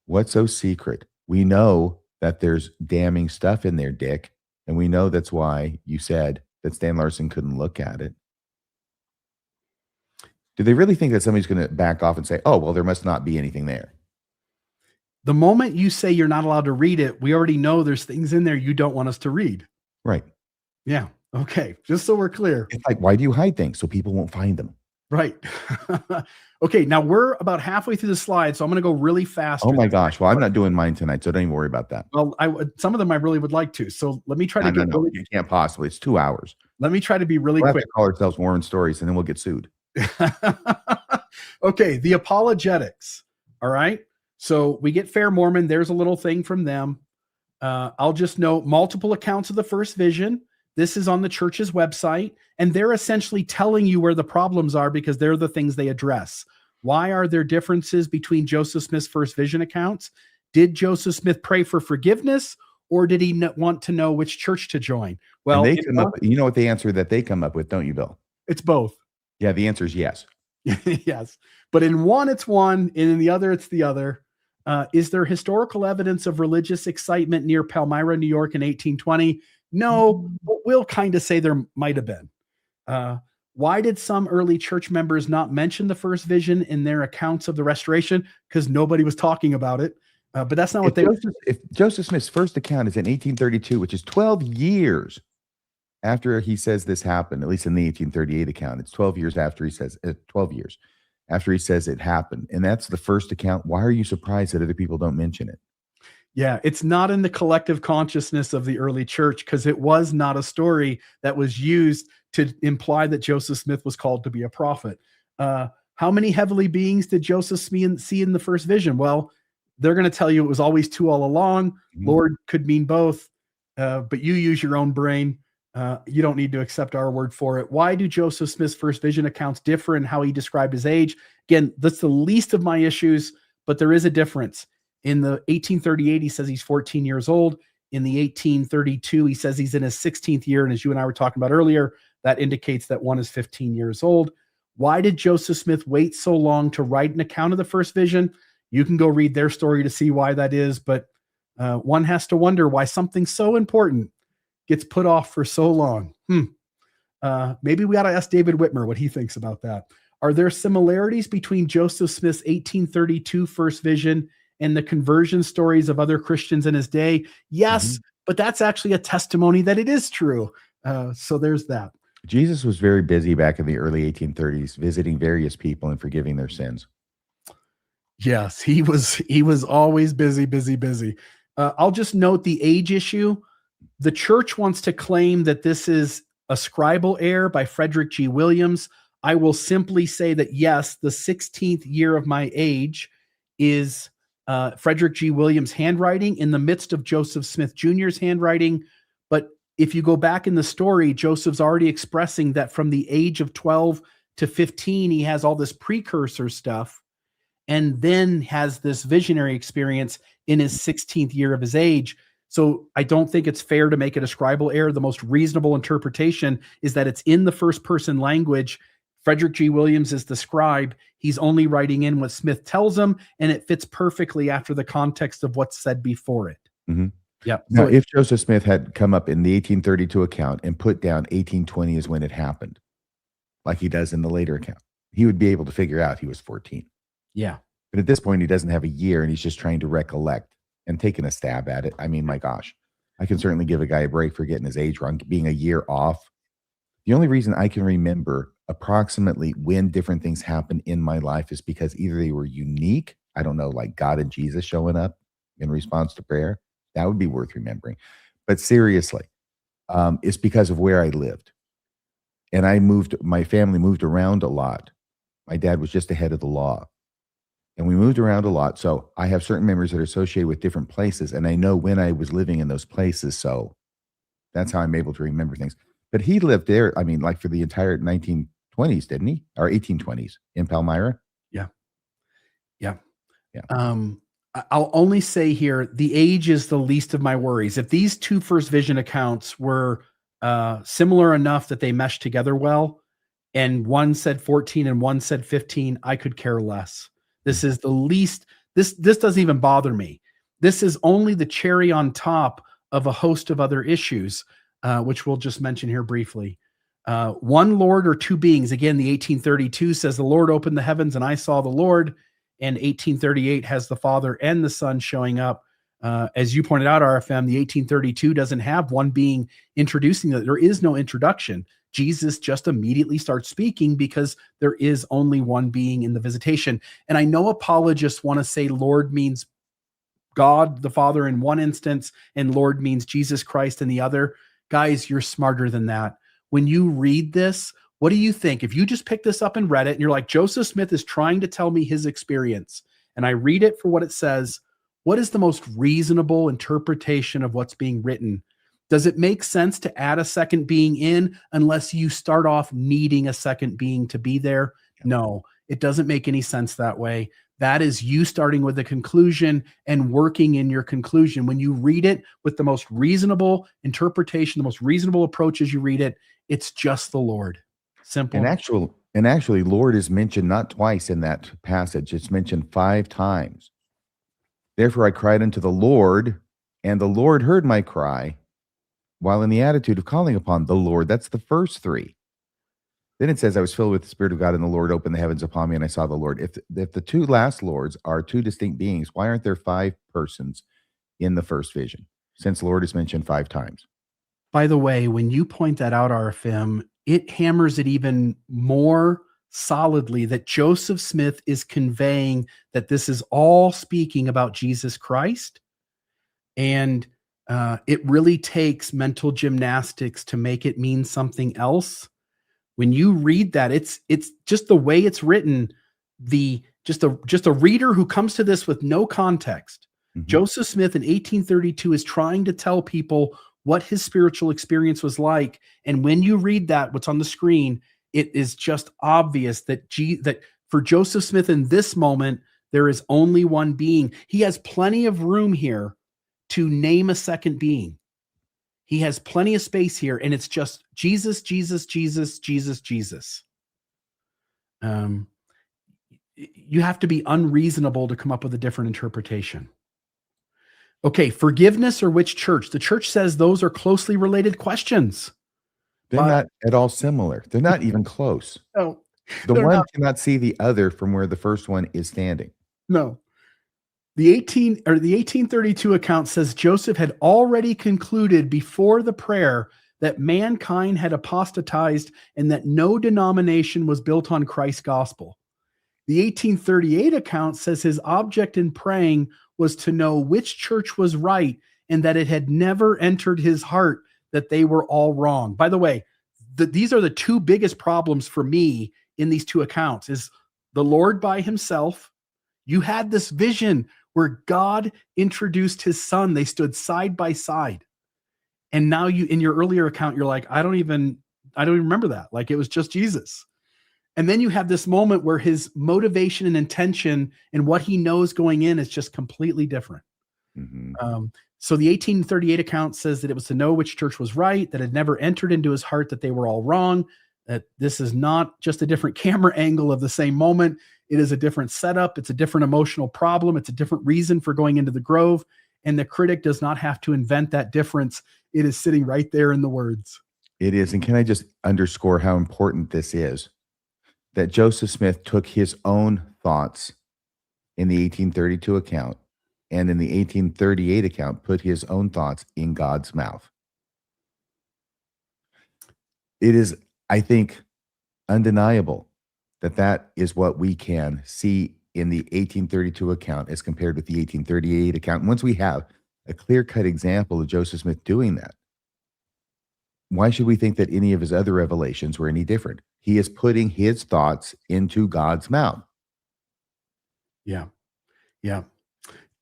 What's so secret? We know that there's damning stuff in there, Dick, and we know that's why you said that Stan Larson couldn't look at it. Do they really think that somebody's going to back off and say, oh, well, there must not be anything there? The moment you say you're not allowed to read it, we already know there's things in there you don't want us to read. Right. Yeah. Okay. Just so we're clear. It's like, why do you hide things? So people won't find them. Right. Okay. Now we're about halfway through the slide, so I'm going to go really fast. Oh my gosh. Well, I'm not doing mine tonight, so don't even worry about that. Well, some of them I really would like to. So let me try to get you can't possibly. It's 2 hours. Let me try to be really We'll quick. have to call ourselves Warren Stories, and then we'll get sued. Okay. The apologetics. All right. So we get Fair Mormon. There's a little thing from them. I'll just note multiple accounts of the first vision. This is on the church's website, and they're essentially telling you where the problems are because they're the things they address. Why are there differences between Joseph Smith's first vision accounts? Did Joseph Smith pray for forgiveness, or did he want to know which church to join? Well, and they come up, you know what the answer that they come up with, don't you, Bill? It's both. Yeah, the answer is yes. Yes. But in one, it's one, and in the other, it's the other. Is there historical evidence of religious excitement near Palmyra, New York in 1820? No, but we'll kind of say there might have been. Why did some early church members not mention the first vision in their accounts of the restoration? Because nobody was talking about it. But that's not what if Joseph Smith's first account is in 1832, which is 12 years after he says this happened, at least in the 1838 account, it's 12 years after he says 12 years after he says it happened. And that's the first account. Why are you surprised that other people don't mention it? Yeah, it's not in the collective consciousness of the early church because it was not a story that was used to imply that Joseph Smith was called to be a prophet. How many heavenly beings did Joseph see in the first vision? Well, they're going to tell you it was always two all along. Mm-hmm. Lord could mean both, but you use your own brain. You don't need to accept our word for it. Why do Joseph Smith's first vision accounts differ in how he described his age? Again, that's the least of my issues, but there is a difference. In the 1838, he says he's 14 years old. In the 1832, he says he's in his 16th year. And as you and I were talking about earlier, that indicates that one is 15 years old. Why did Joseph Smith wait so long to write an account of the first vision? You can go read their story to see why that is, but one has to wonder why something so important gets put off for so long. Maybe we ought to ask David Whitmer what he thinks about that. Are there similarities between Joseph Smith's 1832 first vision and the conversion stories of other Christians in his day? Yes, but that's actually a testimony that it is true. So there's that. Jesus was very busy back in the early 1830s, visiting various people and forgiving their sins. Yes, he was always busy. I'll just note the age issue. The church wants to claim that this is a scribal error by Frederick G. Williams. I will simply say that, yes, the 16th year of my age is Frederick G. Williams' handwriting in the midst of Joseph Smith Jr.'s handwriting. But if you go back in the story, Joseph's already expressing that from the age of 12 to 15, he has all this precursor stuff and then has this visionary experience in his 16th year of his age. So I don't think it's fair to make it a scribal error. The most reasonable interpretation is that it's in the first person language. Frederick G. Williams is the scribe. He's only writing in what Smith tells him, and it fits perfectly after the context of what's said before it. Mm-hmm. Yeah. Now, if Joseph Smith had come up in the 1832 account and put down 1820 is when it happened, like he does in the later account, he would be able to figure out he was 14. Yeah. But at this point, he doesn't have a year, and he's just trying to recollect and taking a stab at it. I mean, my gosh, I can certainly give a guy a break for getting his age wrong, being a year off. The only reason I can remember approximately when different things happen in my life is because either they were unique, I don't know, like God and Jesus showing up in response to prayer. That would be worth remembering. But seriously, it's because of where I lived. And my family moved around a lot. My dad was just ahead of the law. And we moved around a lot. So I have certain memories that are associated with different places. And I know when I was living in those places. So that's how I'm able to remember things. But he lived there, I mean, like for the entire 1920s, didn't he? Or 1820s in Palmyra? Yeah. Yeah. Yeah. I'll only say here, the age is the least of my worries. If these two first vision accounts were similar enough that they meshed together well, and one said 14 and one said 15, I could care less. This is the least, this doesn't even bother me. This is only the cherry on top of a host of other issues, which we'll just mention here briefly. One Lord or two beings. Again, the 1832 says the Lord opened the heavens and I saw the Lord. And 1838 has the Father and the Son showing up. As you pointed out, RFM, the 1832 doesn't have one being introducing that. There is no introduction. Jesus just immediately starts speaking because there is only one being in the visitation. And I know apologists want to say Lord means God the Father in one instance and Lord means Jesus Christ in the other. Guys, you're smarter than that. When you read this, what do you think? If you just pick this up and read it and you're like, Joseph Smith is trying to tell me his experience, and I read it for what it says, what is the most reasonable interpretation of what's being written? Does it make sense to add a second being in unless you start off needing a second being to be there? No, it doesn't make any sense that way. That is you starting with a conclusion and working in your conclusion. When you read it with the most reasonable interpretation, the most reasonable approach as you read it, it's just the Lord. Simple. And actually, Lord is mentioned not twice in that passage. It's mentioned 5 times. Therefore, I cried unto the Lord, and the Lord heard my cry while in the attitude of calling upon the Lord. That's the first 3. Then it says, I was filled with the Spirit of God, and the Lord opened the heavens upon me, and I saw the Lord. If the 2 last Lords are 2 distinct beings, why aren't there 5 persons in the first vision, since Lord is mentioned 5 times? By the way, when you point that out, RFM, it hammers it even more solidly that Joseph Smith is conveying that this is all speaking about Jesus Christ. And it really takes mental gymnastics to make it mean something else. When you read that, it's just the way it's written. Just a reader who comes to this with no context. Mhm. Joseph Smith in 1832 is trying to tell people what his spiritual experience was like. And when you read that, what's on the screen, it is just obvious that that for Joseph Smith in this moment, there is only one being. He has plenty of room here to name a second being. He has plenty of space here, and it's just Jesus, Jesus, Jesus, Jesus, Jesus. You have to be unreasonable to come up with a different interpretation. Okay, forgiveness or which church? The church says those are closely related questions. They're not at all similar. They're not even close. No, The they're one not. cannot see the other from where the first one is standing. No. The 1832 account says Joseph had already concluded before the prayer that mankind had apostatized and that no denomination was built on Christ's gospel. The 1838 account says his object in praying was to know which church was right and that it had never entered his heart that they were all wrong. By the way, these are the 2 biggest problems for me in these 2 accounts is the Lord by himself. You had this vision where God introduced his son. They stood side by side. And now you, in your earlier account, you're like, I don't even remember that. Like it was just Jesus. And then you have this moment where his motivation and intention and what he knows going in is just completely different. Mm-hmm. So the 1838 account says that it was to know which church was right, that had never entered into his heart that they were all wrong, that this is not just a different camera angle of the same moment. It is a different setup. It's a different emotional problem. It's a different reason for going into the grove. And the critic does not have to invent that difference. It is sitting right there in the words. It is. And can I just underscore how important this is? That Joseph Smith took his own thoughts in the 1832 account and in the 1838 account put his own thoughts in God's mouth. It is I think undeniable that is what we can see in the 1832 account as compared with the 1838 account. And once we have a clear-cut example of Joseph Smith doing that, why should we think that any of his other revelations were any different? He is putting his thoughts into God's mouth. Yeah. Yeah.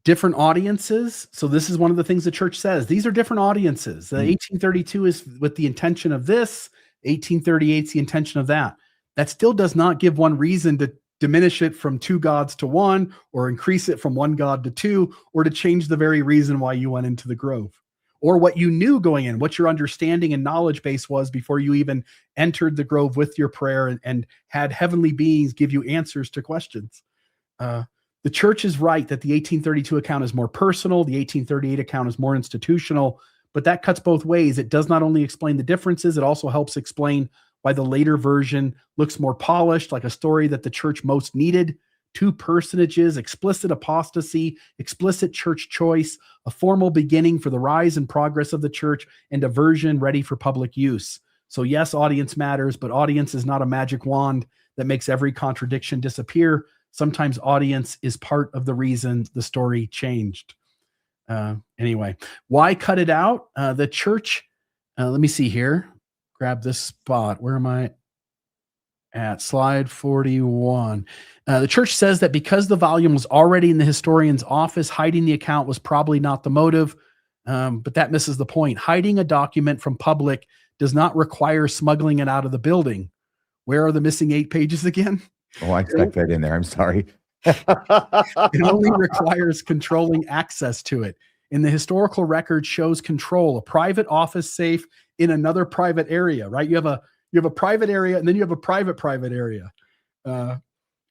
Different audiences. So this is one of the things the church says. These are different audiences. The 1832 is with the intention of this. 1838 is the intention of that. That still does not give one reason to diminish it from two gods to one, or increase it from one god to two, or to change the very reason why you went into the grove, or what you knew going in, what your understanding and knowledge base was before you even entered the grove with your prayer and had heavenly beings give you answers to questions. The church is right that the 1832 account is more personal. The 1838 account is more institutional, but that cuts both ways. It does not only explain the differences, it also helps explain why the later version looks more polished, like a story that the church most needed. Two personages, explicit apostasy, explicit church choice, a formal beginning for the rise and progress of the church, and a version ready for public use. So yes, audience matters, but audience is not a magic wand that makes every contradiction disappear. Sometimes audience is part of the reason the story changed. Anyway, why cut it out? The church, let me see here. Grab this spot. Where am I at? Slide 41. The church says that because the volume was already in the historian's office, hiding the account was probably not the motive, but that misses the point. Hiding a document from public does not require smuggling it out of the building. Where are the missing 8 pages again? Oh, I stuck that in there. I'm sorry. It only requires controlling access to it. And the historical record shows control, a private office safe in another private area, right? You have a private area, and then you have a private area.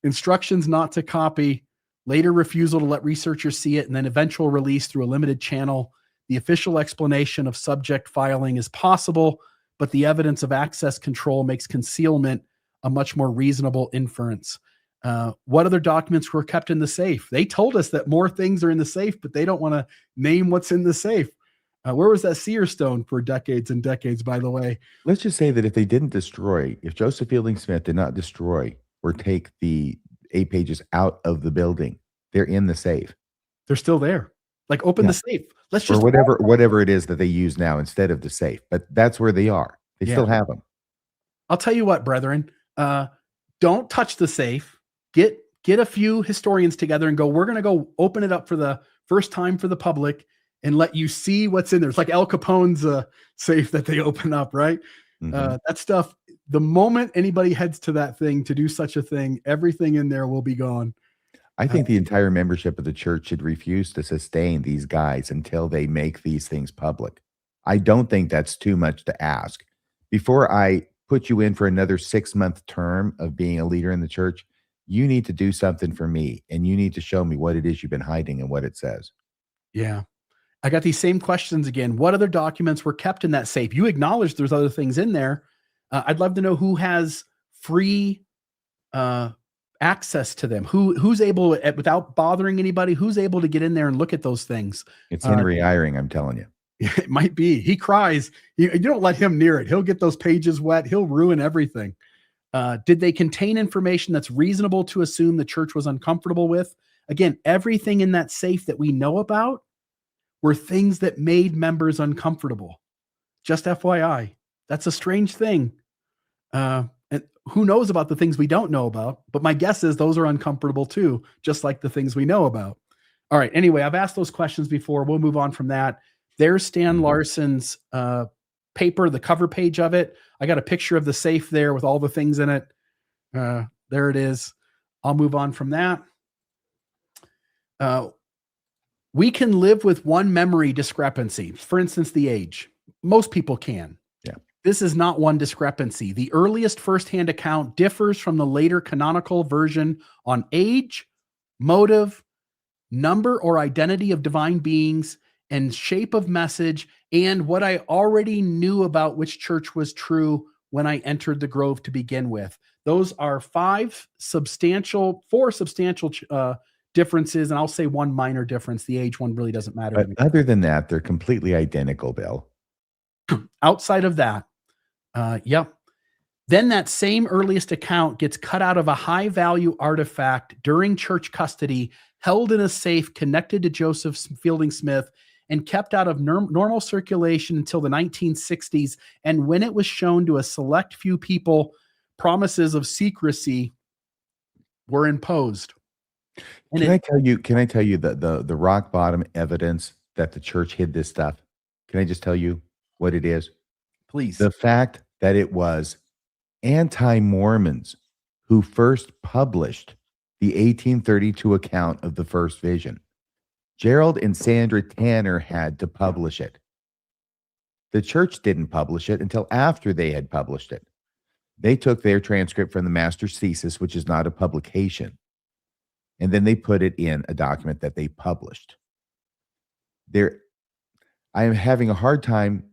Instructions not to copy, later refusal to let researchers see it, and then eventual release through a limited channel. The official explanation of subject filing is possible, but the evidence of access control makes concealment a much more reasonable inference. What other documents were kept in the safe? They told us that more things are in the safe, but they don't want to name what's in the safe. Where was that seer stone for decades and decades, by the way? Let's just say that if Joseph Fielding Smith did not destroy or take the 8 pages out of the building, they're in the safe. They're still there. Like, open the safe. Let's just, or whatever it is that they use now instead of the safe. But that's where they are. They still have them. I'll tell you what, brethren, don't touch the safe. Get a few historians together and go, we're going to go open it up for the first time for the public and let you see what's in there. It's like Al Capone's safe that they open up, right? Mm-hmm. That stuff, the moment anybody heads to that thing to do such a thing, everything in there will be gone. I think the entire membership of the church should refuse to sustain these guys until they make these things public. I don't think that's too much to ask. Before I put you in for another 6-month term of being a leader in the church, you need to do something for me, and you need to show me what it is you've been hiding and what it says. Yeah. I got these same questions again. What other documents were kept in that safe? You acknowledge there's other things in there. I'd love to know who has free access to them. Who's able, without bothering anybody, who's able to get in there and look at those things? It's Henry Eyring, I'm telling you. It might be. He cries. You don't let him near it. He'll get those pages wet. He'll ruin everything. Did they contain information that's reasonable to assume the church was uncomfortable with? Again, everything in that safe that we know about were things that made members uncomfortable. Just FYI. That's a strange thing. And who knows about the things we don't know about? But my guess is those are uncomfortable too, just like the things we know about. All right. Anyway, I've asked those questions before. We'll move on from that. There's Stan Larson's paper, the cover page of it. I got a picture of the safe there with all the things in it. There it is. I'll move on from that. We can live with one memory discrepancy. For instance, the age. Most people can. Yeah. This is not one discrepancy. The earliest firsthand account differs from the later canonical version on age, motive, number or identity of divine beings, and shape of message, and what I already knew about which church was true when I entered the grove to begin with. Those are 4 substantial differences, and I'll say 1 minor difference. The age one really doesn't matter. But other than that, they're completely identical, Bill. Outside of that, yep. Then that same earliest account gets cut out of a high value artifact during church custody, held in a safe connected to Joseph Fielding Smith, and kept out of normal circulation until the 1960s. And when it was shown to a select few people, promises of secrecy were imposed. And Can I tell you the rock bottom evidence that the church hid this stuff? Can I just tell you what it is? please. The fact that it was anti-Mormons who first published the 1832 account of the first vision. Gerald and Sandra Tanner had to publish it. The church didn't publish it until after they had published it. They took their transcript from the master's thesis, which is not a publication, and then they put it in a document that they published. I am having a hard time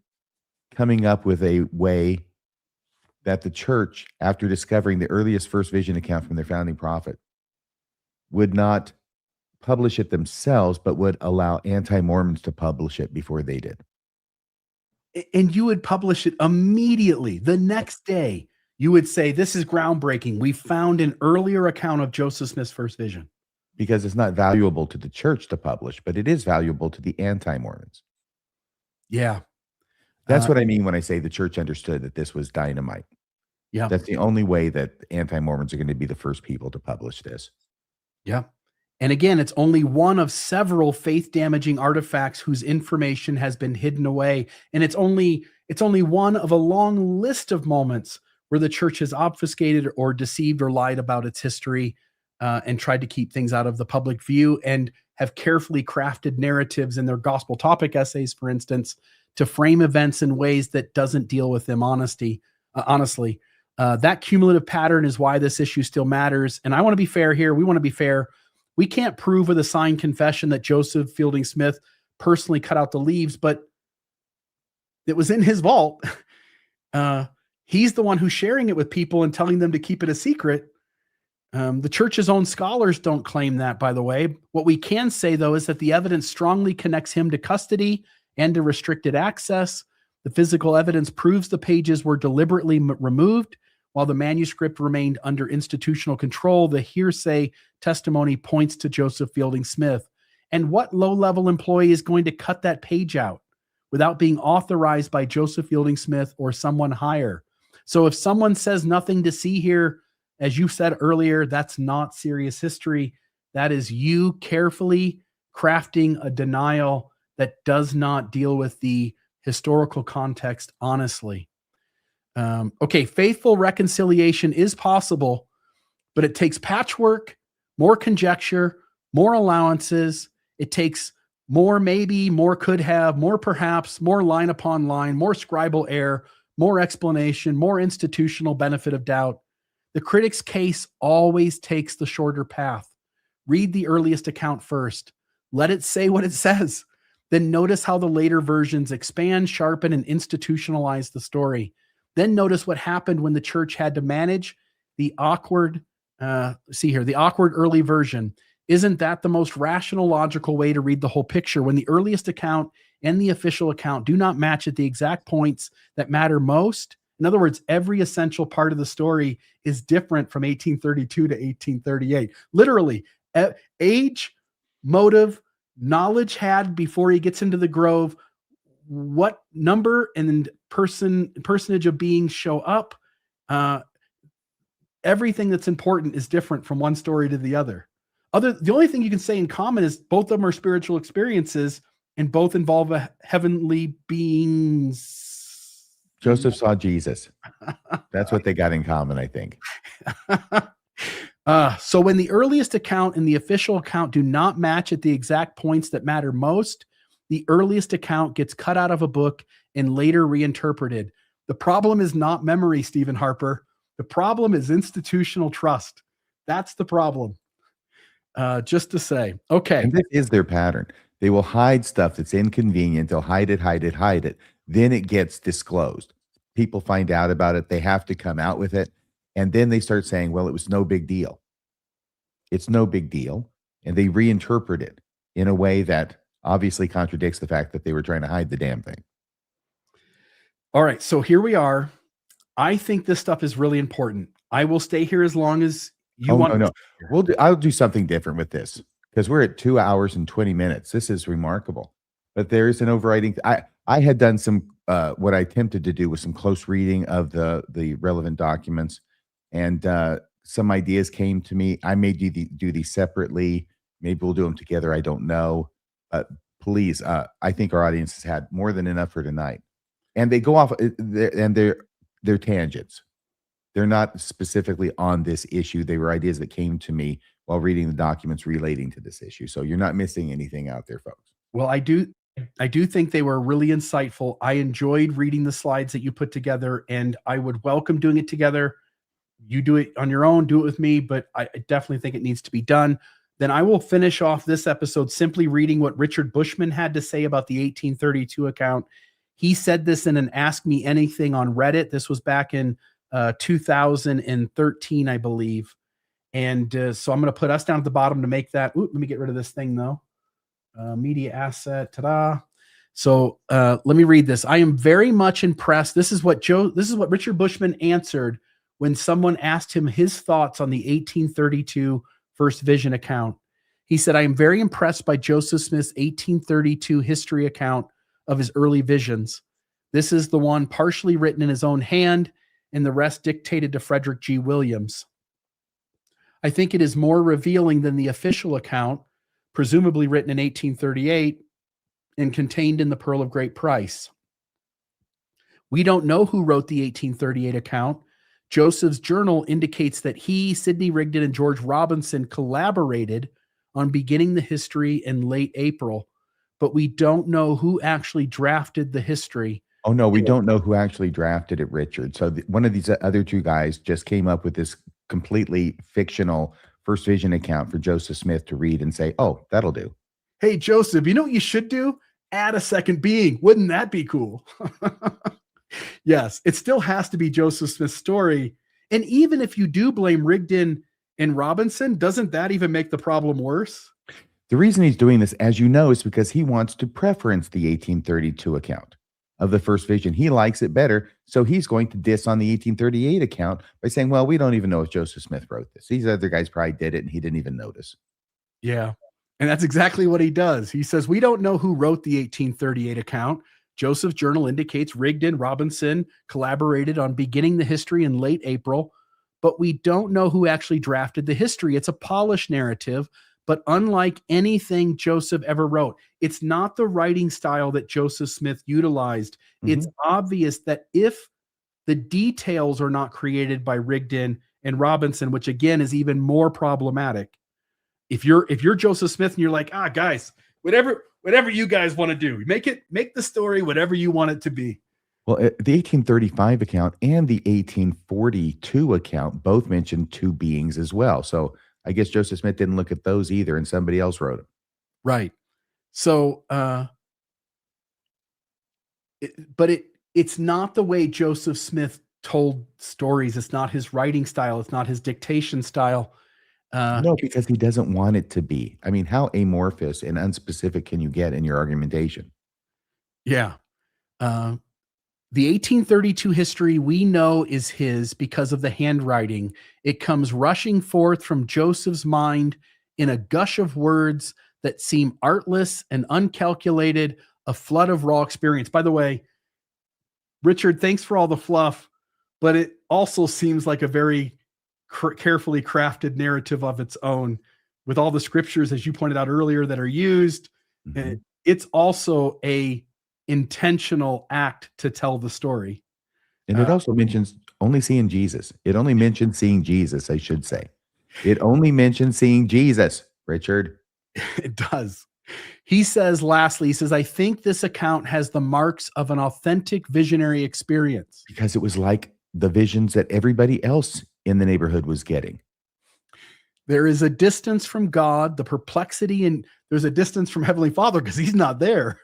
coming up with a way that the church, after discovering the earliest first vision account from their founding prophet, would not publish it themselves, but would allow anti-Mormons to publish it before they did. And you would publish it immediately. The next day, you would say, this is groundbreaking. We found an earlier account of Joseph Smith's first vision. Because it's not valuable to the church to publish, but it is valuable to the anti-Mormons. Yeah. That's what I mean when I say the church understood that this was dynamite. Yeah. That's the only way that anti-Mormons are going to be the first people to publish this. Yeah. And again, it's only one of several faith-damaging artifacts whose information has been hidden away. And it's only one of a long list of moments where the church has obfuscated or deceived or lied about its history and tried to keep things out of the public view, and have carefully crafted narratives in their gospel topic essays, for instance, to frame events in ways that doesn't deal with them honestly. That cumulative pattern is why this issue still matters. And I want to be fair here. We want to be fair. We can't prove with a signed confession that Joseph Fielding Smith personally cut out the leaves, but it was in his vault. He's the one who's sharing it with people and telling them to keep it a secret. The church's own scholars don't claim that, by the way. What we can say, though, is that the evidence strongly connects him to custody and to restricted access. The physical evidence proves the pages were deliberately removed while the manuscript remained under institutional control. The hearsay testimony points to Joseph Fielding Smith. And what low-level employee is going to cut that page out without being authorized by Joseph Fielding Smith or someone higher? So if someone says nothing to see here, as you said earlier, that's not serious history. That is you carefully crafting a denial that does not deal with the historical context honestly. Okay, faithful reconciliation is possible, but it takes patchwork, more conjecture, more allowances. It takes more maybe, more could have, more perhaps, more line upon line, more scribal error, more explanation, more institutional benefit of doubt. The critic's case always takes the shorter path. Read the earliest account first. Let it say what it says. Then notice how the later versions expand, sharpen, and institutionalize the story. Then notice what happened when the church had to manage the awkward, the awkward early version. Isn't that the most rational, logical way to read the whole picture? When the earliest account and the official account do not match at the exact points that matter most. In other words, every essential part of the story is different from 1832 to 1838. Literally, age, motive, knowledge had before he gets into the grove, what number and personage of beings show up. Everything that's important is different from one story to the other. The only thing you can say in common is both of them are spiritual experiences and both involve a heavenly beings. Joseph saw Jesus. That's what they got in common, I think. So when the earliest account and the official account do not match at the exact points that matter most, the earliest account gets cut out of a book and later reinterpreted. The problem is not memory, Stephen Harper. The problem is institutional trust. That's the problem. Just to say. Okay. And this is their pattern. They will hide stuff that's inconvenient. They'll hide it. Then it gets disclosed. People find out about it. They have to come out with it. And then they start saying, well, it was no big deal. It's no big deal. And they reinterpret it in a way that obviously contradicts the fact that they were trying to hide the damn thing. All right. So here we are. I think this stuff is really important. I will stay here as long as you Oh, want no, me no. to stay here. I'll do something different with this because we're at 2 hours and 20 minutes. This is remarkable. But there is an overriding I had done some what I attempted to do was some close reading of the relevant documents, and some ideas came to me. I may do these separately. Maybe we'll do them together. I don't know. Please, I think our audience has had more than enough for tonight. And they go off they're tangents. They're not specifically on this issue. They were ideas that came to me while reading the documents relating to this issue. So you're not missing anything out there, folks. Well, I do think they were really insightful. I enjoyed reading the slides that you put together, and I would welcome doing it together. You do it on your own, do it with me, but I definitely think it needs to be done. Then I will finish off this episode simply reading what Richard Bushman had to say about the 1832 account. He said this in an Ask Me Anything on Reddit. This was back in 2013, I believe. And so I'm going to put us down at the bottom to make that. Let me get rid of this thing, though. Media asset, ta-da. So let me read this. I am very much impressed. This is what Richard Bushman answered when someone asked him his thoughts on the 1832 First Vision account. He said, I am very impressed by Joseph Smith's 1832 history account of his early visions. This is the one partially written in his own hand, and the rest dictated to Frederick G. Williams. I think it is more revealing than the official account, presumably written in 1838 and contained in the Pearl of Great Price. We don't know who wrote the 1838 account. Joseph's journal indicates that he, Sidney Rigdon, and George Robinson collaborated on beginning the history in late April, but we don't know who actually drafted the history. Oh, no, we don't know who actually drafted it, Richard. So one of these other two guys just came up with this completely fictional First Vision account for Joseph Smith to read and say, oh, that'll do. Hey, Joseph, you know what you should do? Add a second being. Wouldn't that be cool? Yes, it still has to be Joseph Smith's story. And even if you do blame Rigdon and Robinson, doesn't that even make the problem worse? The reason he's doing this, as you know, is because he wants to preference the 1832 account of the First Vision. He likes it better, so he's going to diss on the 1838 account by saying, well, we don't even know if Joseph Smith wrote this. These other guys probably did it, and he didn't even notice. Yeah, and that's exactly what he does. He says, we don't know who wrote the 1838 account. Joseph's journal indicates Rigdon, Robinson collaborated on beginning the history in late April, but we don't know who actually drafted the history. It's a polished narrative, but unlike anything Joseph ever wrote, it's not the writing style that Joseph Smith utilized. It's obvious that if the details are not created by Rigdon and Robinson, which again is even more problematic. If you're Joseph Smith and you're like, guys, whatever you guys want to do, make the story whatever you want it to be. Well, the 1835 account and the 1842 account both mentioned two beings as well. So I guess Joseph Smith didn't look at those either, and somebody else wrote them. Right. So, it's not the way Joseph Smith told stories. It's not his writing style. It's not his dictation style. No, because he doesn't want it to be. I mean, how amorphous and unspecific can you get in your argumentation? Yeah. The 1832 history we know is his because of the handwriting. It comes rushing forth from Joseph's mind in a gush of words that seem artless and uncalculated, a flood of raw experience. By the way, Richard, thanks for all the fluff, but it also seems like a very carefully crafted narrative of its own with all the scriptures, as you pointed out earlier, that are used. Mm-hmm. It's also a intentional act to tell the story. And it also mentions only seeing Jesus. It only mentions seeing Jesus, I should say. It only mentions seeing Jesus, Richard. It does. He says, lastly, he says, I think this account has the marks of an authentic visionary experience. Because it was like the visions that everybody else in the neighborhood was getting. There is a distance from God, the perplexity, and there's a distance from Heavenly Father because he's not there.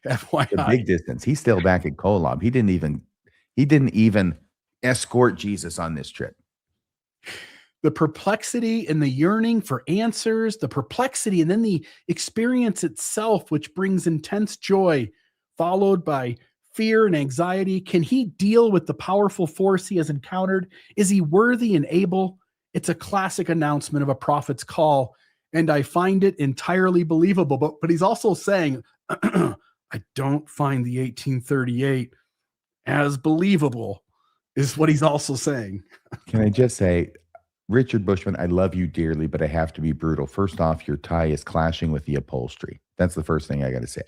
FYI. A big distance. He's still back at Kolob. He didn't even escort Jesus on this trip. The perplexity and the yearning for answers, the perplexity, and then the experience itself, which brings intense joy, followed by fear and anxiety? Can he deal with the powerful force he has encountered? Is he worthy and able? It's a classic announcement of a prophet's call, and I find it entirely believable. But he's also saying, I don't find the 1838 as believable, is what he's also saying. Can I just say, Richard Bushman, I love you dearly, but I have to be brutal. First off, your tie is clashing with the upholstery. That's the first thing I got to say.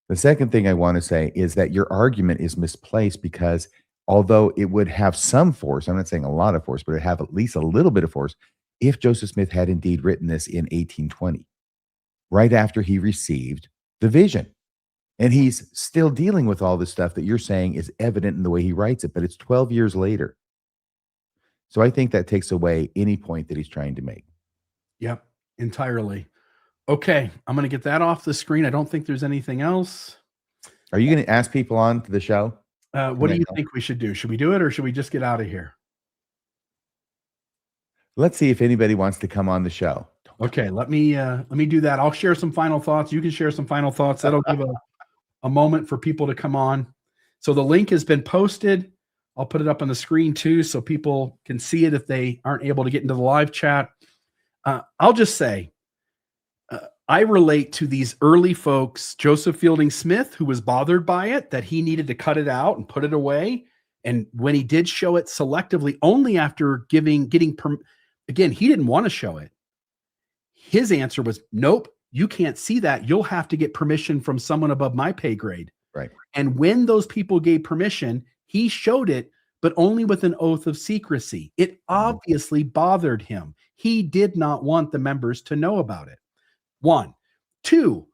The second thing I want to say is that your argument is misplaced, because although it would have some force, I'm not saying a lot of force, but it would have at least a little bit of force if Joseph Smith had indeed written this in 1820, right after he received the vision. And he's still dealing with all this stuff that you're saying is evident in the way he writes it, but it's 12 years later. So I think that takes away any point that he's trying to make. Yep, entirely. Okay, I'm going to get that off the screen. I don't think there's anything else. Are you going to ask people on to the show? What do you think we should do? Should we do it, or should we just get out of here? Let's see if anybody wants to come on the show. Okay, let me do that. I'll share some final thoughts. You can share some final thoughts. That'll give a moment for people to come on. So the link has been posted. I'll put it up on the screen too, so people can see it if they aren't able to get into the live chat. I'll just say, I relate to these early folks, Joseph Fielding Smith, who was bothered by it, that he needed to cut it out and put it away. And when he did show it selectively, only after again, he didn't want to show it. His answer was, nope, you can't see that. You'll have to get permission from someone above my pay grade. Right. And when those people gave permission, he showed it, but only with an oath of secrecy. It obviously bothered him. He did not want the members to know about it. 1. 2,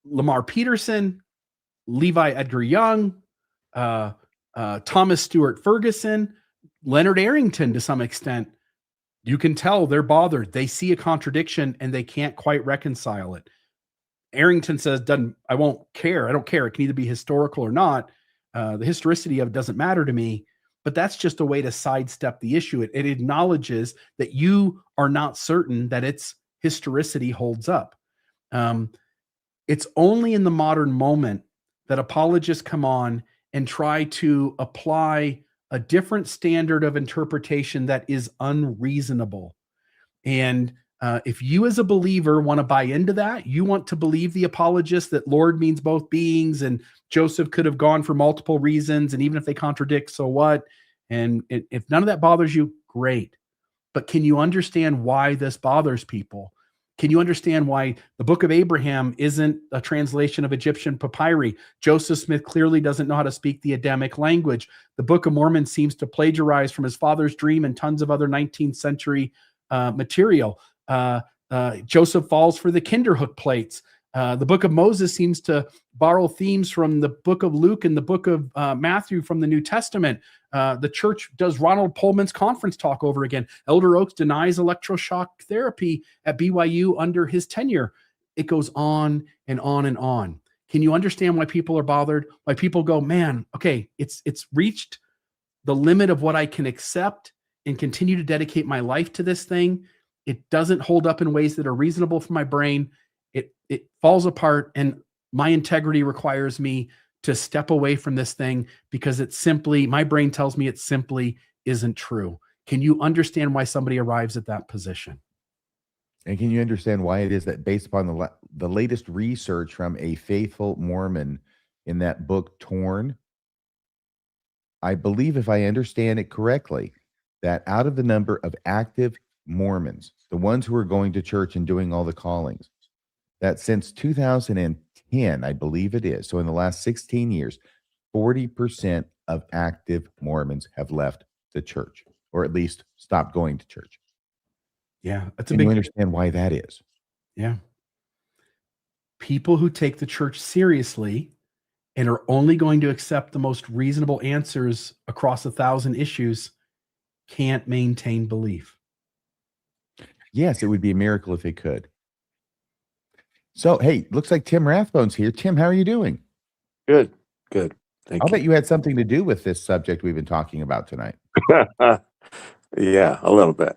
Lamar Peterson, Levi Edgar Young, Thomas Stewart Ferguson, Leonard Arrington, to some extent, you can tell they're bothered. They see a contradiction and they can't quite reconcile it. Arrington says, I won't care. I don't care. It can either be historical or not. The historicity of it doesn't matter to me, but that's just a way to sidestep the issue. It acknowledges that you are not certain that its historicity holds up. It's only in the modern moment that apologists come on and try to apply a different standard of interpretation that is unreasonable. And if you as a believer want to buy into that, you want to believe the apologist that Lord means both beings and Joseph could have gone for multiple reasons, and even if they contradict, so what? And if none of that bothers you, great. But can you understand why this bothers people? Can you understand why the Book of Abraham isn't a translation of Egyptian papyri? Joseph Smith clearly doesn't know how to speak the Adamic language. The Book of Mormon seems to plagiarize from his father's dream and tons of other 19th century material. Joseph falls for the Kinderhook plates. The Book of Moses seems to borrow themes from the Book of Luke and the Book of Matthew from the New Testament. The church does Ronald Pullman's conference talk over again. Elder Oaks denies electroshock therapy at BYU under his tenure. It goes on and on and on. Can you understand why people are bothered? Why people go, man, okay, it's reached the limit of what I can accept and continue to dedicate my life to this thing. It doesn't hold up in ways that are reasonable for my brain. It falls apart, and my integrity requires me to step away from this thing because my brain tells me it simply isn't true. Can you understand why somebody arrives at that position? And can you understand why it is that, based upon the latest research from a faithful Mormon in that book, Torn, I believe, if I understand it correctly, that out of the number of active Mormons, the ones who are going to church and doing all the callings, that since 2010, I believe it is, so in the last 16 years, 40% of active Mormons have left the church, or at least stopped going to church. Yeah, that's Can you understand why that is? Yeah. People who take the church seriously and are only going to accept the most reasonable answers across 1,000 issues can't maintain belief. Yes, it would be a miracle if they could. So, hey, looks like Tim Rathbone's here. Tim, how are you doing? Good. Thank I'll you. bet you had something to do with this subject we've been talking about tonight. Yeah, a little bit.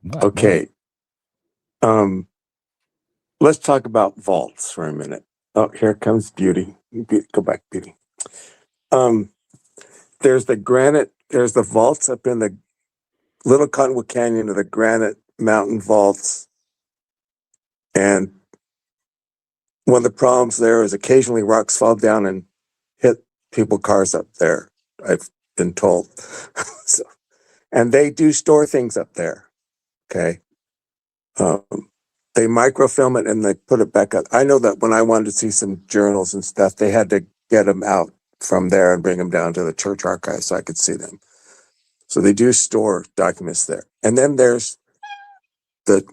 What? Okay. Let's talk about vaults for a minute. Oh, here comes Beauty. Go back, Beauty. There's the vaults up in the Little Cottonwood Canyon, of the granite mountain vaults. And one of the problems there is occasionally rocks fall down and hit people cars up there, I've been told. So, and they do store things up there. Okay. They microfilm it and they put it back up. I know that when I wanted to see some journals and stuff, they had to get them out from there and bring them down to the church archive so I could see them. So they do store documents there. And then there's the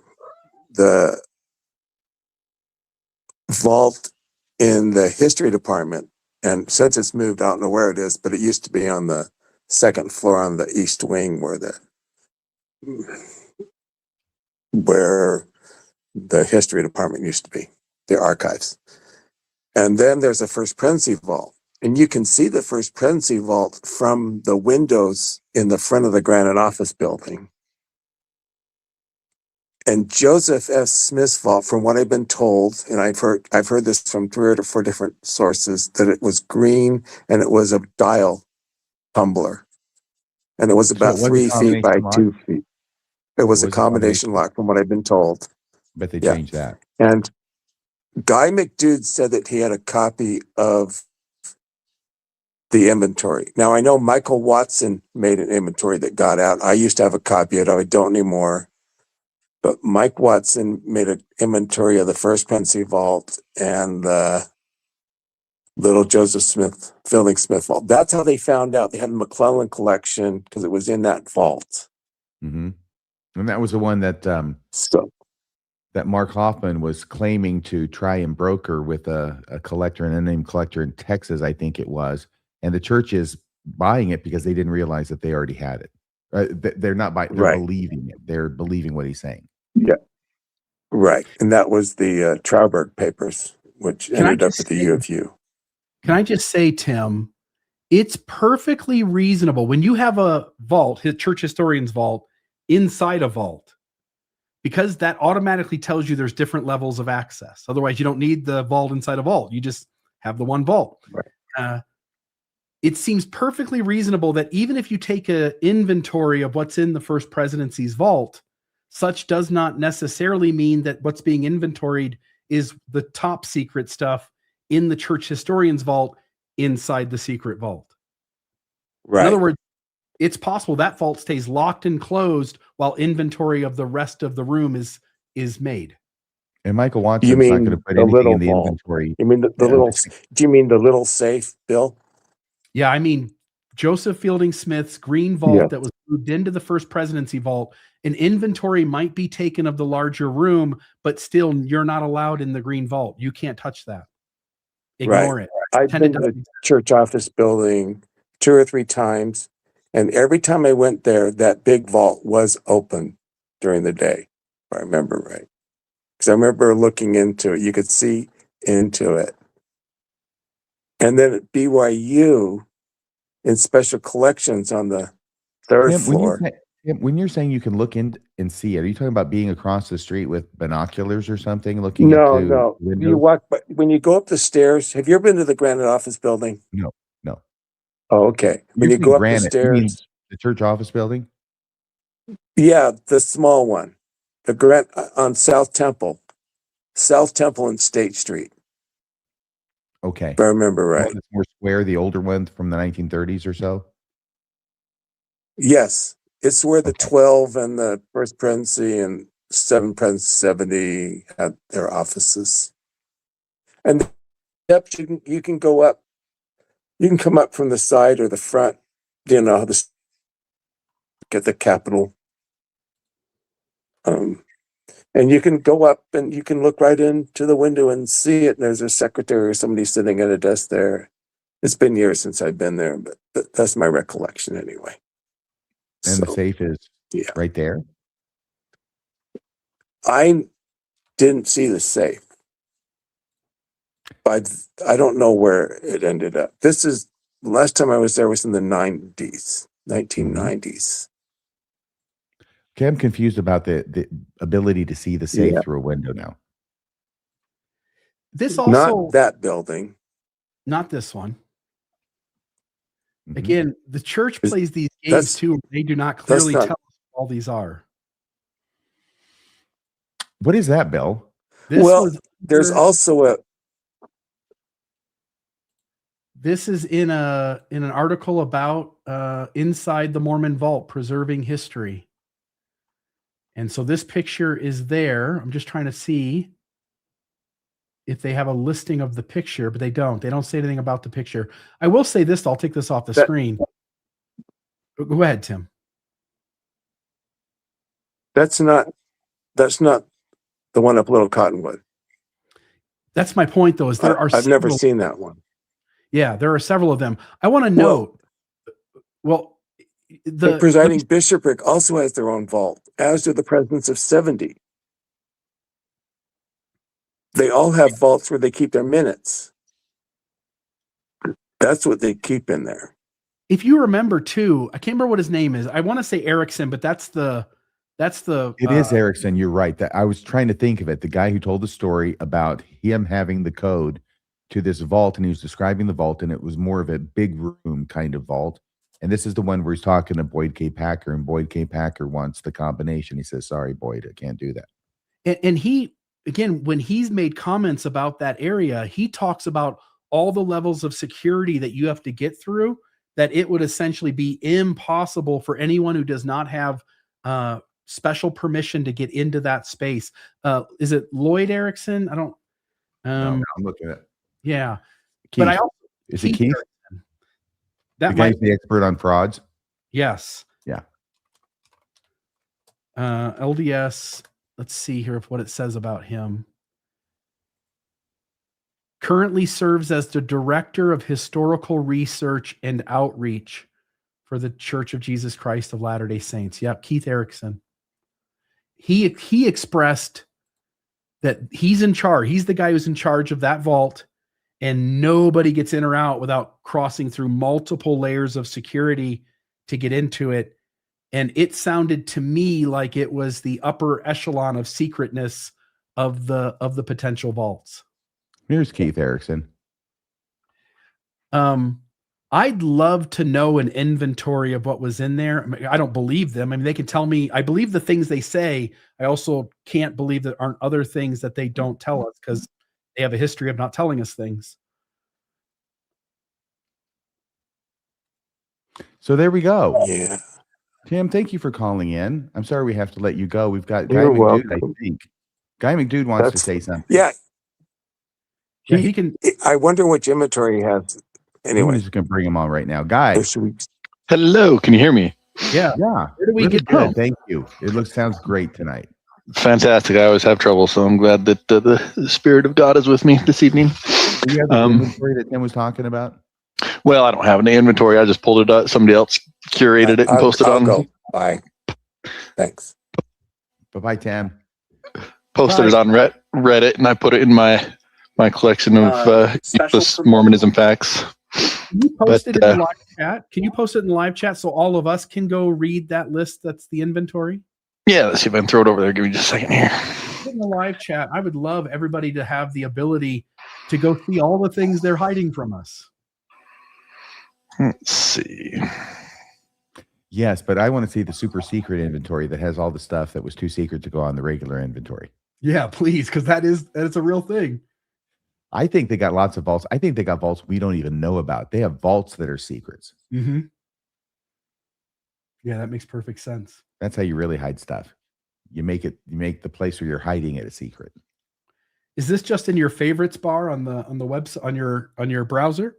vault in the history department. And since it's moved, I don't know where it is, but it used to be on the second floor on the east wing where the history department used to be, the archives. And then there's a First Presidency vault. And you can see the First Presidency vault from the windows in the front of the Granite Office building. And Joseph F. Smith's vault, from what I've been told, and I've heard this from 3 or 4 different sources, that it was green and it was a dial tumbler. And it was about 3 feet by 2 feet. It was a combination lock from what I've been told. But they changed that. And Guy McDude said that he had a copy of the inventory. Now, I know Michael Watson made an inventory that got out. I used to have a copy of it. I don't anymore. But Mike Watson made an inventory of the First Presidency vault and the little Joseph Smith, Fielding Smith vault. That's how they found out. They had a McClellan collection because it was in that vault. Mm-hmm. And that was the one that that Mark Hoffman was claiming to try and broker with a collector, an unnamed collector in Texas, I think it was. And the church is buying it because they didn't realize that they already had it. They're not buying, they're believing it. They're believing what he's saying. Yeah. Right. And that was the Trauberg papers, which ended up at the U of U. Can I just say, Tim, it's perfectly reasonable when you have a vault, his church historian's vault, inside a vault, because that automatically tells you there's different levels of access. Otherwise, you don't need the vault inside a vault. You just have the one vault. Right. It seems perfectly reasonable that even if you take an inventory of what's in the First Presidency's vault, such does not necessarily mean that what's being inventoried is the top secret stuff in the church historian's vault inside the secret vault. Right. In other words, it's possible that vault stays locked and closed while inventory of the rest of the room is made. And Michael Watson's not going to put anything in the inventory. You mean the little? Do you mean the little safe, Bill? Yeah, I mean Joseph Fielding Smith's green vault that was moved into the First Presidency vault. An inventory might be taken of the larger room, but still you're not allowed in the green vault. You can't touch that. Ignore it. I've been to the church office building 2 or 3 times, and every time I went there, that big vault was open during the day, if I remember right. Because I remember looking into it. You could see into it. And then at BYU, in special collections on the 3rd floor. When you're saying you can look in and see it, are you talking about being across the street with binoculars or something, looking No. windows? You walk, but when you go up the stairs, have you ever been to the Granite Office building? No. Oh, okay. When you go up the stairs, the church office building? Yeah, the small one, the on South Temple and State Street. Okay, if I remember right. It's more square, the older one from the 1930s or so. Yes, it's where the 12 and the First Presidency and 7 Presidency 70 had their offices. And you can go up. You can come up from the side or the front. You know, get the Capitol. And you can go up and you can look right into the window and see it. And there's a secretary or somebody sitting at a desk there. It's been years since I've been there, but that's my recollection anyway. And the safe is right there? I didn't see the safe. But I don't know where it ended up. Last time I was there was in the 1990s. Okay, I'm confused about the ability to see the safe through a window now. This also Not that building. not this one. Mhm. Again, the church Is- plays these games that's- too. They do not clearly not- tell us what all these are. What is that, Bill? This Well, was there's under- also a This is in an article about inside the Mormon vault, preserving history. And so this picture is there. I'm just trying to see if they have a listing of the picture, but they don't. They don't say anything about the picture. I will say this. I'll take this off the screen. Go ahead, Tim. that's not the one up Little Cottonwood. That's my point, though. Is there are I've never several- seen that one. Yeah, there are several of them. I want to note. Well, The presiding bishopric also has their own vault, as do the presidents of 70. They all have vaults where they keep their minutes. That's what they keep in there. if you remember too, I can't remember what his name is. I want to say Erickson, but that's the. It is Erickson. You're right. That I was trying to think of it. The guy who told the story about him having the code to this vault, and he was describing the vault, and it was more of a big room kind of vault. And this is the one where he's talking to Boyd K. Packer, and Boyd K. Packer wants the combination. He says, "Sorry, Boyd, I can't do that." And he, again, when he's made comments about that area, he talks about all the levels of security that you have to get through, that it would essentially be impossible for anyone who does not have special permission to get into that space. Is it Lloyd Erickson? I don't. No, I'm looking at it. Yeah. Keith. But I also, Is it Keith? Erickson. That The might guy's the expert on frauds. Yes. Yeah. LDS. Let's see here what it says about him. Currently serves as the director of historical research and outreach for the Church of Jesus Christ of Latter-day Saints. Yep, Keith Erickson. He expressed that he's in charge. He's the guy who's in charge of that vault, and nobody gets in or out without crossing through multiple layers of security to get into it. And it sounded to me like it was the upper echelon of secretness of the potential vaults. Here's Keith Erickson. I'd love to know an inventory of what was in there. I mean, I don't believe them. I mean, they can tell me, I believe the things they say. I also can't believe there aren't other things that they don't tell us, because they have a history of not telling us things. So there we go. Yeah. Tim, thank you for calling in. I'm sorry we have to let you go. We've got Guy You're McDude, I welcome. think. Guy McDude wants to That's- say something. Yeah. Yeah, he can. I wonder which inventory he has. I'm Anyway, just going to bring him on right now. Guy. or should we- Hello, can you hear me? Yeah. Yeah. Where do we Really get good. from? Thank you. It sounds great tonight. Fantastic. I always have trouble, so I'm glad that the Spirit of God is with me this evening. Do you have the Um, inventory that Tim was talking about? Well, I don't have an inventory. I just pulled it up. Somebody else curated it and posted I'll on go. Bye. Thanks. Bye-bye, Tim. posted it on Reddit, and I put it in my collection of special useless Mormonism facts. Can you post But, it in the live chat? Can you post it in the live chat so all of us can go read that list? That's the inventory. Yeah, let's see if I can throw it over there. Give me just a second here. In the live chat, I would love everybody to have the ability to go see all the things they're hiding from us. Let's see. Yes, but I want to see the super secret inventory that has all the stuff that was too secret to go on the regular inventory. Yeah, please, because that's a real thing. I think they got lots of vaults. I think they got vaults we don't even know about. They have vaults that are secrets. Mm-hmm. Yeah, that makes perfect sense. That's how you really hide stuff. You make the place where you're hiding it a secret. Is this just in your favorites bar on the website on your browser?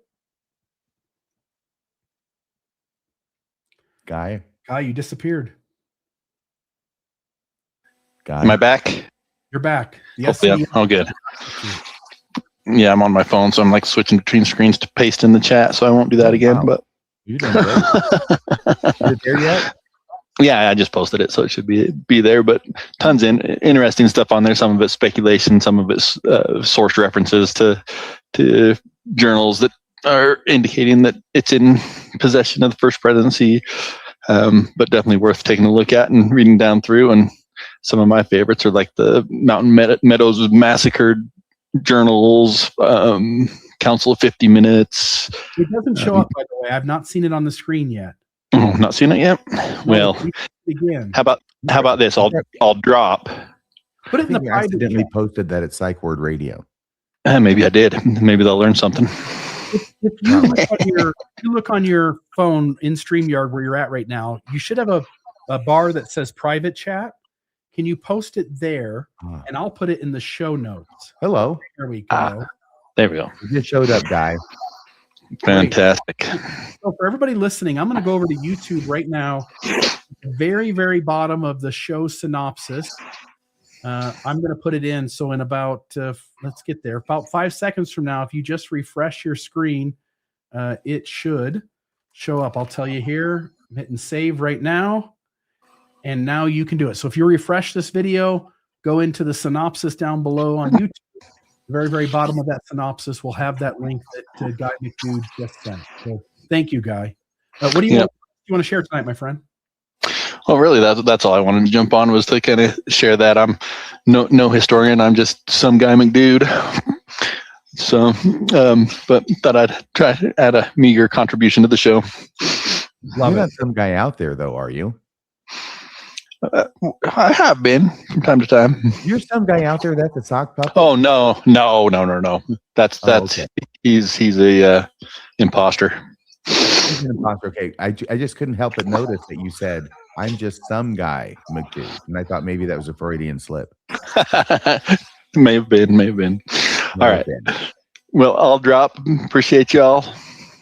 Guy, You disappeared. Am I back? You're back. Yes. Hopefully I'm all good. Yeah, I'm on my phone, so I'm like switching between screens to paste in the chat, so I won't do that again. Wow. But you doing great. Is it there yet? yeah, I just posted it, so it should be there. But tons of interesting stuff on there. Some of it's speculation, some of it's source references to journals that are indicating that it's in possession of the first presidency. But definitely worth taking a look at and reading down through. And some of my favorites are like the Mountain Meadows was massacred journals, Council of 50 Minutes. It doesn't show up, by the way. I've not seen it on the screen yet. Oh, not seen it yet. Well, again, how about this? I'll drop. Put it I in the think you private accidentally chat. posted that at Psych Word Radio. Maybe I did. Maybe they'll learn something. If you look on your phone in StreamYard where you're at right now, you should have a bar that says private chat. Can you post it there? And I'll put it in the show notes. Hello. There we go. There we go. You just showed up, guy. Fantastic. So for everybody listening, I'm going to go over to YouTube right now. The very, very bottom of the show synopsis. I'm going to put it in. So in about, let's get there, about 5 seconds from now, if you just refresh your screen, it should show up. I'll tell you here. I'm hitting save right now. And now you can do it. So if you refresh this video, go into the synopsis down below on YouTube. The very, very bottom of that synopsis will have that link that Guy McDude just sent. So thank you, Guy. What do you want to share tonight, my friend? Well, really, that's all I wanted to jump on was to kind of share that. I'm no historian. I'm just some guy McDude. So, but thought I'd try to add a meager contribution to the show. You're not some guy out there, though, are you? I have been from time to time. You're some guy out there that's a sock puppet? Oh no. That's okay. He's a imposter. He's an imposter. Okay, I just couldn't help but notice that you said I'm just some guy McDude, and I thought maybe that was a Freudian slip. May have been. All right. Well, I'll drop. Appreciate y'all.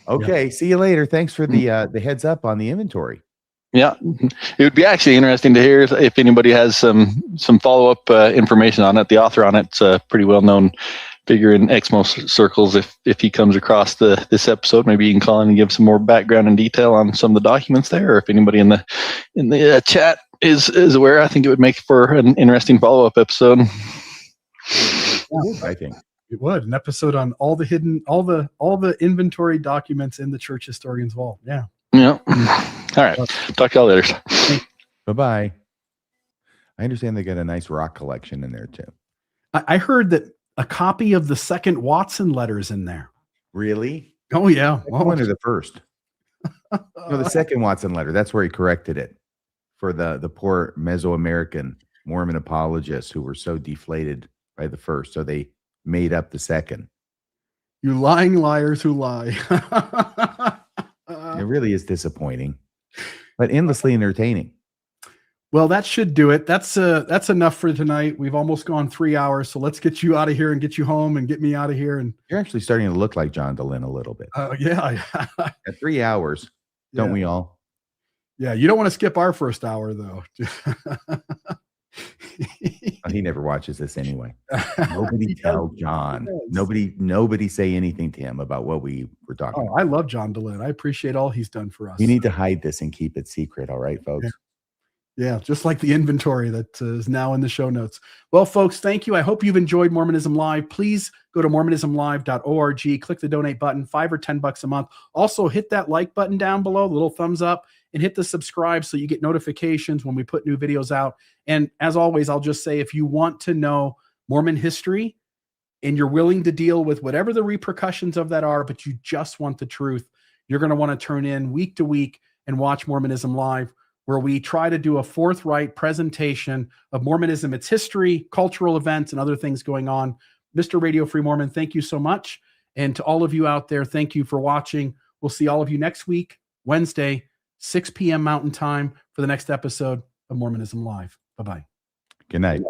Okay. See you later. Thanks for the heads up on the inventory. Yeah, it would be actually interesting to hear if anybody has some follow-up information on it. The author on it's a pretty well-known figure in Exmo circles. If he comes across this episode, maybe you can call in and give some more background and detail on some of the documents there. Or if anybody in the chat is aware, I think it would make for an interesting follow-up episode. I think it would an episode on all the inventory documents in the church historian's vault. Yeah. Yeah. All right. Talk to y'all later. Bye-bye. I understand they got a nice rock collection in there too. I heard that a copy of the second Watson letters in there. Really? Oh yeah. One or the first? No, the second Watson letter. That's where he corrected it for the poor Mesoamerican Mormon apologists who were so deflated by the first. So they made up the second. You lying liars who lie. It really is disappointing, but endlessly entertaining. Well, that should do it. That's enough for tonight. We've almost gone 3 hours, so let's get you out of here and get you home and get me out of here. And you're actually starting to look like John DeLynn a little bit. Yeah. At 3 hours, don't we all? Yeah, you don't want to skip our first hour though. He never watches this anyway. Nobody tell John. Nobody say anything to him about what we were talking about. I love John DeLynn. I appreciate all he's done for us. We need to hide this and keep it secret. All right, folks. Yeah, just like the inventory that is now in the show notes. Well, folks, thank you. I hope you've enjoyed Mormonism Live. Please go to mormonismlive.org, click the donate button, $5 or $10 a month. Also, hit that like button down below, the little thumbs up, and hit the subscribe so you get notifications when we put new videos out. And as always, I'll just say, if you want to know Mormon history and you're willing to deal with whatever the repercussions of that are, but you just want the truth, you're going to want to turn in week to week and watch Mormonism Live, where we try to do a forthright presentation of Mormonism, its history, cultural events, and other things going on. Mr. Radio Free Mormon, thank you so much. And to all of you out there, thank you for watching. We'll see all of you next week, Wednesday, 6 p.m. Mountain Time, for the next episode of Mormonism Live. Bye-bye. Good night.